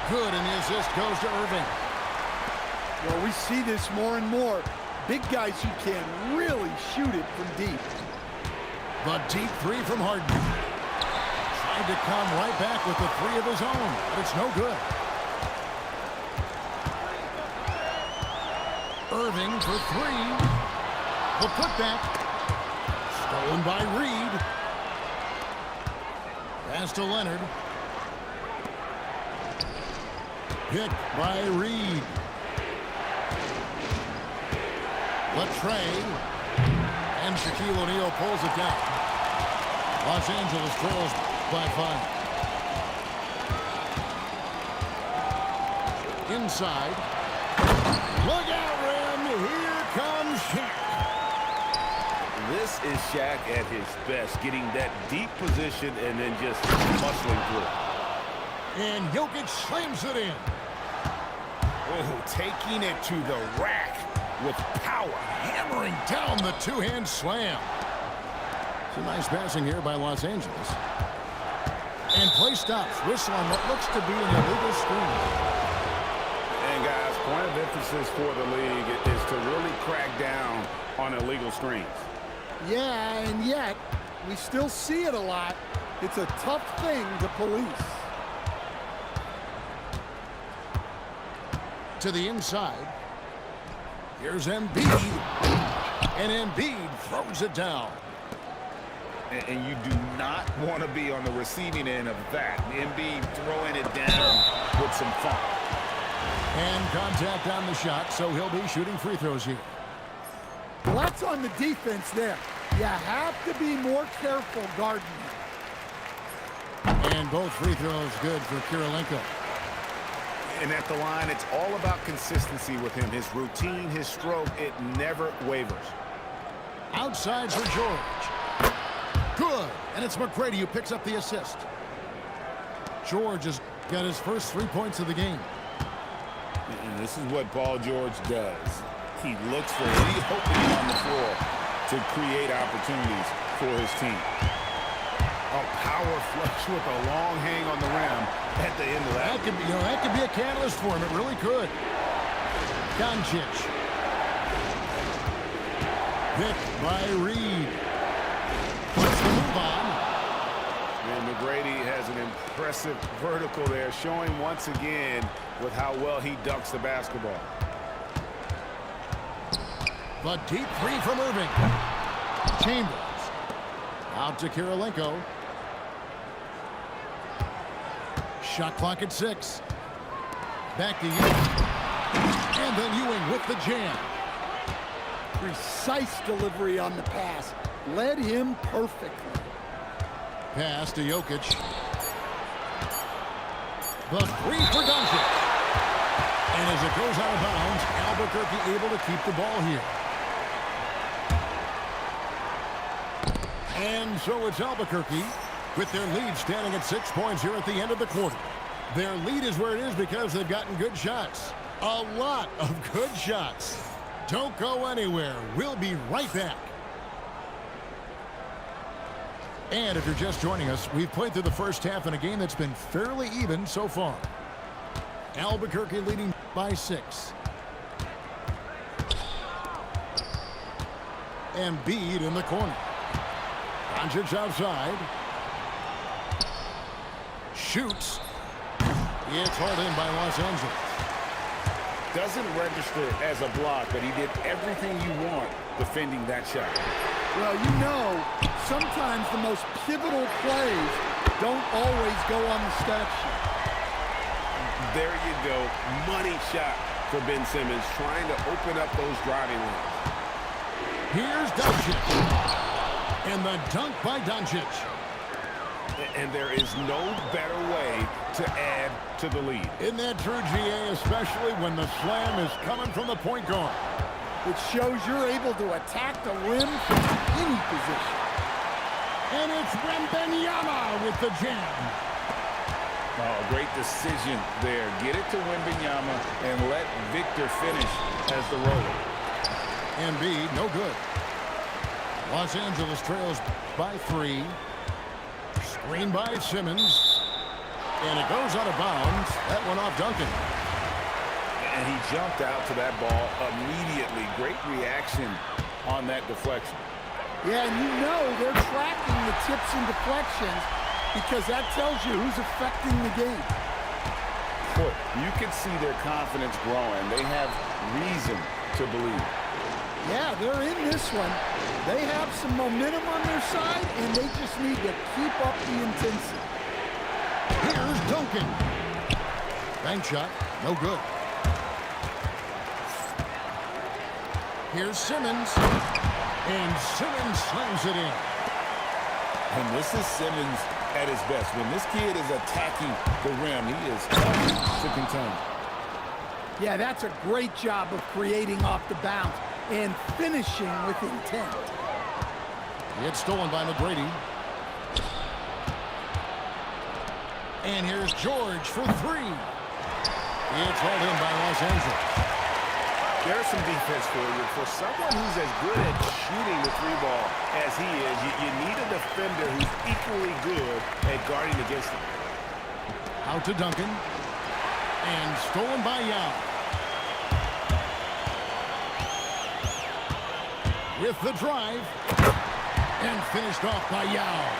Good, and the assist goes to Irving. Well, we see this more and more. Big guys who can really shoot it from deep. The deep three from Harden. Tried to come right back with the three of his own, but it's no good. Irving for 3. The putback. Stolen by Reed. Pass to Leonard. Picked by Reed. Latrey. And Shaquille O'Neal pulls it down. Los Angeles trails by 5. Inside. Look out, Rim. Here comes Shaq. This is Shaq at his best, getting that deep position and then just muscling through. And Jokic slams it in. Oh, taking it to the rack with power. Hammering down the two-hand slam. Some nice passing here by Los Angeles. And play stops. Whistle on what looks to be an illegal screen. And guys, point of emphasis for the league is to really crack down on illegal screens. Yeah, and yet, we still see it a lot. It's a tough thing to police. To the inside. Here's Embiid. And Embiid throws it down. And you do not want to be on the receiving end of that. Embiid throwing it down with some fun. And contact on the shot, so he'll be shooting free throws here. Well, that's on the defense there. You have to be more careful guarding him. And both free throws good for Kirilenko. And at the line, it's all about consistency with him. His routine, his stroke, it never wavers. Outside for George. Good. And it's McGrady who picks up the assist. George has got his first 3 points of the game. And this is what Paul George does. He looks for any opening on the floor to create opportunities for his team. A power flush with a long hang on the rim at the end of that. That could be a catalyst for him. It really could. Doncic. Picked by Reed. Puts the move on. And McGrady has an impressive vertical there, showing once again with how well he dunks the basketball. The deep three from Irving. Chambers. Out to Kirilenko. Shot clock at 6. Back to Ewing. And then Ewing with the jam. Precise delivery on the pass. Led him perfectly. Pass to Jokic. The three for Doncic. And as it goes out of bounds, Albuquerque able to keep the ball here. And so it's Albuquerque with their lead standing at 6 points here at the end of the quarter. Their lead is where it is because they've gotten good shots. A lot of good shots. Don't go anywhere. We'll be right back. And if you're just joining us, we've played through the first half in a game that's been fairly even so far. Albuquerque leading by 6. Embiid in the corner. Doncic outside. Shoots. It's hauled in by Los Angeles. Doesn't register as a block, but he did everything you want defending that shot. Well, you know, sometimes the most pivotal plays don't always go on the stat sheet. There you go. Money shot for Ben Simmons, trying to open up those driving lanes. Here's Doncic. And the dunk by Doncic. And there is no better way to add to the lead. Isn't that true, GA, especially when the slam is coming from the point guard? It shows you're able to attack the rim from any position. And it's Wembanyama with the jam. Oh, great decision there. Get it to Wembanyama and let Victor finish as the roller. Embiid, no good. Los Angeles trails by 3. Screen by Simmons. And it goes out of bounds. That went off Duncan. And he jumped out to that ball immediately. Great reaction on that deflection. Yeah, and you know they're tracking the tips and deflections because that tells you who's affecting the game. Boy, you can see their confidence growing. They have reason to believe. Yeah, they're in this one. They have some momentum on their side, and they just need to keep up the intensity. Here's Duncan. Bank shot, no good. Here's Simmons. And Simmons slams it in. And this is Simmons at his best. When this kid is attacking the rim, he is tough to contain. Yeah, that's a great job of creating off the bounce and finishing with intent. It's stolen by McGrady. And here's George for 3. It's hauled in by Los Angeles. There's some defense for you. For someone who's as good at shooting the 3-ball as he is, you need a defender who's equally good at guarding against him. Out to Duncan. And stolen by Yao. With the drive. And finished off by Yao.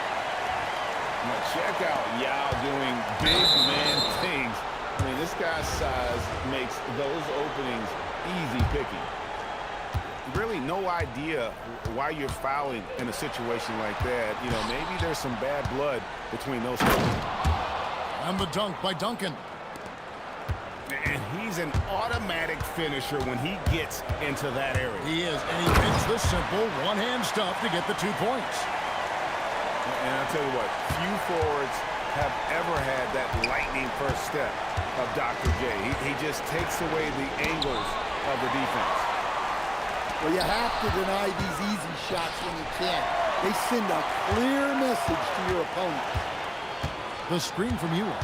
Now check out Yao doing big man things. I mean, this guy's size makes those openings easy picking. Really no idea why you're fouling in a situation like that. You know, maybe there's some bad blood between those two. And the dunk by Duncan. And he's an automatic finisher when he gets into that area. He is, and he makes the simple one-hand stuff to get the 2 points. And I'll tell you what, few forwards have ever had that lightning first step of Dr. J. He just takes away the angles of the defense. Well, you have to deny these easy shots when you can. They send a clear message to your opponent. The screen from Ewing.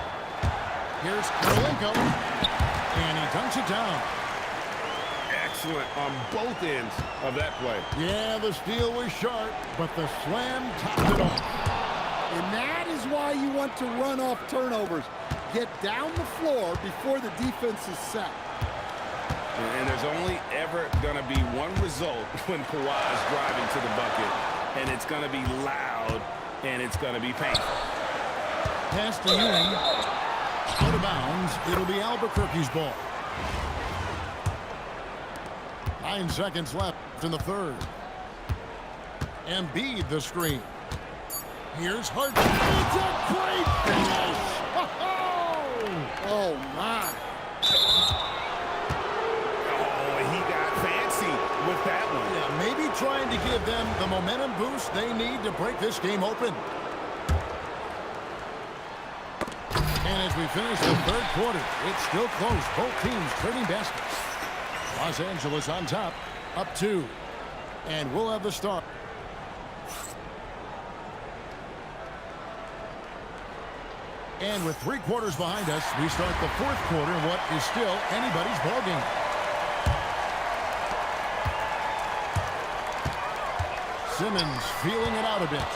Here's Kirilenko. And he dunks it down. Excellent on both ends of that play. Yeah, the steal was sharp, but the slam topped it off. And that is why you want to run off turnovers. Get down the floor before the defense is set. And there's only ever going to be one result when Kawhi is driving to the bucket, and it's going to be loud, and it's going to be painful. Pass to Ewing. Out of bounds. It'll be Albuquerque's ball. 9 seconds left in the third. Embiid the screen. Here's Hart. It's a great finish! Oh, my. Oh, he got fancy with that one. Yeah, maybe trying to give them the momentum boost they need to break this game open. And as we finish the third quarter, it's still close. Both teams trading baskets. Los Angeles on top, up 2. And we'll have the start. And with 3 quarters behind us, we start the 4th quarter in what is still anybody's ballgame. Simmons feeling it out a bit.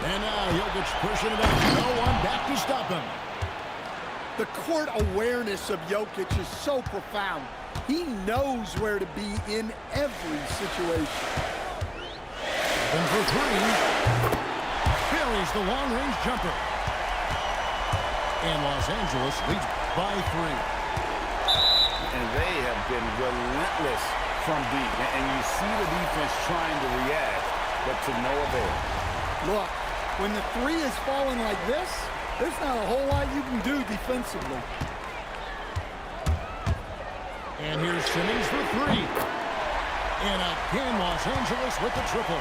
And now Jokic pushing it out. No one back to stop him. The court awareness of Jokic is so profound. He knows where to be in every situation. And for 3, buries the long-range jumper. And Los Angeles leads by 3. And they have been relentless from deep. And you see the defense trying to react, but to no avail. Look, when the 3 is falling like this, there's not a whole lot you can do defensively. And here's Simmons for 3. And again, Los Angeles with the triple.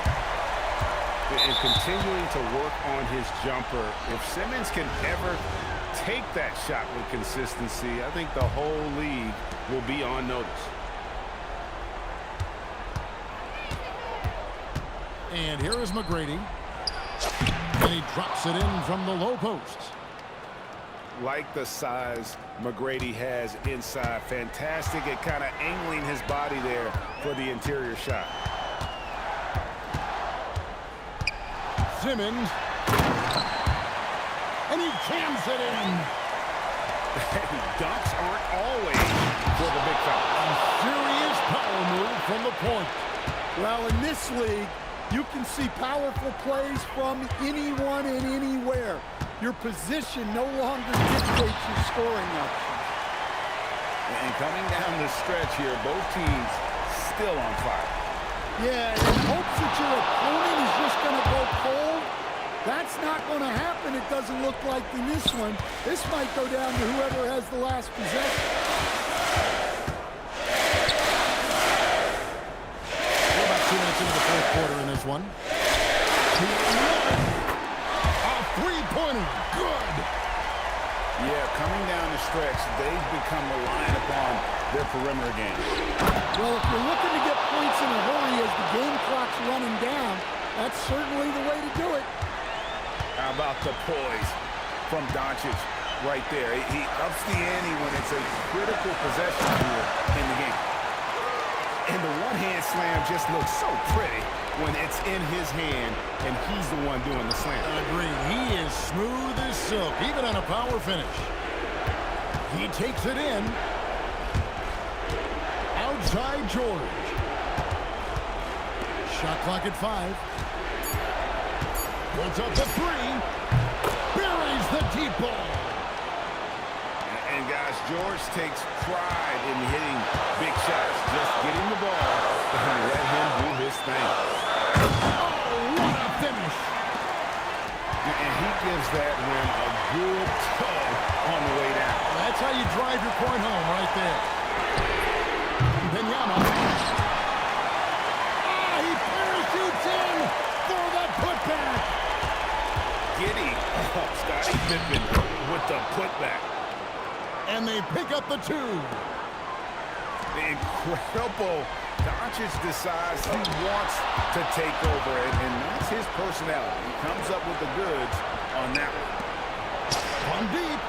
And continuing to work on his jumper. If Simmons can ever take that shot with consistency, I think the whole league will be on notice. And here is McGrady. And he drops it in from the low post. Like the size McGrady has inside. Fantastic at kind of angling his body there for the interior shot. Simmons. And he jams it in. Dunks aren't always for the big fella. A serious power move from the point. Well, in this league, you can see powerful plays from anyone and anywhere. Your position no longer dictates your scoring options. And coming down the stretch here, both teams still on fire. Yeah, in hopes that your opponent is just going to go cold, that's not going to happen, it doesn't look like in this one. This might go down to whoever has the last possession. We're about 2 minutes into the 4th quarter in this one. A 3-pointer. Good. Yeah, coming down the stretch, they've become reliant upon their perimeter game. Well, if you're looking to get points in a hurry as the game clock's running down, that's certainly the way to do it. How about the poise from Doncic right there? He ups the ante when it's a critical possession here in the game. And the one-hand slam just looks so pretty when it's in his hand and he's the one doing the slam. Agreed. He is smooth as silk, even on a power finish. He takes it in. Outside George. Shot clock at 5. Puts up the 3. Buries the deep ball. And guys, George takes pride in hitting big shots. Just get him the ball and let him do his thing. Oh, what a finish. And he gives that rim a good tug on the way down. That's how you drive your point home right there. Wembanyama. He parachutes in for the putback. Giddy. Scottie Pippen with the putback. And they pick up the 2. Incredible. Doncic decides he wants to take over, and that's his personality. He comes up with the goods on that one. From deep.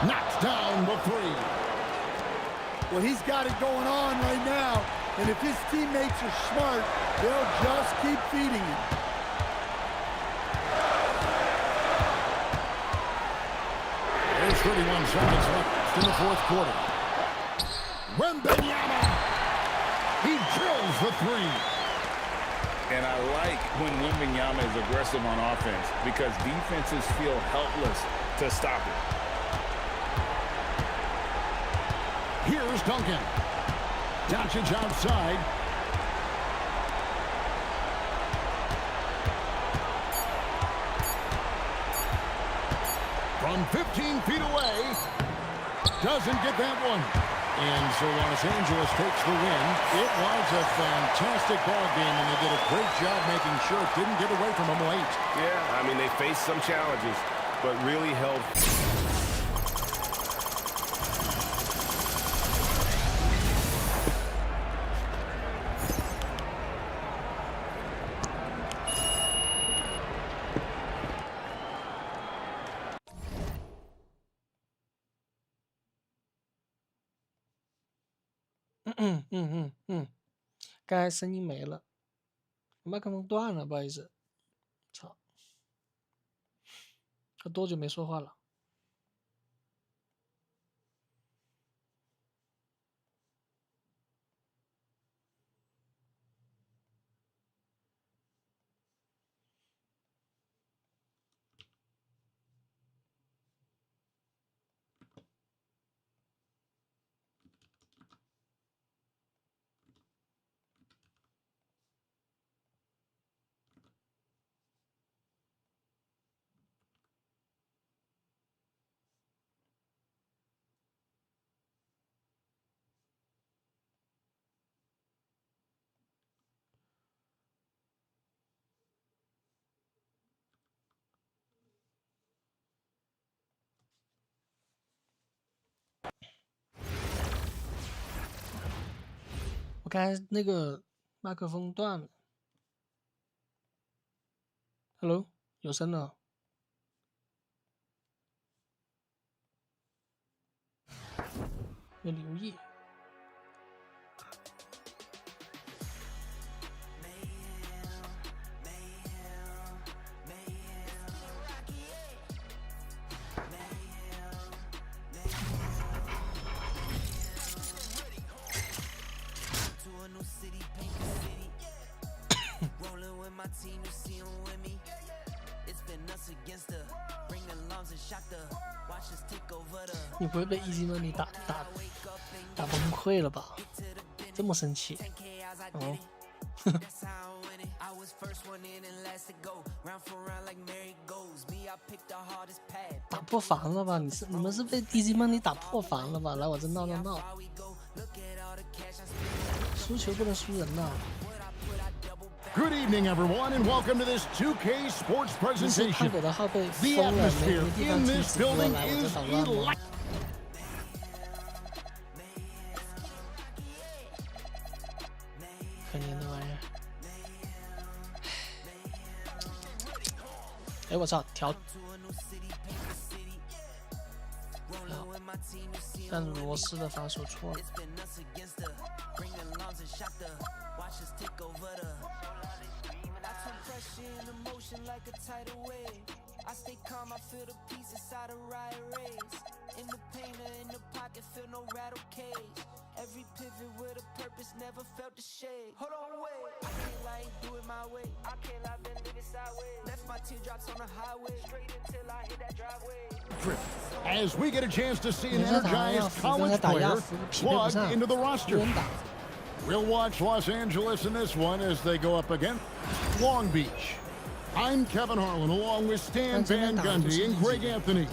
Knocks down the 3. Well, he's got it going on right now, and if his teammates are smart, they'll just keep feeding him. There's 31 seconds left in the 4th quarter. Wembanyama. He drills the 3. And I like when Wembanyama is aggressive on offense because defenses feel helpless to stop it. Here's Duncan. Doncic outside. From 15 feet away. Doesn't get that one. And so Los Angeles takes the win. It was a fantastic ball game, and they did a great job making sure it didn't get away from them late. Yeah, I mean, they faced some challenges, but really held. 刚才声音没了，麦克风断了，不好意思。操，可多久没说话了？我刚才那个麦克风断了。Hello， 有声了。没留意。你不会被 Easy Money 打崩溃了吧？这么生气？哦。打破防了吧？你们是被 Easy Money 打破防了吧？来我这闹。输球不能输人呐。Good evening, everyone, and welcome to this 2K Sports presentation. The atmosphere in this building is electric. 可怜的玩意儿！哎，我操，调。但罗斯的防守错了。I stay calm, I feel the peace inside a riot race. In the pain or in the pocket, feel no rattle cage. Every pivot with a purpose, never felt the shade. Hold on, wait. I can't lie, ain't do it my way. I can't lie, been living sideways. Left my teardrops on the highway, straight until I hit that driveway. As we get a chance to see an energized college player plugged into the roster. We'll watch Los Angeles in this one as they go up against Long Beach. I'm Kevin Harlan, along with Stan Van Gundy and Greg Anthony.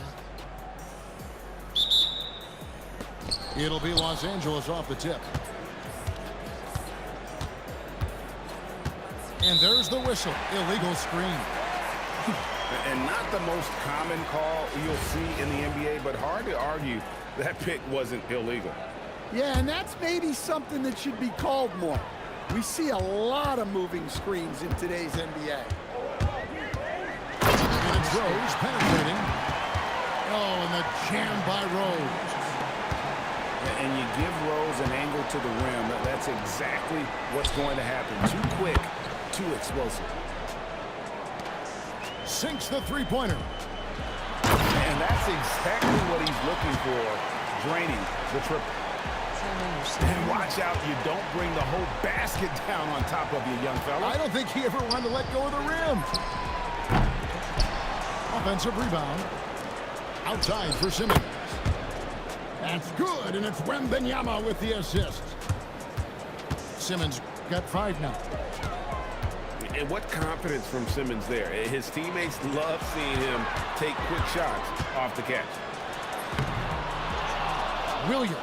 It'll be Los Angeles off the tip. And there's the whistle. Illegal screen. And not the most common call you'll see in the NBA, but hard to argue that pick wasn't illegal. Yeah, and that's maybe something that should be called more. We see a lot of moving screens in today's NBA. Rose penetrating. Oh, and the jam by Rose. And you give Rose an angle to the rim. That's exactly what's going to happen. Too quick, too explosive. Sinks the three-pointer. And that's exactly what he's looking for, draining the triple. And watch out, you don't bring the whole basket down on top of you, young fella. I don't think he ever wanted to let go of the rim. Offensive rebound. Outside for Simmons. That's good, and it's Wembanyama with the assist. Simmons got 5 now. And what confidence from Simmons there. His teammates love seeing him take quick shots off the catch. Williams.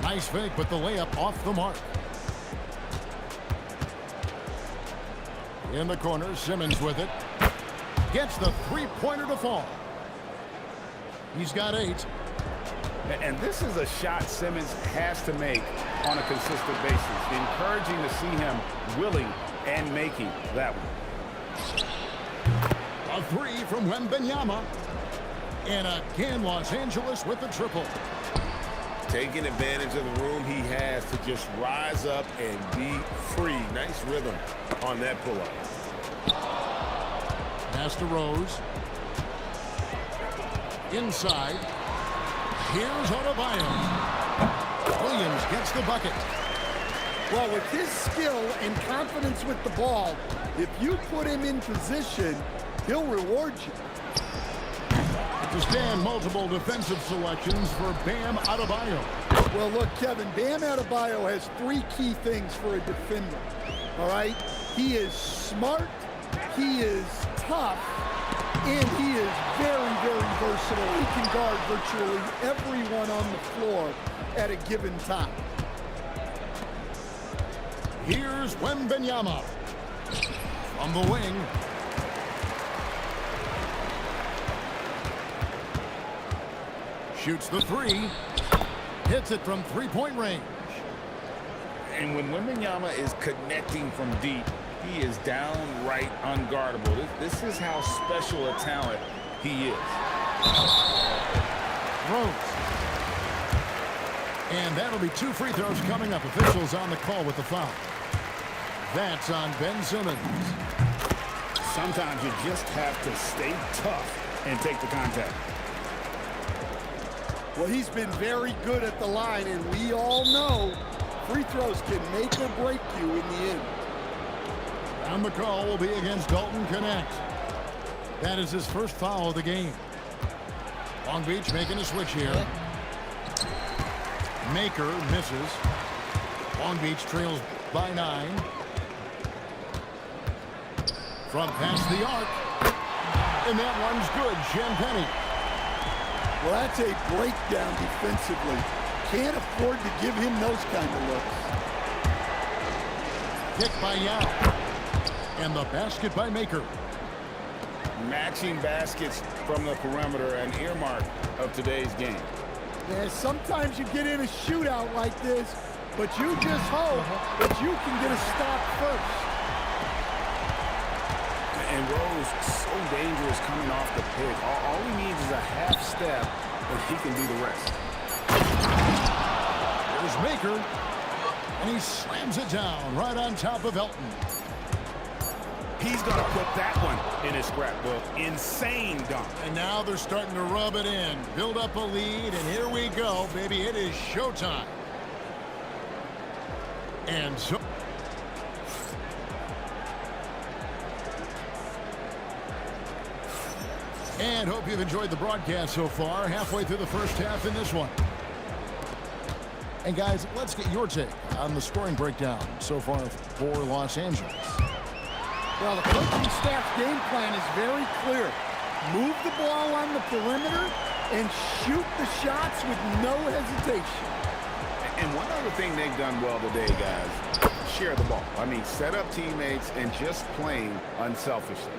Nice fake, but the layup off the mark. In the corner, Simmons with it. Gets the three-pointer to fall. He's got 8. And this is a shot Simmons has to make on a consistent basis. Encouraging to see him willing and making that one. A 3 from Wembanyama. And again, Los Angeles with the triple. taking advantage of the room he has to just rise up and be free. Nice rhythm on that pull-up. Pass to Rose. Inside. Here's Adebayo. Williams gets the bucket. Well, with his skill and confidence with the ball, if you put him in position, he'll reward you. To stand multiple defensive selections for Bam Adebayo. Well, look, Kevin, Bam Adebayo has 3 key things for a defender, all right? He is smart, he is tough, and he is very, very versatile. He can guard virtually everyone on the floor at a given time. Here's Wembanyama from the wing. Shoots the 3. Hits it from three-point range. And when Wembanyama is connecting from deep, he is downright unguardable. This is how special a talent he is. Rose. And that'll be 2 free throws coming up. Officials on the call with the foul. That's on Ben Simmons. Sometimes you just have to stay tough and take the contact. Well, he's been very good at the line, and we all know free throws can make or break you in the end. And the call will be against Dalton Connect. That is his first foul of the game. Long Beach making a switch here. Maker misses. Long Beach trails by 9. From past the arc. And that one's good. Champagny. Well, that's a breakdown defensively. Can't afford to give him those kind of looks. Kick by Yao. And the basket by Maker. Matching baskets from the perimeter, an earmark of today's game. Yeah, sometimes you get in a shootout like this, but you just hope that you can get a stop first. And Rose, so dangerous coming off the pick. All he needs is a half step, and he can do the rest. There's Maker, and he slams it down right on top of Elton. He's going to put that one in his scrapbook. Insane dunk. And now they're starting to rub it in, build up a lead, and here we go, baby. It is showtime. And so... And hope you've enjoyed the broadcast so far. Halfway through the first half in this one. And guys, let's get your take on the scoring breakdown so far for Los Angeles. Well, the coaching staff's game plan is very clear. Move the ball on the perimeter and shoot the shots with no hesitation. And one other thing they've done well today, guys, share the ball. I mean, set up teammates and just playing unselfishly.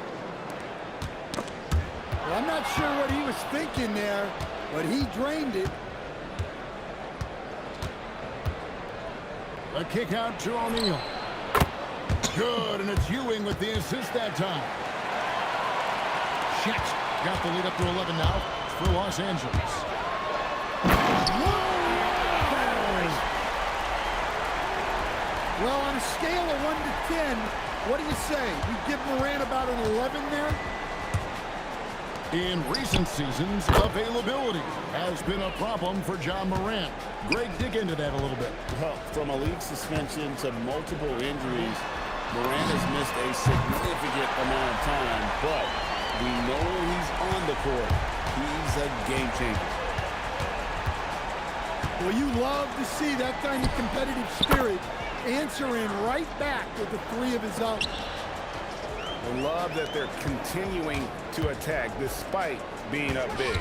Well, I'm not sure what he was thinking there, but he drained it. A kick out to O'Neal. Good, and it's Ewing with the assist that time. Chet got the lead up to 11 now for Los Angeles. Well, on a scale of 1 to 10, what do you say? We give Morant about an 11 there? In recent seasons, availability has been a problem for John Morant. Greg, dig into that a little bit. Well, from a league suspension to multiple injuries, Morant has missed a significant amount of time, but we know when he's on the court, he's a game changer. Well, you love to see that kind of competitive spirit answering right back with the 3 of his own. I love that they're continuing to attack despite being up big.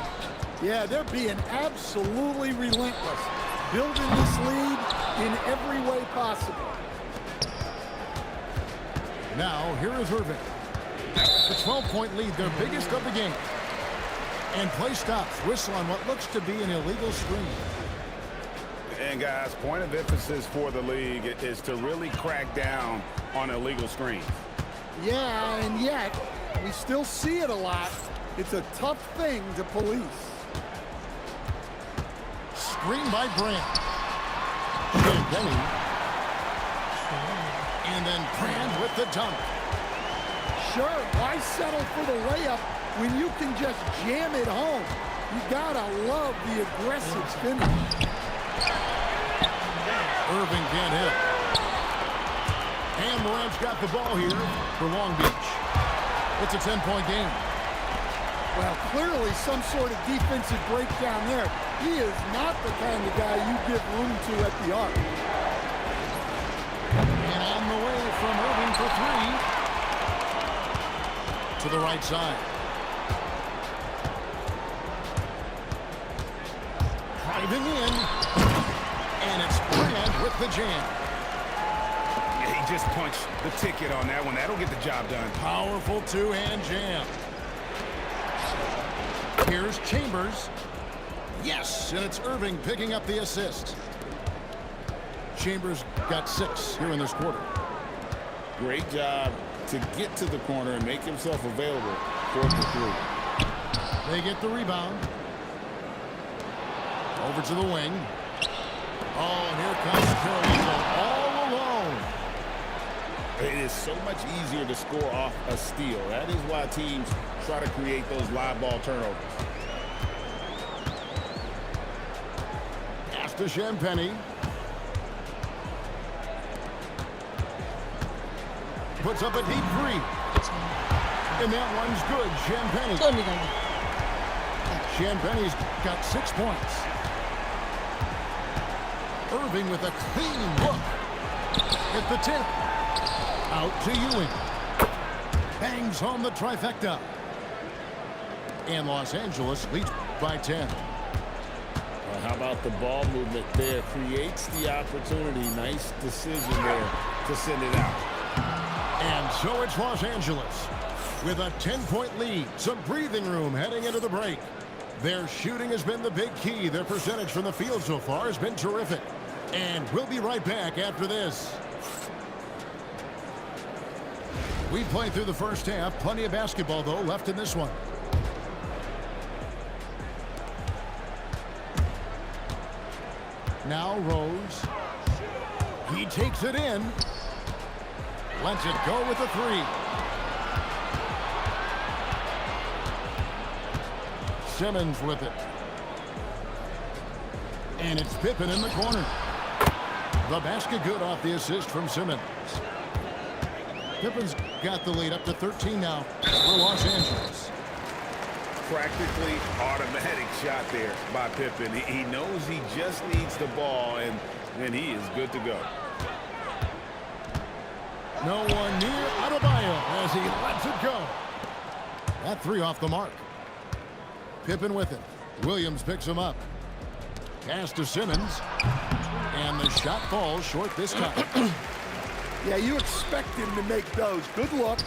Yeah, they're being absolutely relentless, building this lead in every way possible. Now, here is Irving. The 12-point lead, their biggest of the game. And play stops. Whistle on what looks to be an illegal screen. And guys, point of emphasis for the league is to really crack down on illegal screens. Yeah, and yet, we still see it a lot. It's a tough thing to police. screen by Brand. Champagny. And then Brand with the dunk. Sure, why settle for the layup when you can just jam it home? You gotta love the aggressive finish. Irving can't hit. And Morant's got the ball here for Long Beach. It's a 10-point game. Well, clearly some sort of defensive breakdown there. He is not the kind of guy you give room to at the arc. And on the way from Irving for three. To the right side. Driving in. And it's Brand with the jam. Yeah, he just punched the ticket on that one. That'll get the job done. Powerful two-hand jam. Here's Chambers. Yes, and it's Irving picking up the assist. Chambers got 6 here in this quarter. Great job to get to the corner and make himself available for the three. They get the rebound. Over to the wing. Oh, and here comes Carolina all alone. It is so much easier to score off a steal. That is why teams try to create those live ball turnovers. Pass to Champagny. Puts up a deep three. And that one's good. Champagny. 这没感觉。 Champagny's got 6 points. Irving with a clean look. At the tip. Out to Ewing. Bangs home the trifecta. And Los Angeles leads by 10. Well, how about the ball movement there? Creates the opportunity. Nice decision there to send it out. And so it's Los Angeles with a 10-point lead. Some breathing room heading into the break. Their shooting has been the big key. Their percentage from the field so far has been terrific. And we'll be right back after this. We played through the first half. Plenty of basketball, though, left in this one. Now Rose. He takes it in. Lets it go with a three. Simmons with it. And it's Pippen in the corner. The basket good off the assist from Simmons. Pippen's got the lead up to 13 now for Los Angeles. Practically automatic shot there by Pippen. He knows he just needs the ball, and then he is good to go. No one near Adebayo as he lets it go. That three off the mark. Pippen with it. Williams picks him up. Pass to Simmons. And the shot falls short this time. Yeah, you expect him to make those. Good luck.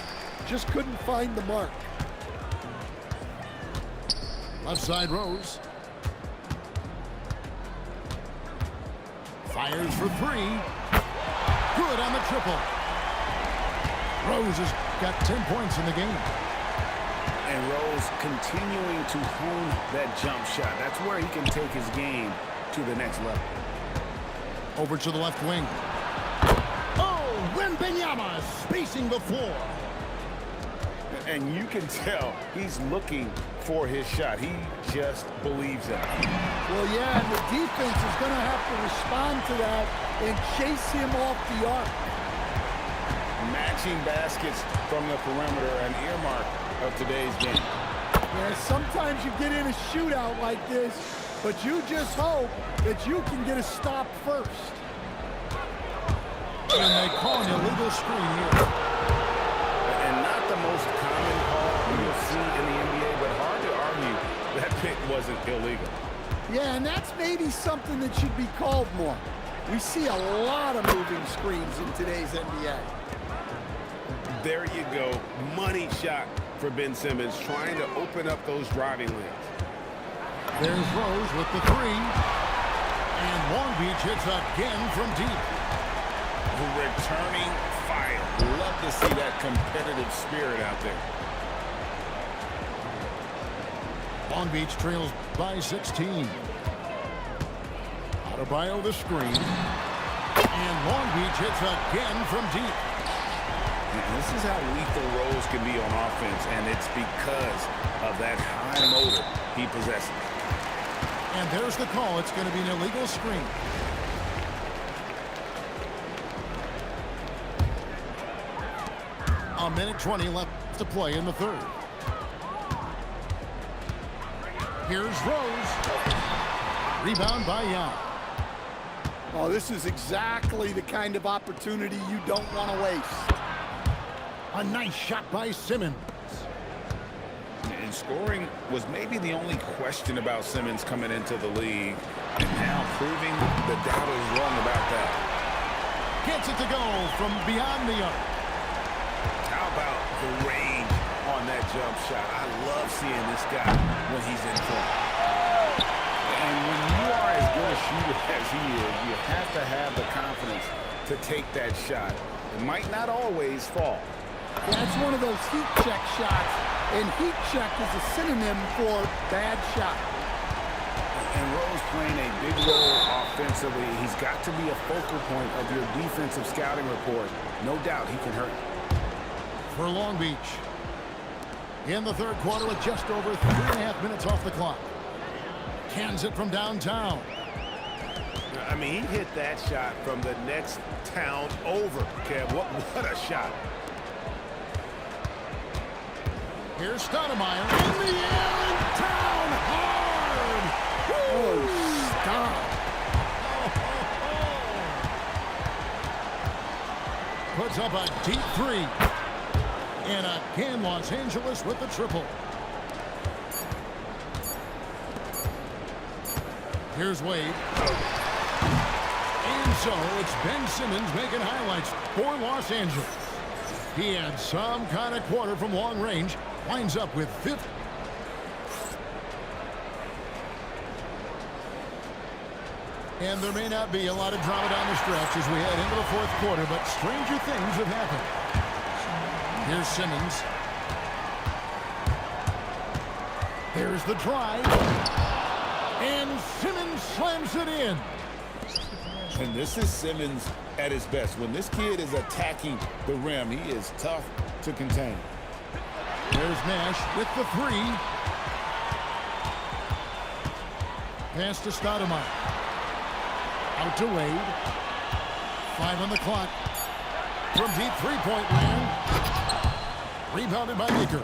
Just couldn't find the mark. Left side Rose. Fires for three. Good on the triple. Rose has got 10 points in the game. And Rose continuing to hone that jump shot. That's where he can take his game to the next level. Over to the left wing. Oh, Wembanyama spacing the floor. And you can tell he's looking for his shot. He just believes it. Well, yeah, and the defense is going to have to respond to that and chase him off the arc. Matching baskets from the perimeter, an earmark of today's game. Yeah, sometimes you get in a shootout like this, but you just hope that you can get a stop first. And they call an illegal screen here. And not the most common call you'll see in the NBA, but hard to argue that pick wasn't illegal. Yeah, and that's maybe something that should be called more. We see a lot of moving screens in today's NBA. There you go. Money shot for Ben Simmons, trying to open up those driving lanes. There's Rose with the three. And Long Beach hits again from deep. Returning fire. Love to see that competitive spirit out there. Long Beach trails by 16. Adebayo the screen. And Long Beach hits again from deep. This is how lethal Rose can be on offense, and it's because of that high motor he possesses. And there's the call. It's going to be an illegal screen. A minute 20 left to play in the third. Here's Rose. Rebound by Young. Oh, this is exactly the kind of opportunity you don't want to waste. A nice shot by Simmons. And scoring was maybe the only question about Simmons coming into the league, and now proving the doubters wrong about that. Gets it to go from beyond the arc. How about the range on that jump shot? I love seeing this guy when he's in front. And when you are as good a shooter as he is, you have to have the confidence to take that shot. It might not always fall. That's one of those heat check shots, and heat check is a synonym for bad shot. And Rose playing a big role offensively. He's got to be a focal point of your defensive scouting report. No doubt he can hurt. For Long Beach. In the third quarter with just over 3.5 minutes off the clock. Cans it from downtown. I mean, he hit that shot from the next town over. Kev, what a shot. Here's Stoudemire in the air and down hard. Oh, stop. Puts up a deep three. And again, Los Angeles with the triple. Here's Wade. And so it's Ben Simmons making highlights for Los Angeles. He had some kind of quarter from long range. Winds up with 50. And there may not be a lot of drama down the stretch as we head into the fourth quarter, but stranger things have happened. Here's Simmons. There's the drive. And Simmons slams it in. And this is Simmons at his best. When this kid is attacking the rim, he is tough to contain. There's Nash with the three. Pass to Stoudemire. Out to Wade. 5 on the clock. From deep three-point land. Rebounded by Baker.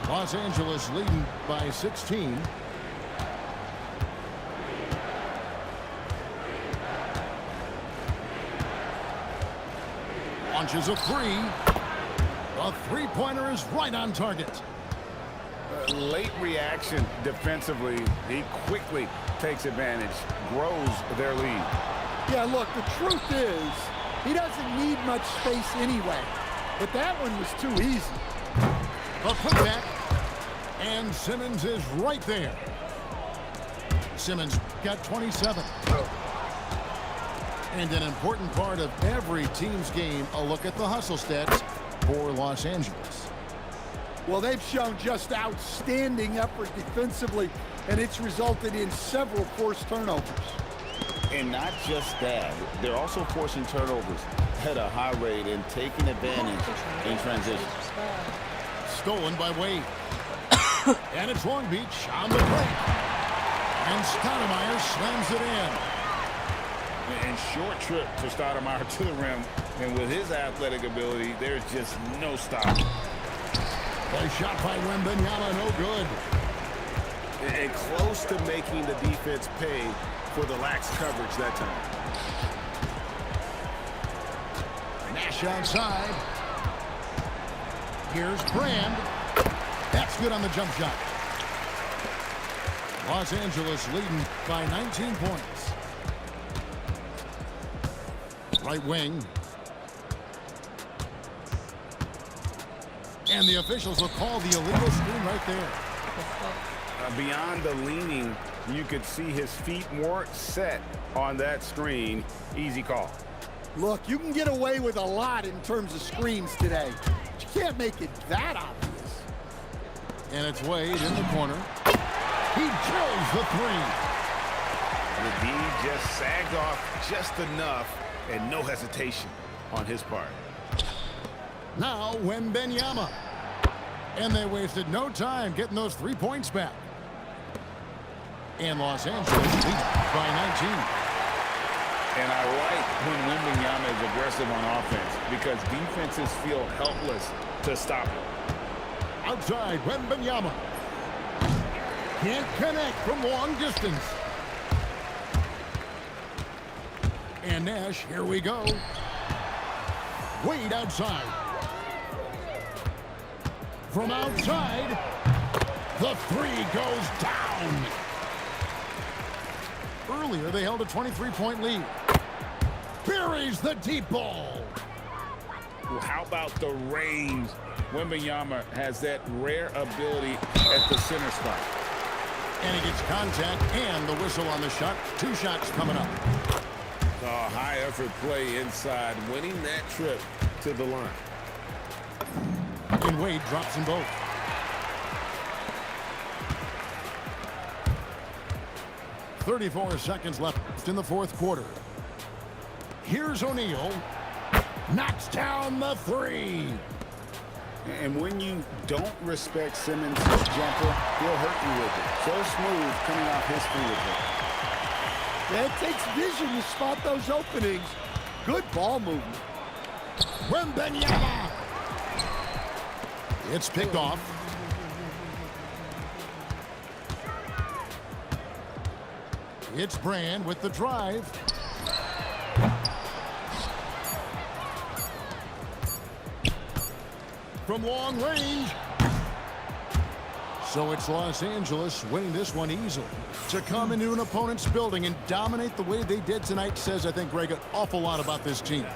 Los Angeles leading by 16. Launches a three. A three-pointer is right on target. Late reaction defensively. He quickly takes advantage, grows their lead. Yeah, look, the truth is, he doesn't need much space anyway. But that one was too easy. A putback. And Simmons is right there. Simmons got 27. And an important part of every team's game, a look at the hustle stats for Los Angeles. Well, they've shown just outstanding effort defensively, and it's resulted in several forced turnovers. And not just that, they're also forcing turnovers at a high rate and taking advantage in transition. Stolen by Wade. And it's Long Beach on the break. And Stoudemire slams it in. And short trip for Stoudemire to the rim. And with his athletic ability, there's just no stop. A shot by Wembanyama, no good. And close to making the defense pay for the lax coverage that time. Nash outside. Here's Brand. That's good on the jump shot. Los Angeles leading by 19 points. Right wing. And the officials will call the illegal screen right there. Beyond the leaning, you could see his feet weren't set on that screen. Easy call. Look, you can get away with a lot in terms of screens today. But you can't make it that obvious. And it's Wade in the corner. He drills the three. The D just sagged off just enough and no hesitation on his part. Now Wembanyama. And they wasted no time getting those 3 points back. And Los Angeles leads by 19. And I like when Wembanyama is aggressive on offense because defenses feel helpless to stop him. Outside, Wembanyama. Can't connect from long distance. And Nash, here we go. Wade outside. From outside, the three goes down. Earlier, they held a 23-point lead. Buries the deep ball. Well, how about the range? Wembanyama has that rare ability at the center spot. And he gets contact and the whistle on the shot. 2 shots coming up. A high-effort play inside, winning that trip to the line. And Wade drops them both. .34 seconds left in the fourth quarter. Here's O'Neal. Knocks down the 3. And when you don't respect Simmons' jumper, he'll hurt you with it. So smooth coming off his fingertip. Yeah, it takes vision to spot those openings. Good ball movement. Wembanyama. It's picked off. It's Brand with the drive. From long range. So it's Los Angeles winning this one easily. To come into an opponent's building and dominate the way they did tonight says, I think, Greg, an awful lot about this team.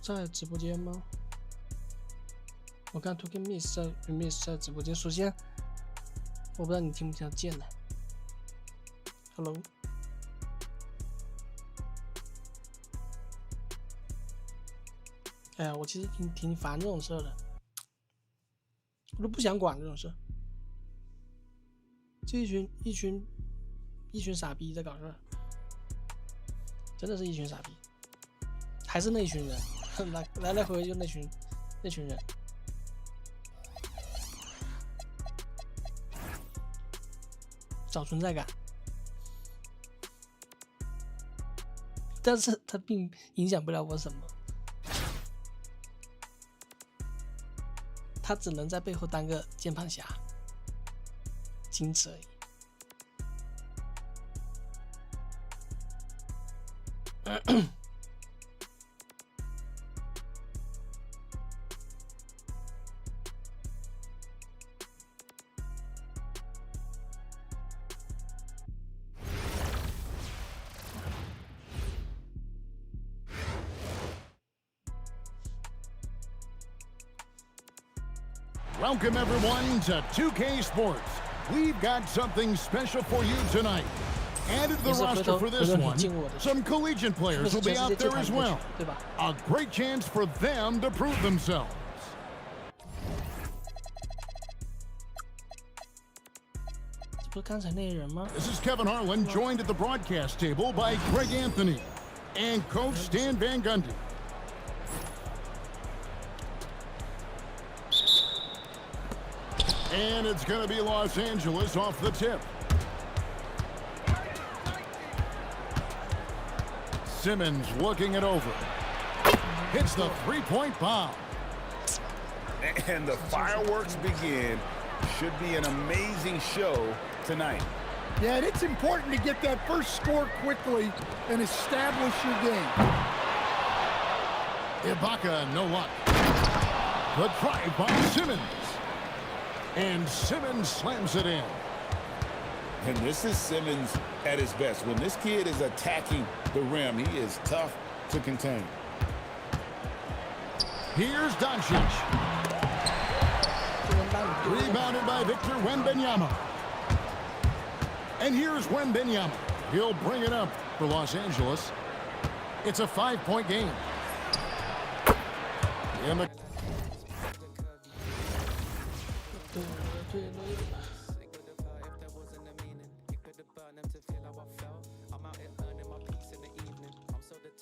在直播间吗？我看 Talking Miss 在 Miss 在直播间。首先，我不知道你听不听得见的。Hello。哎呀，我其实挺烦这种事的，我都不想管这种事。这一群傻逼在搞事，真的是一群傻逼，还是那群人，来回就那群人。找存在感，但是它并影响不了我什么，它只能在背后当个键盘侠，仅此而已。Welcome everyone to 2K Sports. We've got something special for you tonight. Added to the roster for this one, some collegiate players will be out there as well. A great chance for them to prove themselves. This is Kevin Harlan, joined at the broadcast table by Greg Anthony and Coach Stan Van Gundy. And it's going to be Los Angeles off the tip. Simmons looking it over. Hits the three-point bomb. And the fireworks begin. Should be an amazing show tonight. Yeah, and it's important to get that first score quickly and establish your game. Ibaka, no luck. The drive by Simmons. And Simmons slams it in. And this is Simmons at his best. When this kid is attacking the rim, he is tough to contain. Here's Doncic. Rebounded by Victor Wembanyama. And here's Wembanyama. He'll bring it up for Los Angeles. It's a 5-point game.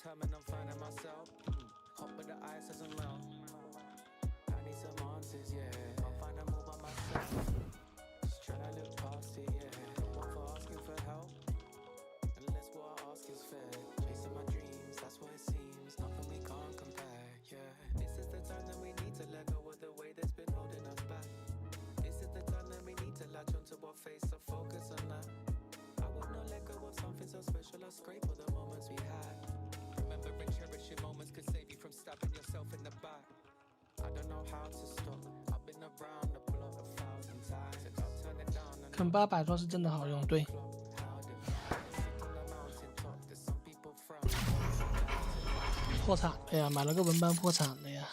Determined, I'm finding myself. Hot but the ice doesn't melt. I need some answers, yeah. I'm finding more by myself. Just trying to look past it, yeah. One for asking for help. Unless what I ask is fair. Chasing my dreams, that's what it seems. Nothing we can't compare, yeah. This is the time that we need to let go of the way that's been holding us back. This is the time that we need to latch onto our face, so focus on that. I would not let go of something so special. I scrape all the moments we had. Remember and cherishing moments could save you from stabbing yourself in the back. I don't know how to stop. I've been around the block 1,000 times. I'll turn it down. 肯800装是真的好用，对。破产了呀，买了个文班破产了呀。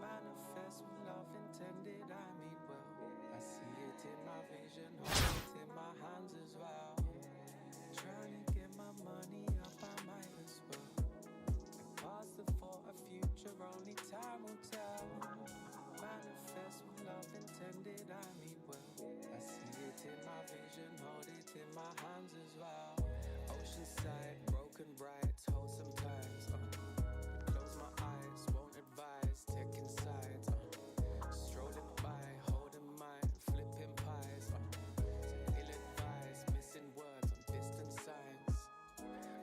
Manifest with love intended, I mean well. I see it in my vision, hold it in my hands as well. Trying to get my money up, I might as well. And past the thought of future, only time will tell. Manifest with love intended, I mean well. I see it in my vision, hold it in my hands as well. Oceanside, broken bright, wholesome times. Close my eyes, won't advise, taking sides. Strolling by, holding mine, flipping pies. Ill-advised, missing words on distant signs.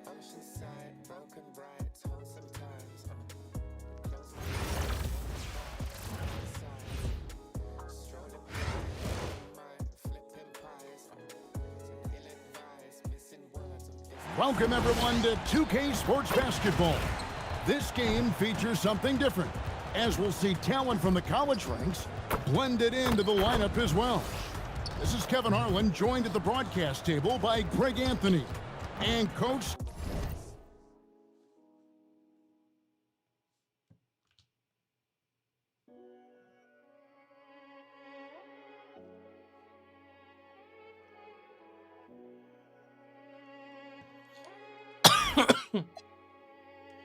Oceanside, broken bright, wholesome times. Close my eyes, sides. Strolling by, holding mine, flipping pies. Ill-advised, missing words on distant. Welcome everyone to 2K Sports Basketball. This game features something different. as we'll see talent from the college ranks blended into the lineup as well. This is Kevin Harlan, joined at the broadcast table by Greg Anthony and Coach.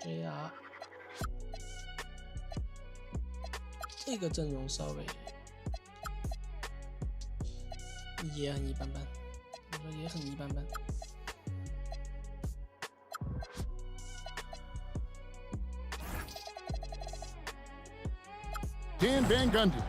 JR 这个阵容稍微也很一般般，我说也很一般般。Dan Van Gundy.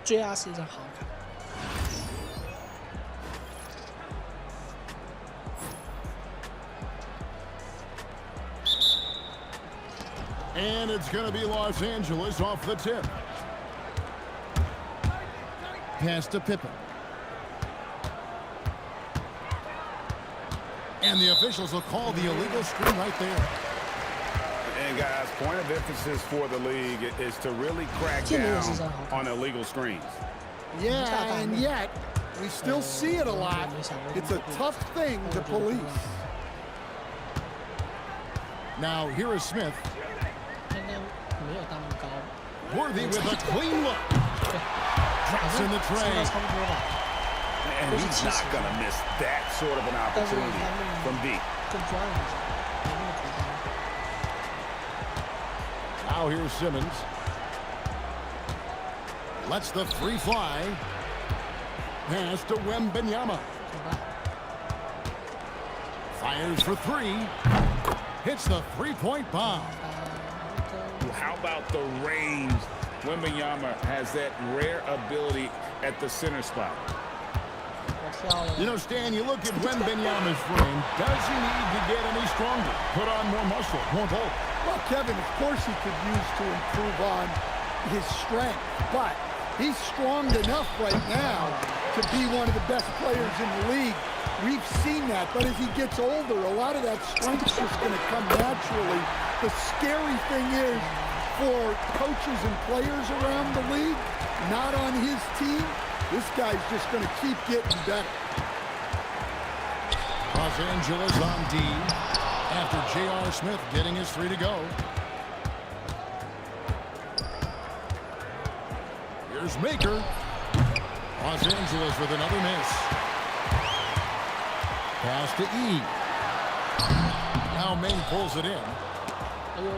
JR 是一张好卡。And it's going to be Los Angeles off the tip. Pass to Pippen. And the officials will call the illegal screen right there. And guys, point of emphasis for the league is to really crack down on illegal screens. Yeah, and yet we still see it a lot. It's a tough thing to police. Now here is Smith. Worthy with a clean look. Drops in the tray. And he's not going to miss that sort of an opportunity from deep. Now here's Simmons. Lets the three fly. Pass to Wembanyama. Fires for three. Hits the three-point bomb. How about the range? Wembanyama has that rare ability at the center spot. You know, Stan, you look at Wembanyama's frame. Does he need to get any stronger? Put on more muscle, more bulk? Well, Kevin, of course he could use to improve on his strength, but he's strong enough right now to be one of the best players in the league. We've seen that, but as he gets older, a lot of that strength's just going to come naturally. The scary thing is, for coaches and players around the league, not on his team, this guy's just going to keep getting better. Los Angeles on D after J.R. Smith getting his three to go. Here's Maker. Los Angeles with another miss. Pass to E. Now Ming pulls it in.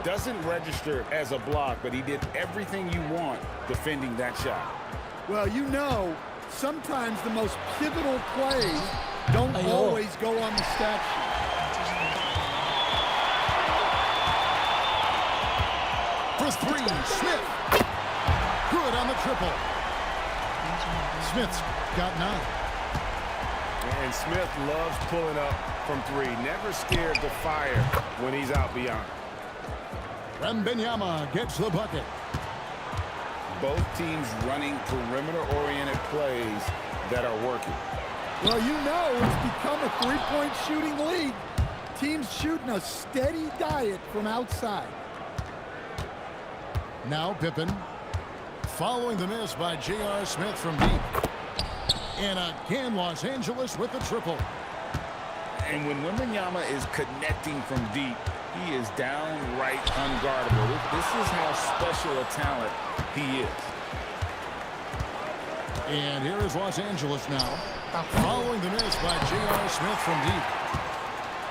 Doesn't register as a block, but he did everything you want defending that shot. Well, you know, sometimes the most pivotal plays don't always go on the stat sheet. For three, Smith. Good on the triple. Smith's got 9. And Smith loves pulling up from three. Never scared to fire when he's out beyond. Wembanyama gets the bucket. Both teams running perimeter-oriented plays that are working. Well, you know, it's become a three-point shooting league. Teams shooting a steady diet from outside. Now Pippen. Following the miss by J.R. Smith from deep. And again, Los Angeles with the triple. And when Wembanyama is connecting from deep, he is downright unguardable. This is how special a talent he is. And here is Los Angeles now. Following the miss by J.R. Smith from deep.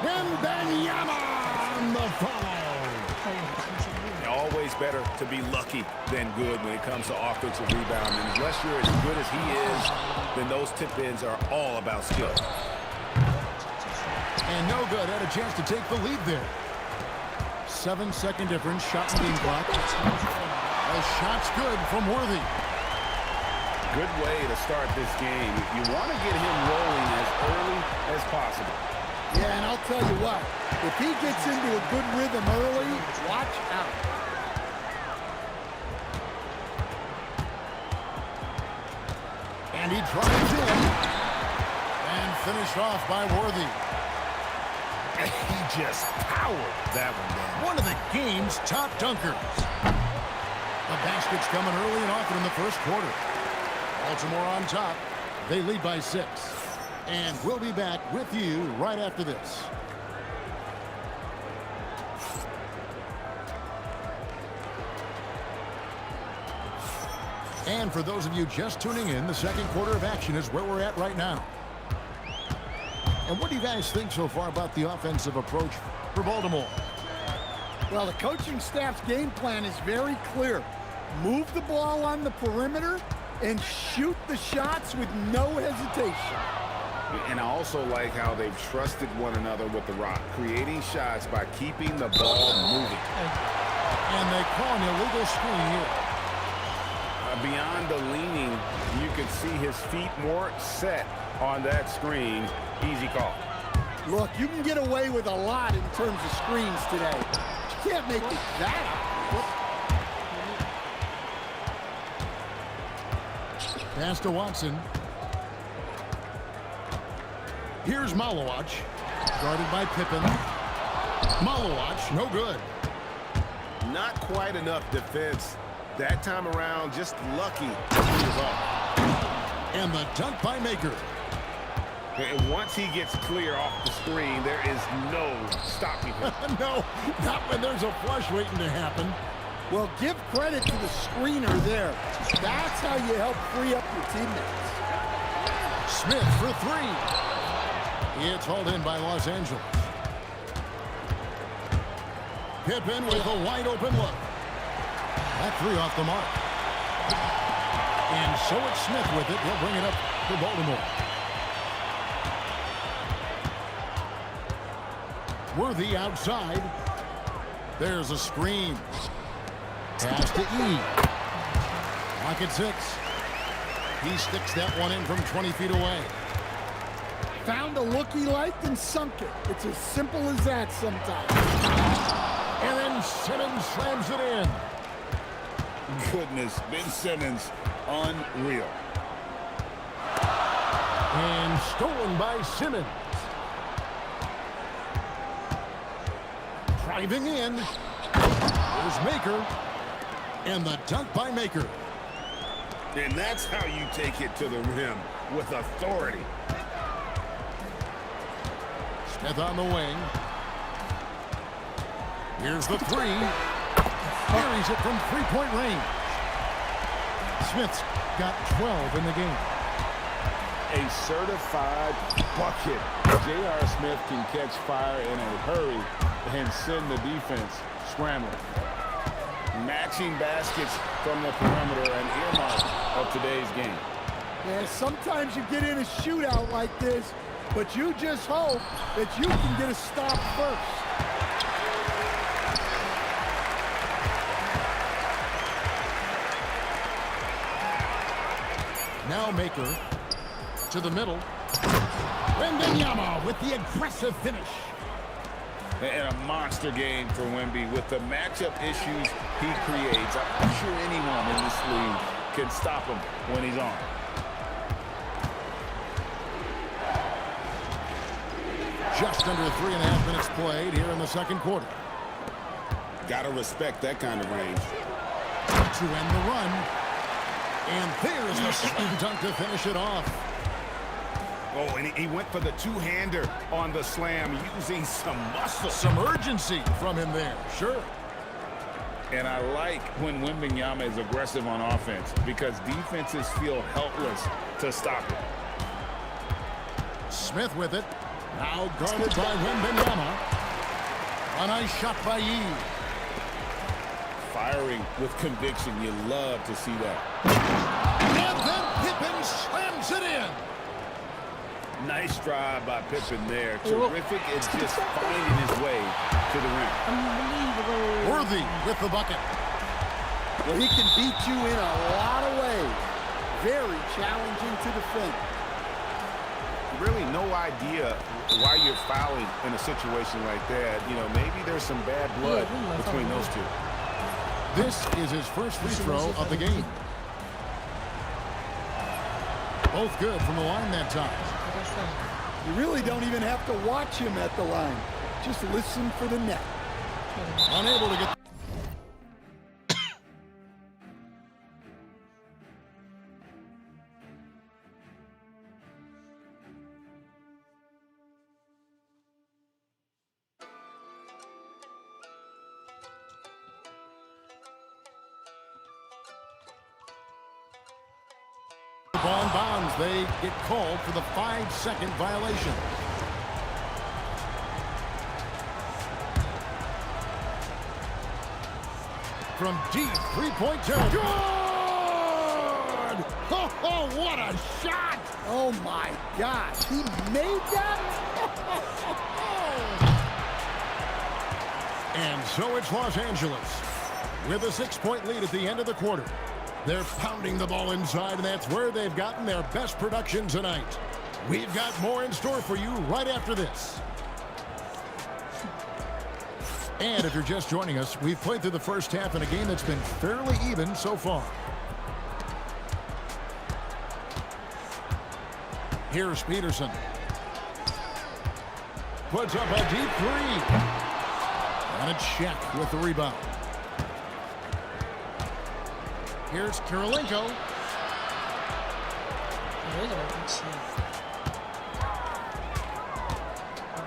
Wembanyama on the follow. Always better to be lucky than good when it comes to offensive rebound. And unless you're as good as he is, then those tip-ins are all about skill. And no good. Had a chance to take the lead there. 7-second difference. Shot and game clock. A shot's good from Worthy. Good way to start this game. You want to get him rolling as early as possible. Yeah, and I'll tell you what, if he gets into a good rhythm early, watch out. And he drives in. And finished off by Worthy. He just powered that one down. One of the game's top dunkers. The basket's coming early and often in the first quarter. Baltimore on top. They lead by 6. And we'll be back with you right after this. And for those of you just tuning in, the second quarter of action is where we're at right now. And what do you guys think so far about the offensive approach for Baltimore? Well, the coaching staff's game plan is very clear. Move the ball on the perimeter and shoot the shots with no hesitation. And I also like how they've trusted one another with the rock, creating shots by keeping the ball moving. And they call an illegal screen here. Beyond the leaning, you can see his feet more set on that screen. Easy call. Look, you can get away with a lot in terms of screens today. You can't make it that. Pass to Watson. Here's Malowacz, guarded by Pippen. Malowacz, no good. Not quite enough defense. That time around, just lucky he was off. And the dunk by Maker. And once he gets clear off the screen, there is no stopping him. No, not when there's a flush waiting to happen. Well, give credit to the screener there. That's how you help free up your teammates. Smith for 3. It's hauled in by Los Angeles. Pippen with a wide open look. That 3 off the mark. And so it's Smith with it. He'll bring it up to Baltimore. Worthy outside. There's a screen. Pass to E. Lock at 6. He sticks that one in from 20 feet away. Found a look he liked and sunk it. It's as simple as that sometimes. And then Simmons slams it in. Goodness, Ben Simmons, unreal. And stolen by Simmons. Driving in. There's Maker. And the dunk by Maker. And that's how you take it to the rim, with authority. Smith on the wing. Here's the 3. Carries it from 3-point range. Smith's got 12 in the game. A certified bucket. J.R. Smith can catch fire in a hurry and send the defense scrambling. Matching baskets from the perimeter, an earmark of today's game. Yeah, sometimes you get in a shootout like this, but you just hope that you can get a stop first. Now Maker to the middle. Wembanyama with the aggressive finish. And a monster game for Wemby with the matchup issues he creates. I'm not sure anyone in this league can stop him when he's on. Just under 3.5 minutes played here in the second quarter. Gotta respect that kind of range. To end the run. And there's the slam dunk to finish it off. Oh, and he went for the two-hander on the slam, using some muscle. Some urgency from him there, sure. And I like when Wembanyama is aggressive on offense because defenses feel helpless to stop him. Smith with it. Now guarded by Wembanyama. A nice shot by Yee. Firing with conviction. You love to see that. And then Pippen slams it in. Nice drive by Pippen there. Terrific. It's just finding his way to the rim. Unbelievable. Worthy with the bucket. Well, he can beat you in a lot of ways. Very challenging to defend. Really no idea why you're fouling in a situation like that. You know, maybe there's some bad blood between those two. This is his first free throw of the game. Both good from the line that time. 他在算。 You really don't even have to watch him at the line. Just listen for the net. Unable to get. The ball in bounds. They get called for the 5-second violation. From deep three-point territory. Good! Oh, what a shot! Oh my gosh, he made that? And so it's Los Angeles with a 6-point lead at the end of the quarter. They're pounding the ball inside, and that's where they've gotten their best production tonight. We've got more in store for you right after this. And if you're just joining us, we've played through the first half in a game that's been fairly even so far. Here's Peterson. Puts up a deep three. And it's Shaq with the rebound. Here's Kirilenko. 没怎么不吃。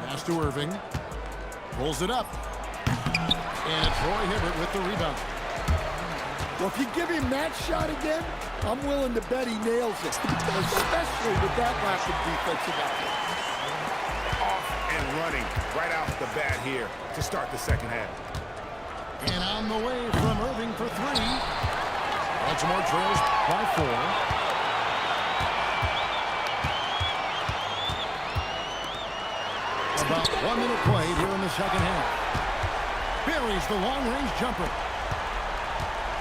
Pass to Irving. Pulls it up. And it's Roy Hibbert with the rebound. Well, if you give him that shot again, I'm willing to bet he nails it, especially with that lack of defensive effort. Off and running right off the bat here to start the second half. And on the way from Irving for three. Baltimore trails by 4. About 1 minute played here in the second half. Buries the long-range jumper.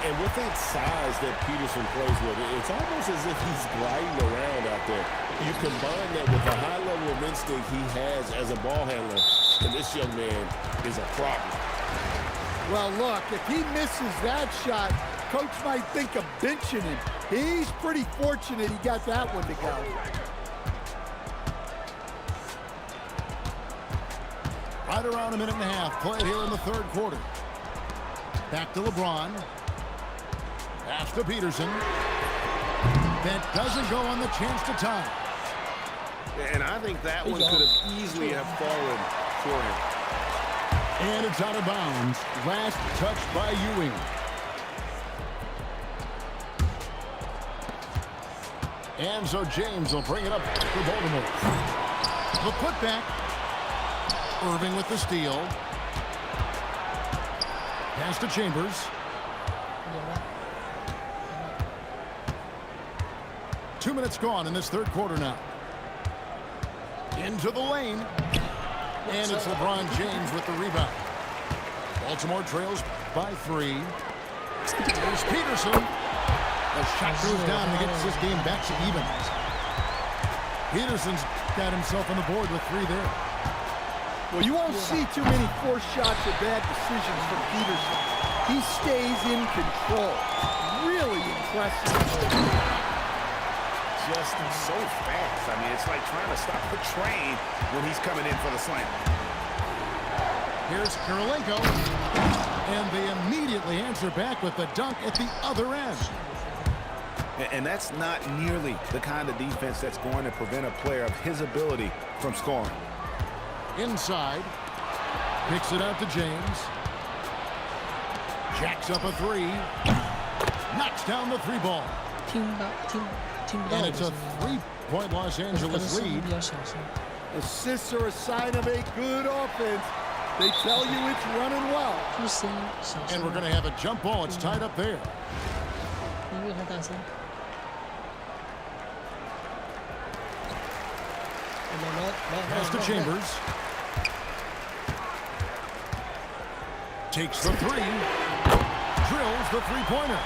And with that size that Peterson plays with, it's almost as if he's gliding around out there. You combine that with the high level of instinct he has as a ball handler, and this young man is a problem. Well, look, if he misses that shot, coach might think of benching him. He's pretty fortunate he got that one to go. Right around a minute and a half played here in the third quarter. Back to LeBron. Pass to Peterson. That doesn't go on the chance to tie. And I think that one could have easily have fallen for him. And it's out of bounds. Last touch by Ewing. And so James will bring it up for Baltimore. The putback. Irving with the steal. Pass to Chambers. 2 minutes gone in this third quarter now. Into the lane. And it's LeBron James with the rebound. Baltimore trails by 3. There's Peterson. The shot goes down and gets this game back to even. Peterson's got himself on the board with 3 there. Well, you won't see too many forced shots or bad decisions from Peterson. He stays in control. Really impressive. Just so fast. I mean, it's like trying to stop a train when he's coming in for the slam. Here's Kirilenko. And they immediately answer back with the dunk at the other end. And that's not nearly the kind of defense that's going to prevent a player of his ability from scoring. Inside. Picks it out to James. Jacks up a 3. Knocks down the 3 ball. 听不到 And 你 it's 的 a 声音。 3-point Los 可能 Angeles 声音 lead. 比较小声。 Assists are a sign of a good offense. They tell you it's running well. 就是声音小声。 And we're going to have a jump ball. It's tied up there. 音乐太大声。Pass to Chambers. Takes the 3. Drills the 3-pointer.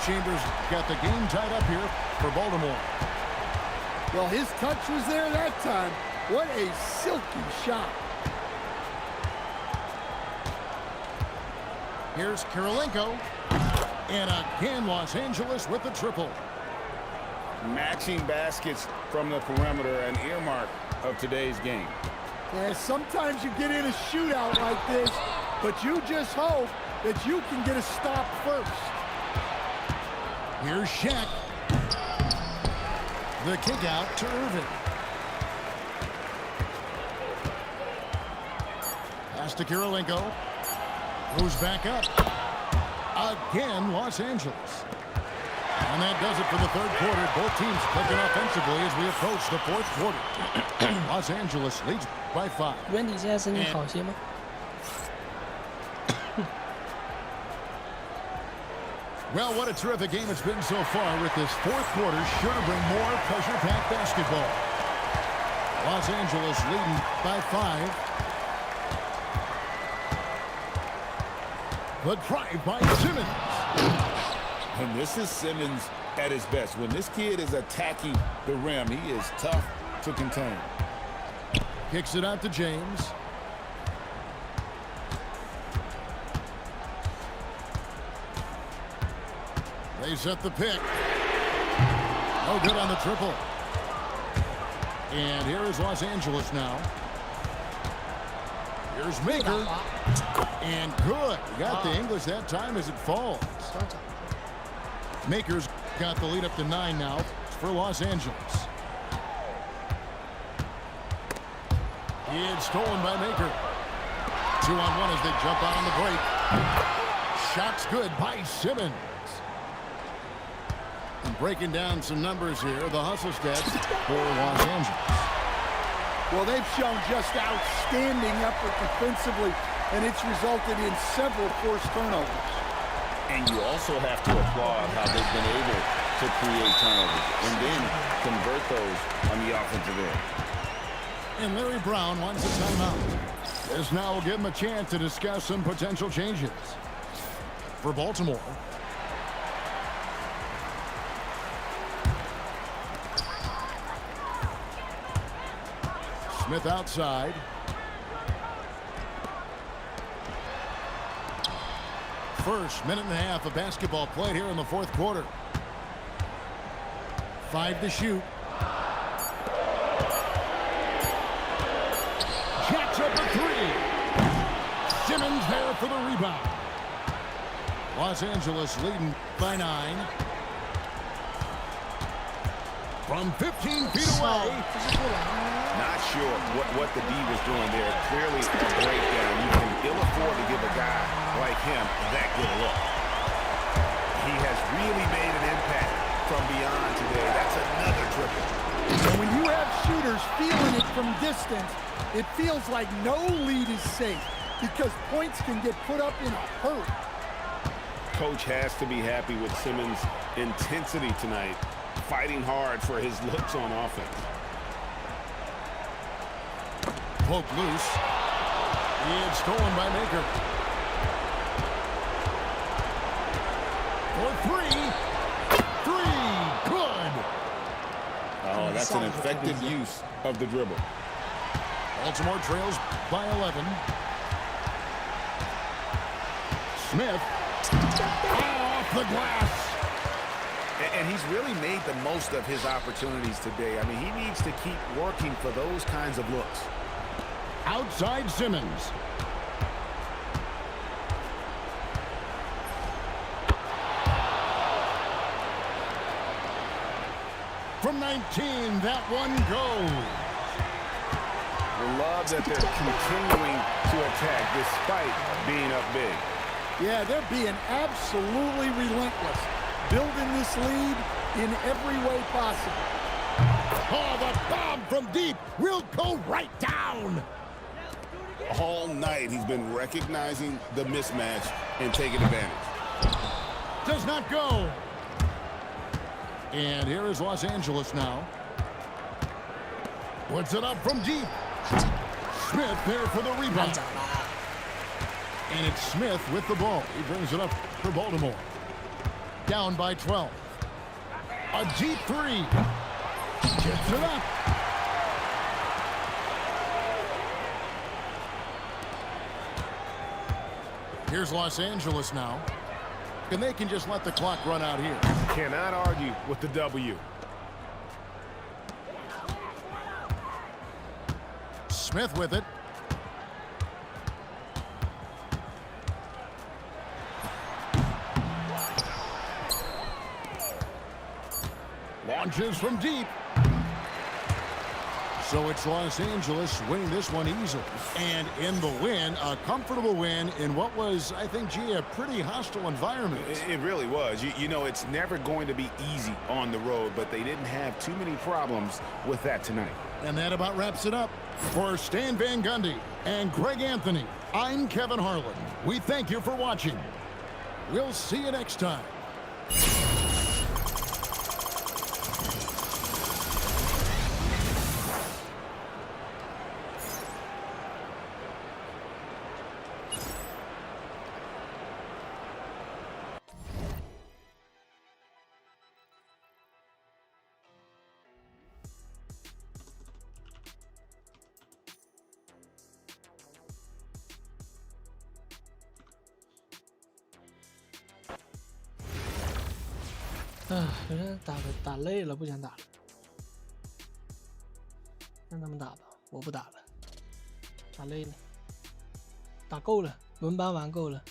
Chambers got the game tied up here for Baltimore. Well, his touch was there that time. What a silky shot. Here's Kirilenko. And again, Los Angeles with the triple. matching baskets from the perimeter, an earmark of today's game. Yeah, sometimes you get in a shootout like this, but you just hope that you can get a stop first. Here's Shaq. The kick out to Irving. Pass to Kirilenko. Goes back up. Again, Los Angeles. And that does it for the third quarter. Both teams clicking offensively as we approach the fourth quarter. Los Angeles leads by 5. Wendy现在声音好些吗？ Well, what a terrific game it's been so far with this fourth quarter. Sure to bring more pressure-packed basketball. Los Angeles leading by 5. The drive by Simmons. And this is Simmons at his best. When this kid is attacking the rim, he is tough to contain. Kicks it out to James. They set the pick. No good on the triple. And here is Los Angeles now. Here's Maker. And good. Got the English that time as it falls. Maker's got the lead up to 9 now for Los Angeles. It's stolen by Maker. 2-on-1 as they jump out on the break. Shot's good by Simmons. And breaking down some numbers here, the hustle stats for Los Angeles. Well, they've shown just outstanding effort defensively, and it's resulted in several forced turnovers. And you also have to applaud how they've been able to create turnovers and then convert those on the offensive end. And Larry Brown wants a timeout. This now will give him a chance to discuss some potential changes. For Baltimore, Smith outside. First minute and a half of basketball played here in the fourth quarter. 5 to shoot. Jacks up a 3. Simmons there for the rebound. Los Angeles leading by 9. From 15 feet away. Not sure what the D was doing there. Clearly a breakdown. You can ill afford to give a guy like him that good a look. He has really made an impact from beyond today. That's another triple. And when you have shooters feeling it from distance, it feels like no lead is safe because points can get put up in a hurry. Coach has to be happy with Simmons' intensity tonight, fighting hard for his looks on offense. Poke loose. It's stolen by Maker. For 3. Good. Oh, that's an effective use of the dribble. Baltimore trails by 11. Smith. Off the glass. And he's really made the most of his opportunities today. I mean, he needs to keep working for those kinds of looks. Outside Simmons. From 19, that one goes. We love that they're continuing to attack despite being up big. Yeah, they're being absolutely relentless, building this lead in every way possible. Oh, the bomb from deep will go right down. All night he's been recognizing the mismatch and taking advantage. Does not go. And here is Los Angeles now. Puts it up from deep. Smith there for the rebound. And it's Smith with the ball. He brings it up for Baltimore. Down by 12. A deep 3. Gets it up. Here's Los Angeles now. And they can just let the clock run out here. Cannot argue with the W. Smith with it. Launches from deep. So it's Los Angeles winning this one easily. And in the win, a comfortable win in what was, I think, gee, a pretty hostile environment. It really was. You know, it's never going to be easy on the road, but they didn't have too many problems with that tonight. And that about wraps it up. For Stan Van Gundy and Greg Anthony, I'm Kevin Harlan. We thank you for watching. We'll see you next time.有点打累了，不想打了，让他们打吧，我不打了，打累了，打够了，轮班玩够了。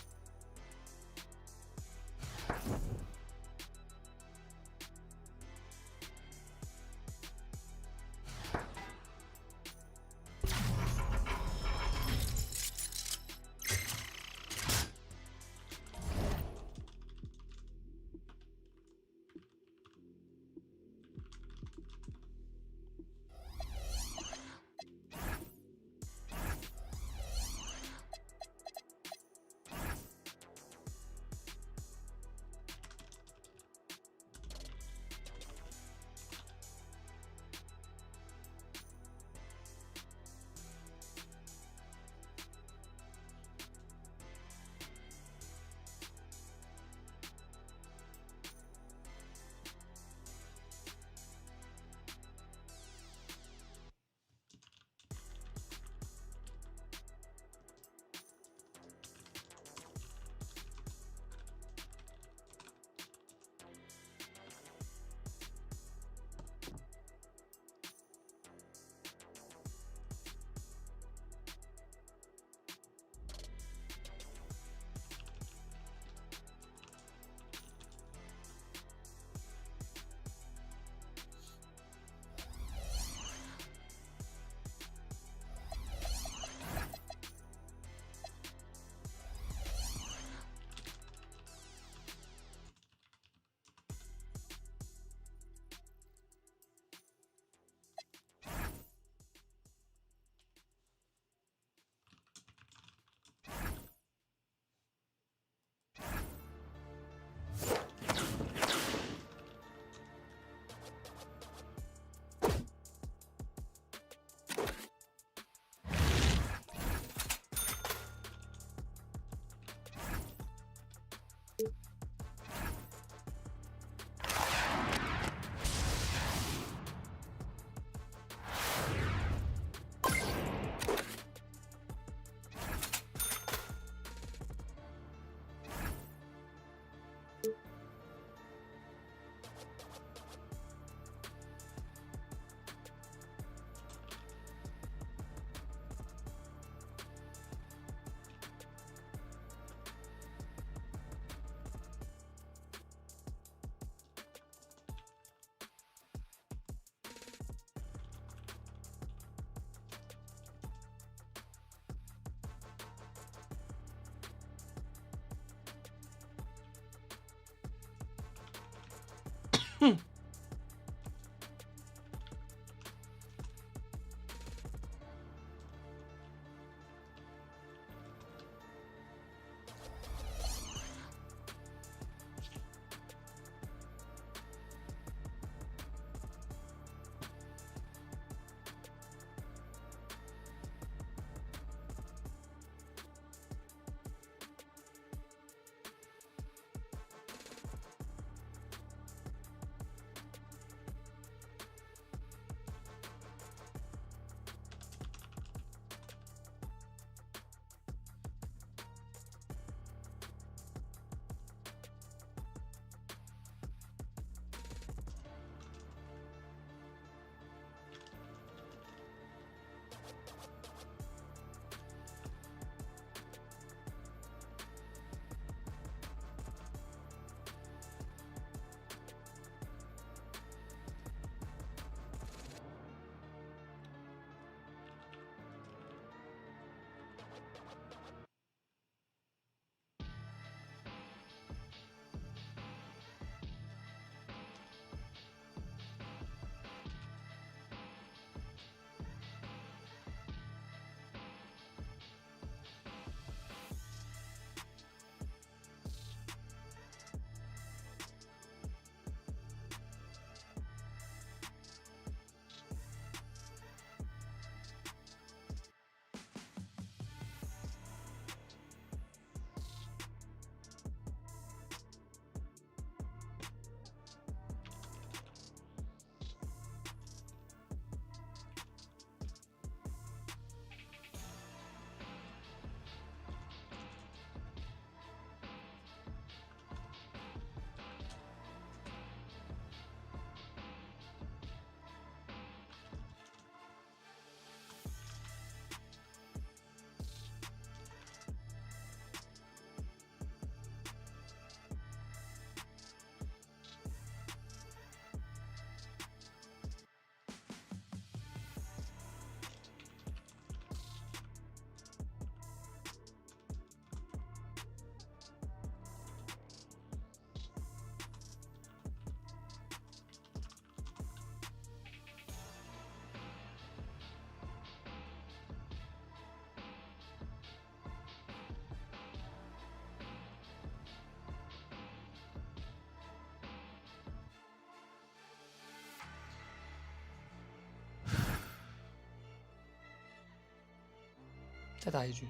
再打一局。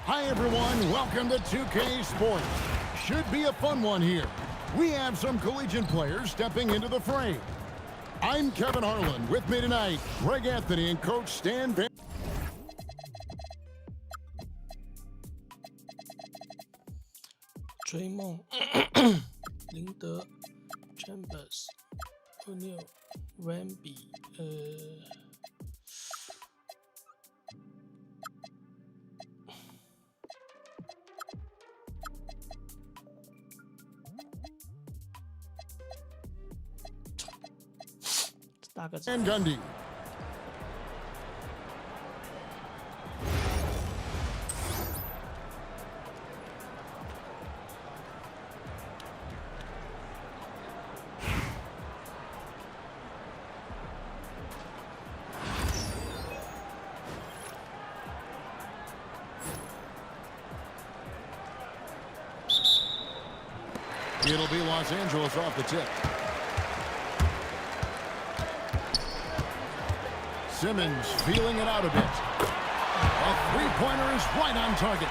Hi, everyone. Welcome to 2K Sports. Should be a fun one here. We have some collegiate players stepping into the fray. I'm Kevin Harlan. With me tonight, Greg Anthony and Coach Stan Van. 追梦、林德、Chambers、O'Neal、Wemby，大个子。 And Gundy. It'll be Los Angeles off the tip. Simmons feeling it out a bit. A three-pointer is right on target.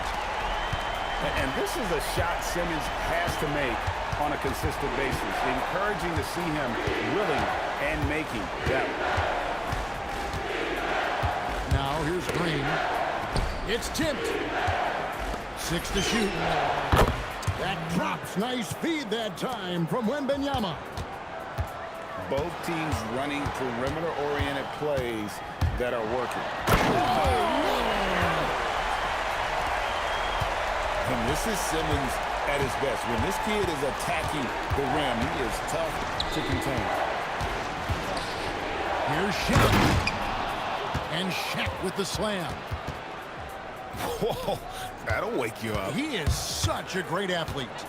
And this is a shot Simmons has to make on a consistent basis. Encouraging to see him willing and making that one. Now here's Green. It's tipped. 6 to shoot. That drops. Nice feed that time from Wembanyama. Both teams running perimeter-oriented plays that are working. And this is Simmons at his best. When this kid is attacking the rim, he is tough to contain. Here's Shaq. And Shaq with the slam. Whoa, that'll wake you up. He is such a great athlete.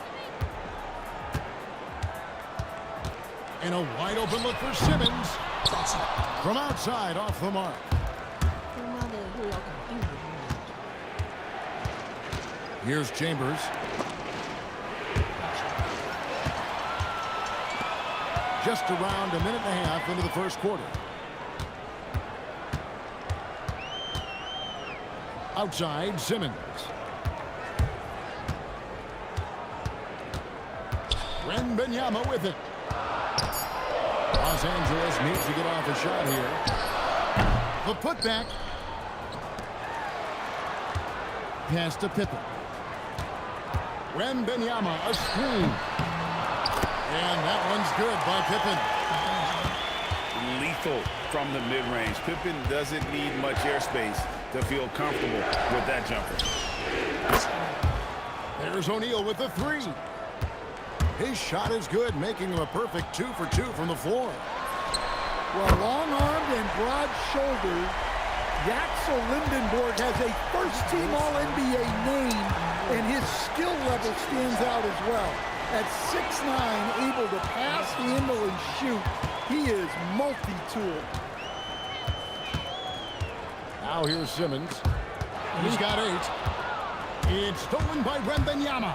And a wide open look for Simmons. From outside, off the mark. 他妈的又要搞定了。 Here's Chambers. Just around a minute and a half into the first quarter. Outside, Simmons. Wembanyama with it. Los Angeles needs to get off a shot here. The putback. Pass to Pippen. Wembanyama, a screen. And that one's good by Pippen. Lethal from the mid-range. Pippen doesn't need much airspace to feel comfortable with that jumper. There's O'Neal with the three. His shot is good, making him a perfect 2 for 2 from the floor. Well, long-armed and broad-shouldered, Yaxel Lindenborg has a first-team All-NBA name, and his skill level stands out as well. At 6'9", able to pass, handle, and shoot, he is multi-tool. Now here's Simmons. He's got 8. It's stolen by Wembanyama.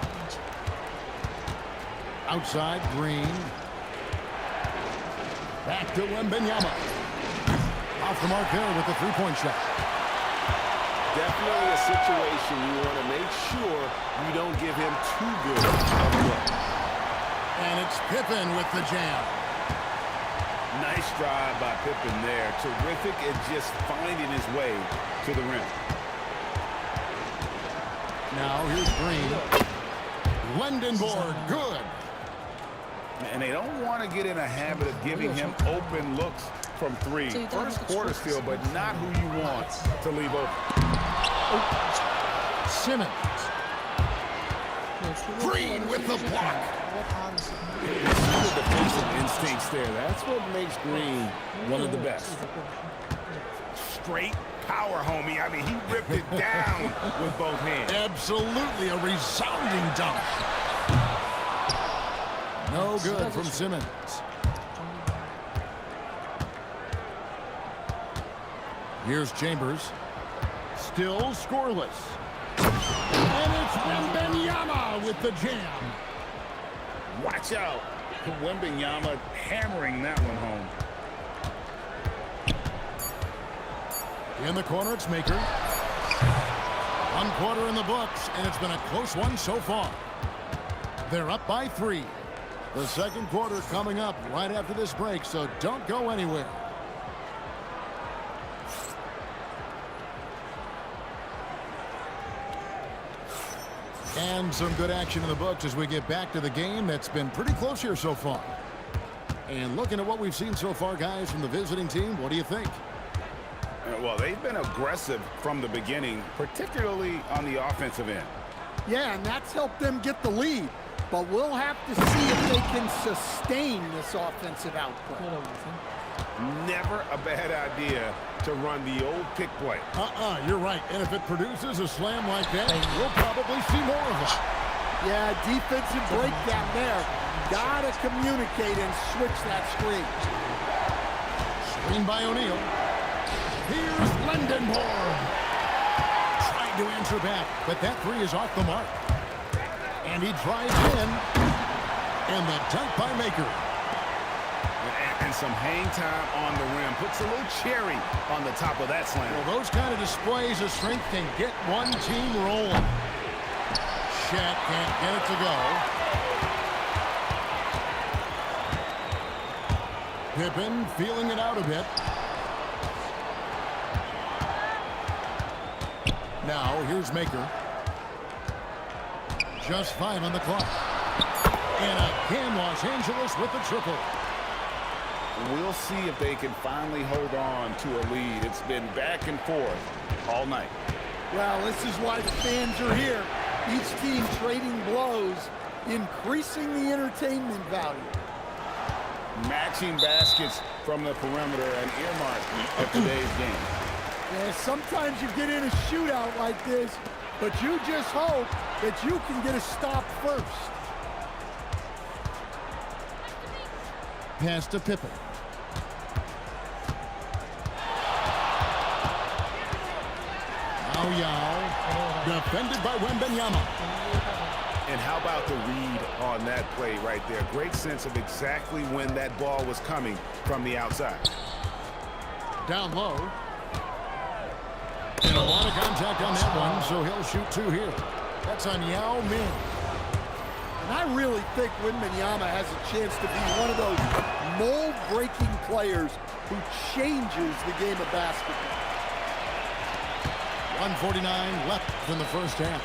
Outside, Green. Back to Wembanyama. Off the mark there with the three-point shot. definitely a situation you want to make sure you don't give him too good of a look. And it's Pippen with the jam. Nice drive by Pippen there. Terrific at just finding his way to the rim. Now here's Green. Wendenborg, good. And they don't want to get in a habit of giving him open looks from three. First quarter still, but not who you want to leave open. Simmons. Green with the block. The defensive instincts there. That's what makes Green one of the best. Straight power, homie. I mean, he ripped it down with both hands. Absolutely a resounding dunk. No good from Simmons. Here's Chambers. Still scoreless. And it's Wembanyama with the jam. Watch out. Wembanyama hammering that one home. In the corner, it's Maker. 1 quarter in the books, and it's been a close one so far. They're up by 3. The second quarter coming up right after this break, so don't go anywhere. And some good action in the books as we get back to the game that's been pretty close here so far. And looking at what we've seen so far, guys, from the visiting team, what do you think? Well, they've been aggressive from the beginning, particularly on the offensive end. Yeah, and that's helped them get the lead. But we'll have to see if they can sustain this offensive output. Never a bad idea to run the old pick play. You're right. And if it produces a slam like that, we'll probably see more of it. Yeah, defensive breakdown there. Gotta communicate and switch that screen. Screen by O'Neal. Here's Lendenborg. Trying to answer back, but that three is off the mark. And he drives in. And the dunk by Maker. And some hang time on the rim. Puts a little cherry on the top of that slam. Well, those kind of displays of strength can get one team rolling. Shaq can't get it to go. Pippen feeling it out a bit. Now, here's Maker. Just 5 on the clock. And again, Los Angeles with the triple. We'll see if they can finally hold on to a lead. It's been back and forth all night. Well, this is why the fans are here. Each team trading blows, increasing the entertainment value. Matching baskets from the perimeter and earmark of today's game. Yeah, sometimes you get in a shootout like this, but you just hope that you can get a stop first. Pass to Pippen. Yao. Defended by Wembanyama. And how about the read on that play right there? Great sense of exactly when that ball was coming from the outside. Down low. And a lot of contact on that one, so he'll shoot 2 here. That's on Yao Ming. And I really think Wembanyama has a chance to be one of those mold-breaking players who changes the game of basketball. 1:49 left in the first half.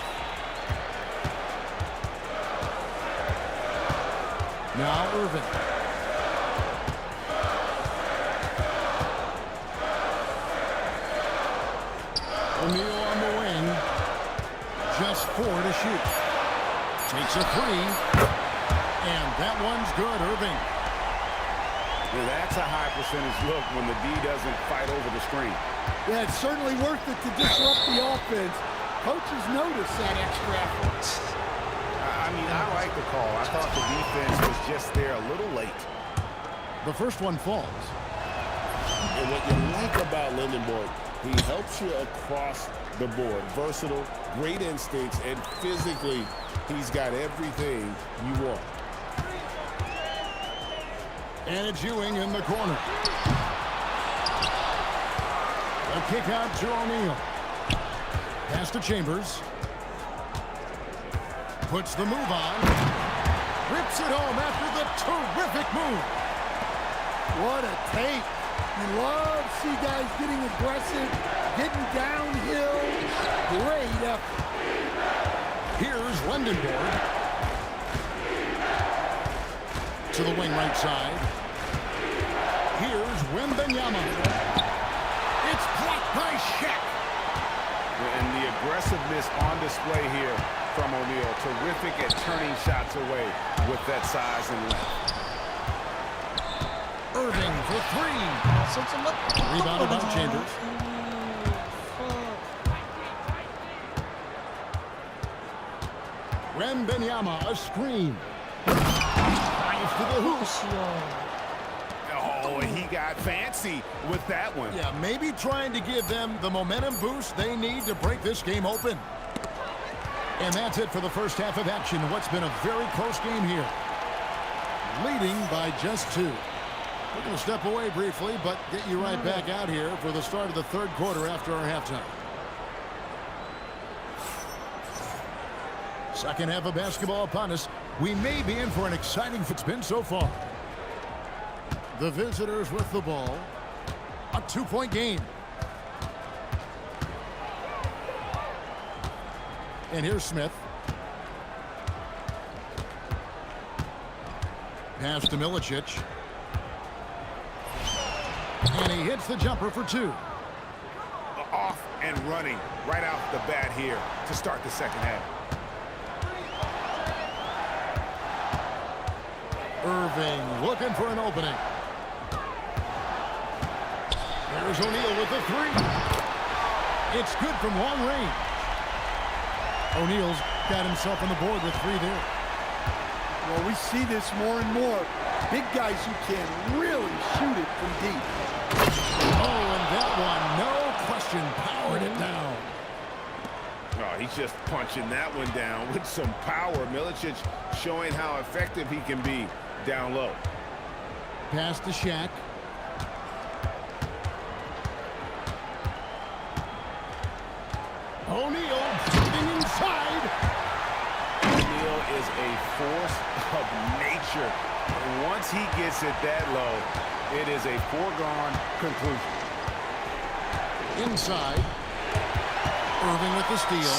Now Irvin. O'Neal on the wing. Just 4 to shoot. Takes a 3. And that one's good, Irving. Well, that's a high percentage look when the D doesn't fight over the screen. Yeah, it's certainly worth it to disrupt the offense. Coaches notice that extra effort. I mean, I like the call. I thought the defense was just there a little late. The first one falls. And what you like about Lendenborg, he helps you across the board. Versatile, great instincts, and physically, he's got everything you want. And it's Ewing in the corner. A kick out to O'Neal. Pass to Chambers. Puts the move on. Rips it home after the terrific move. What a take. You love to see guys getting aggressive, getting downhill. Great effort. Here's Wendenborg. To the wing right side. Here's Wembanyama. It's blocked by Shaq. And the aggressiveness on display here from O'Neal. Terrific at turning shots away with that size and length. Irving for three. Rebounded by Chambers. Wembanyama, a screen. Drives to the hoop. Oh, and he got fancy with that one. Yeah, maybe trying to give them the momentum boost they need to break this game open. And that's it for the first half of action. What's been a very close game here. Leading by just 2. We're going to step away briefly, but get you right back out here for the start of the third quarter after our halftime. Second half of basketball upon us. We may be in for an exciting spin so far. The visitors with the ball. A 2-point game. And here's Smith. Pass to Milicic. And he hits the jumper for 2. Off and running right off the bat here to start the second half. Irving looking for an opening. There's O'Neal with the 3. It's good from long range. O'Neal's got himself on the board with 3 there. Well, we see this more and more. Big guys who can really shoot it from deep. Oh, and that one, no question, powered it down. Oh, he's just punching that one down with some power. Milicic showing how effective he can be down low. Pass to Shaq. O'Neal shooting inside. O'Neal is a force of nature. And once he gets it that low, it is a foregone conclusion. Inside. Irving with the steal.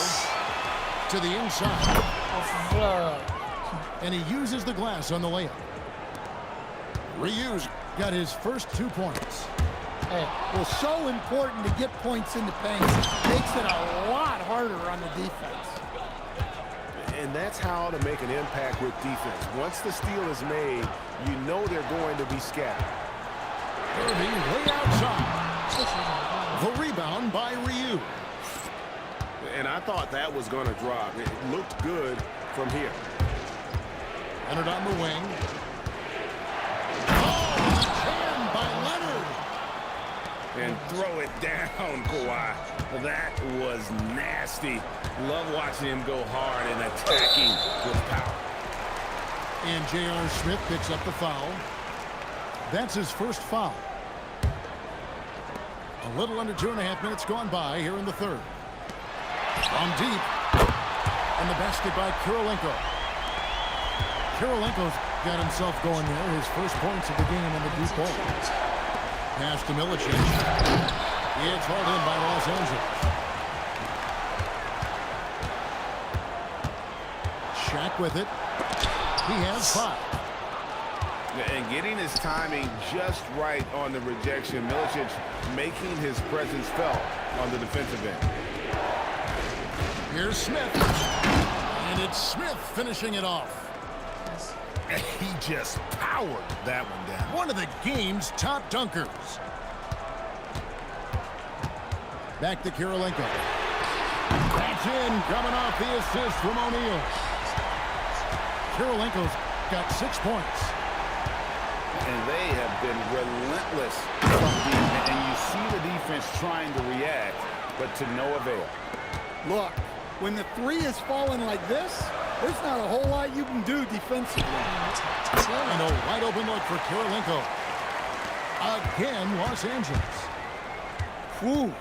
To the inside. And he uses the glass on the layup. Reuse got his first 2 points. Well, so important to get points in the paint. Makes it a lot harder on the defense. And that's how to make an impact with defense. Once the steal is made, you know they're going to be scattered. Irving way outside. The rebound by Ryu. And I thought that was going to drop. It looked good from here. Leonard on the wing. Oh, hand by Leonard. And throw it down, Kawhi. That was nasty. Love watching him go hard and attacking with power. And J.R. Smith picks up the foul. That's his first foul. A little under 2.5 minutes gone by here in the third. From deep. And the basket by Kirilenko. Kirilenko's got himself going there. His first points of the game in the deep ball. Pass to Milicic. It's hauled in by Los Angeles. Shaq with it. He has 5. And getting his timing just right on the rejection. Milicic making his presence felt on the defensive end. Here's Smith. And it's Smith finishing it off. And he just powered that one down. One of the game's top dunkers. Back to Kirilenko. That's in, coming off the assist from O'Neal. Kirilenko's got 6 points. And they have been relentless from deep. And you see the defense trying to react, but to no avail. Look, when the 3 is falling like this, there's not a whole lot you can do defensively. And a wide open look for Kirilenko. Again, Los Angeles. Whew.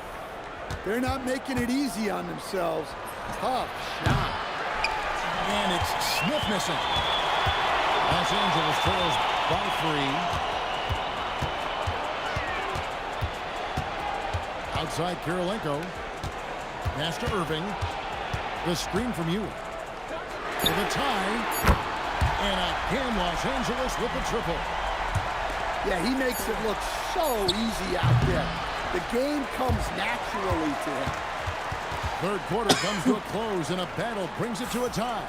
They're not making it easy on themselves. Tough shot. And it's Smith missing. Los Angeles trails by 3. Outside Kirilenko. Pass to Irving. The screen from Ewing. For the tie. And again, Los Angeles with the triple. Yeah, he makes it look so easy out there. The game comes naturally to him. Third quarter comes to a close, and a battle brings it to a tie.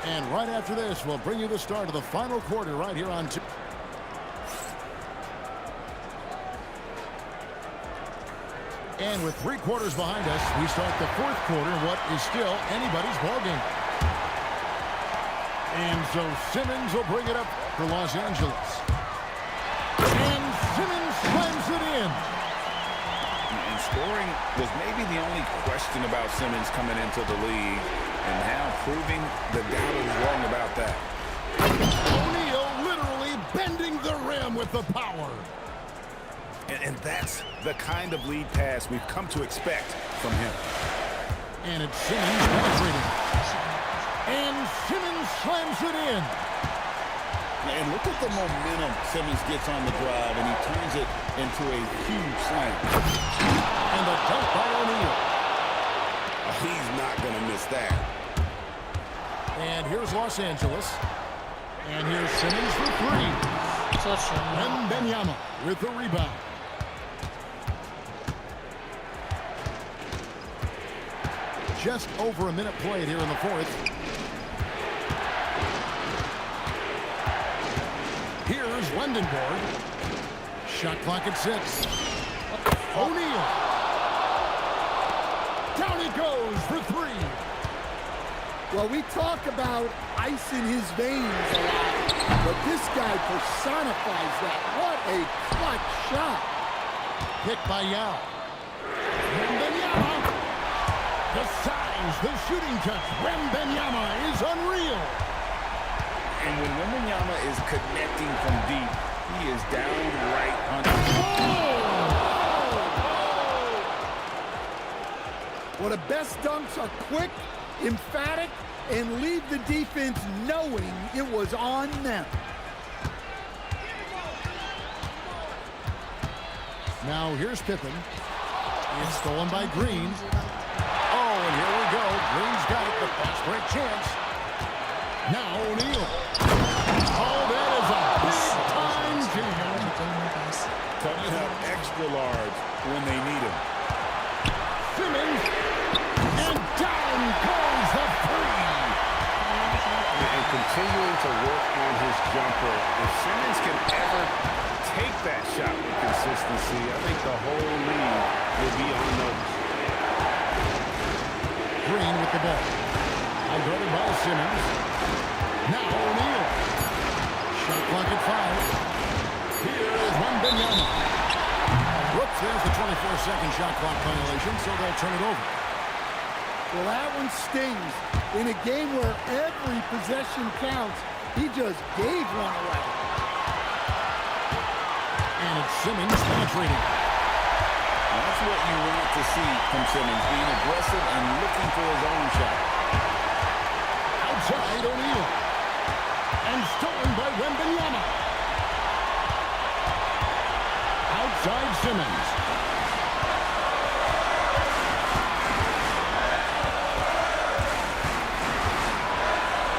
And right after this, we'll bring you the start of the final quarter right here on 2. And with 3 quarters behind us, we start the fourth quarter in what is still anybody's ballgame. And so Simmons will bring it up for Los Angeles. And Simmons slams it in. And scoring was maybe the only question about Simmons coming into the league, and now proving the doubters wrong about that. O'Neal literally bending the rim with the power. And that's the kind of lead pass we've come to expect from him. And it's Simmons penetrating. And Simmons slams it in. And look at the momentum Simmons gets on the drive, and he turns it into a huge slam. And a dunk by O'Neal. He's not going to miss that. And here's Los Angeles. And here's Simmons for 3.这球 Wembanyama with the rebound. Just over a minute played here in the fourth. Here's Lendenborg. Shot clock at 6. O'Neal. Down he goes for 3. Well, we talk about ice in his veins a lot, but this guy personifies that. What a clutch shot. Picked by Yao. Wembanyama. The size, the shooting touch. Wembanyama is unreal. And when Wembanyama is connecting from deep, he is downright Well, the best dunks are quick, emphatic, and leave the defense knowing it was on them. Now here's Pippen. It's stolen by Green. Oh, and here we go. Green's got it. The fast break chance. Now O'Neal. Oh, that is a big-time jam. coming up extra large when they need him. Simmons. And down goes the 3. And continuing to work on his jumper. If Simmons can ever take that shot with consistency, I think the whole league will be on notice. Green with the ball. Guarded by Simmons. Now O'Neal. Shot clock at 5. Here is Wembanyama. Whoops, there's the 24-second shot clock violation, so they'll turn it over. Well, that one stings. In a game where every possession counts, he just gave one away. And it's Simmons penetrating. That's what you want to see from Simmons, being aggressive and looking for his own shot. Outside O'Neal. And stolen by Wembanyama. Outside Simmons.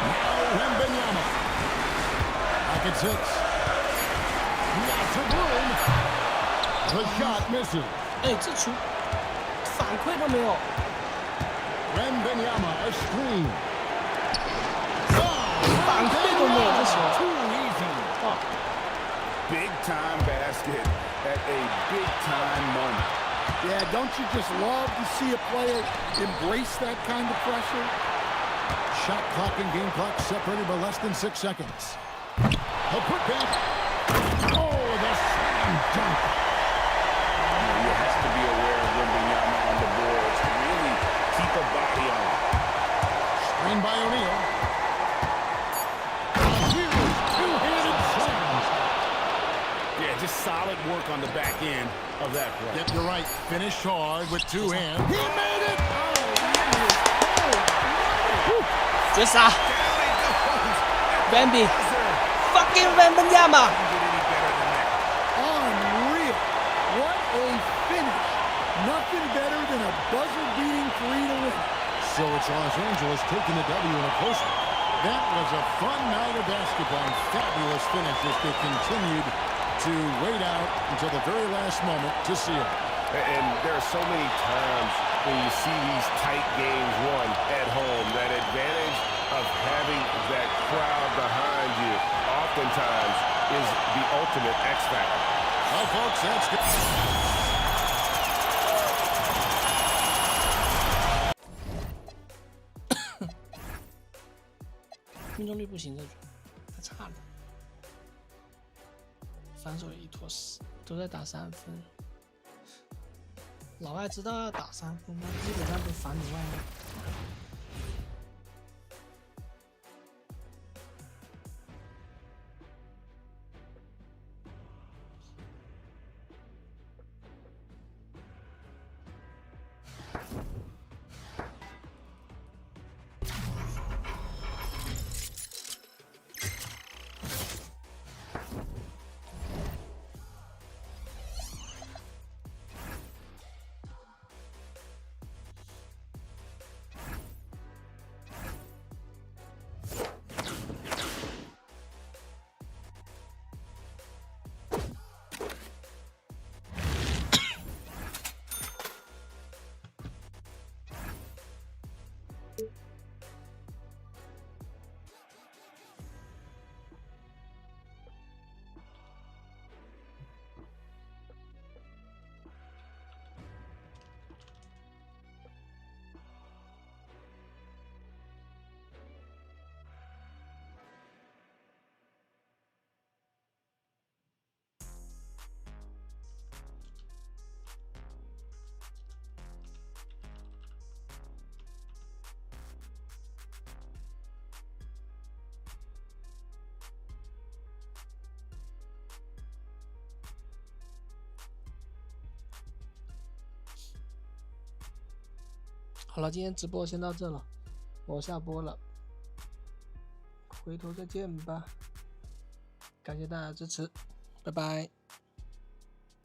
Now Wembanyama. Back at 6. Lots of room. The shot misses. 哎，这球反馈都没有。 Wembanyama a screen. 反馈都没有，这球。 Too easy. 哇， Big time basket at a big time moment. Yeah, don't you just love to see a player embrace that kind of pressure? Shot clock and game clock separated by less than 6 seconds. A putback. Oh, the slam dunk. You have to be aware of Wembanyama on the boards to really keep a body on it. Screen by O'Neal. A huge two-handed slam. Yeah, just solid work on the back end of that play. Yep, you're right. Finish hard with 2 hands. He made it!绝杀 ，Wemby fucking Wembanyama。 Unreal. What a finish. Nothing better than a buzzer-beating 3 to win. So it's Los Angeles taking the W in a close one. That was a fun night of basketball and fabulous finish as they continued to wait out until the very last moment to seal it. And there are so many times when you see these tight games won at home, that advantage of having that crowd behind you oftentimes is the ultimate X factor. Well, folks, that's good.命中率不行，这局太差了，防守一坨屎，都在打3分。老外知道要打3分，那基本上都防你外面。好了，今天直播先到这了，我下播了，回头再见吧，感谢大家支持，拜拜。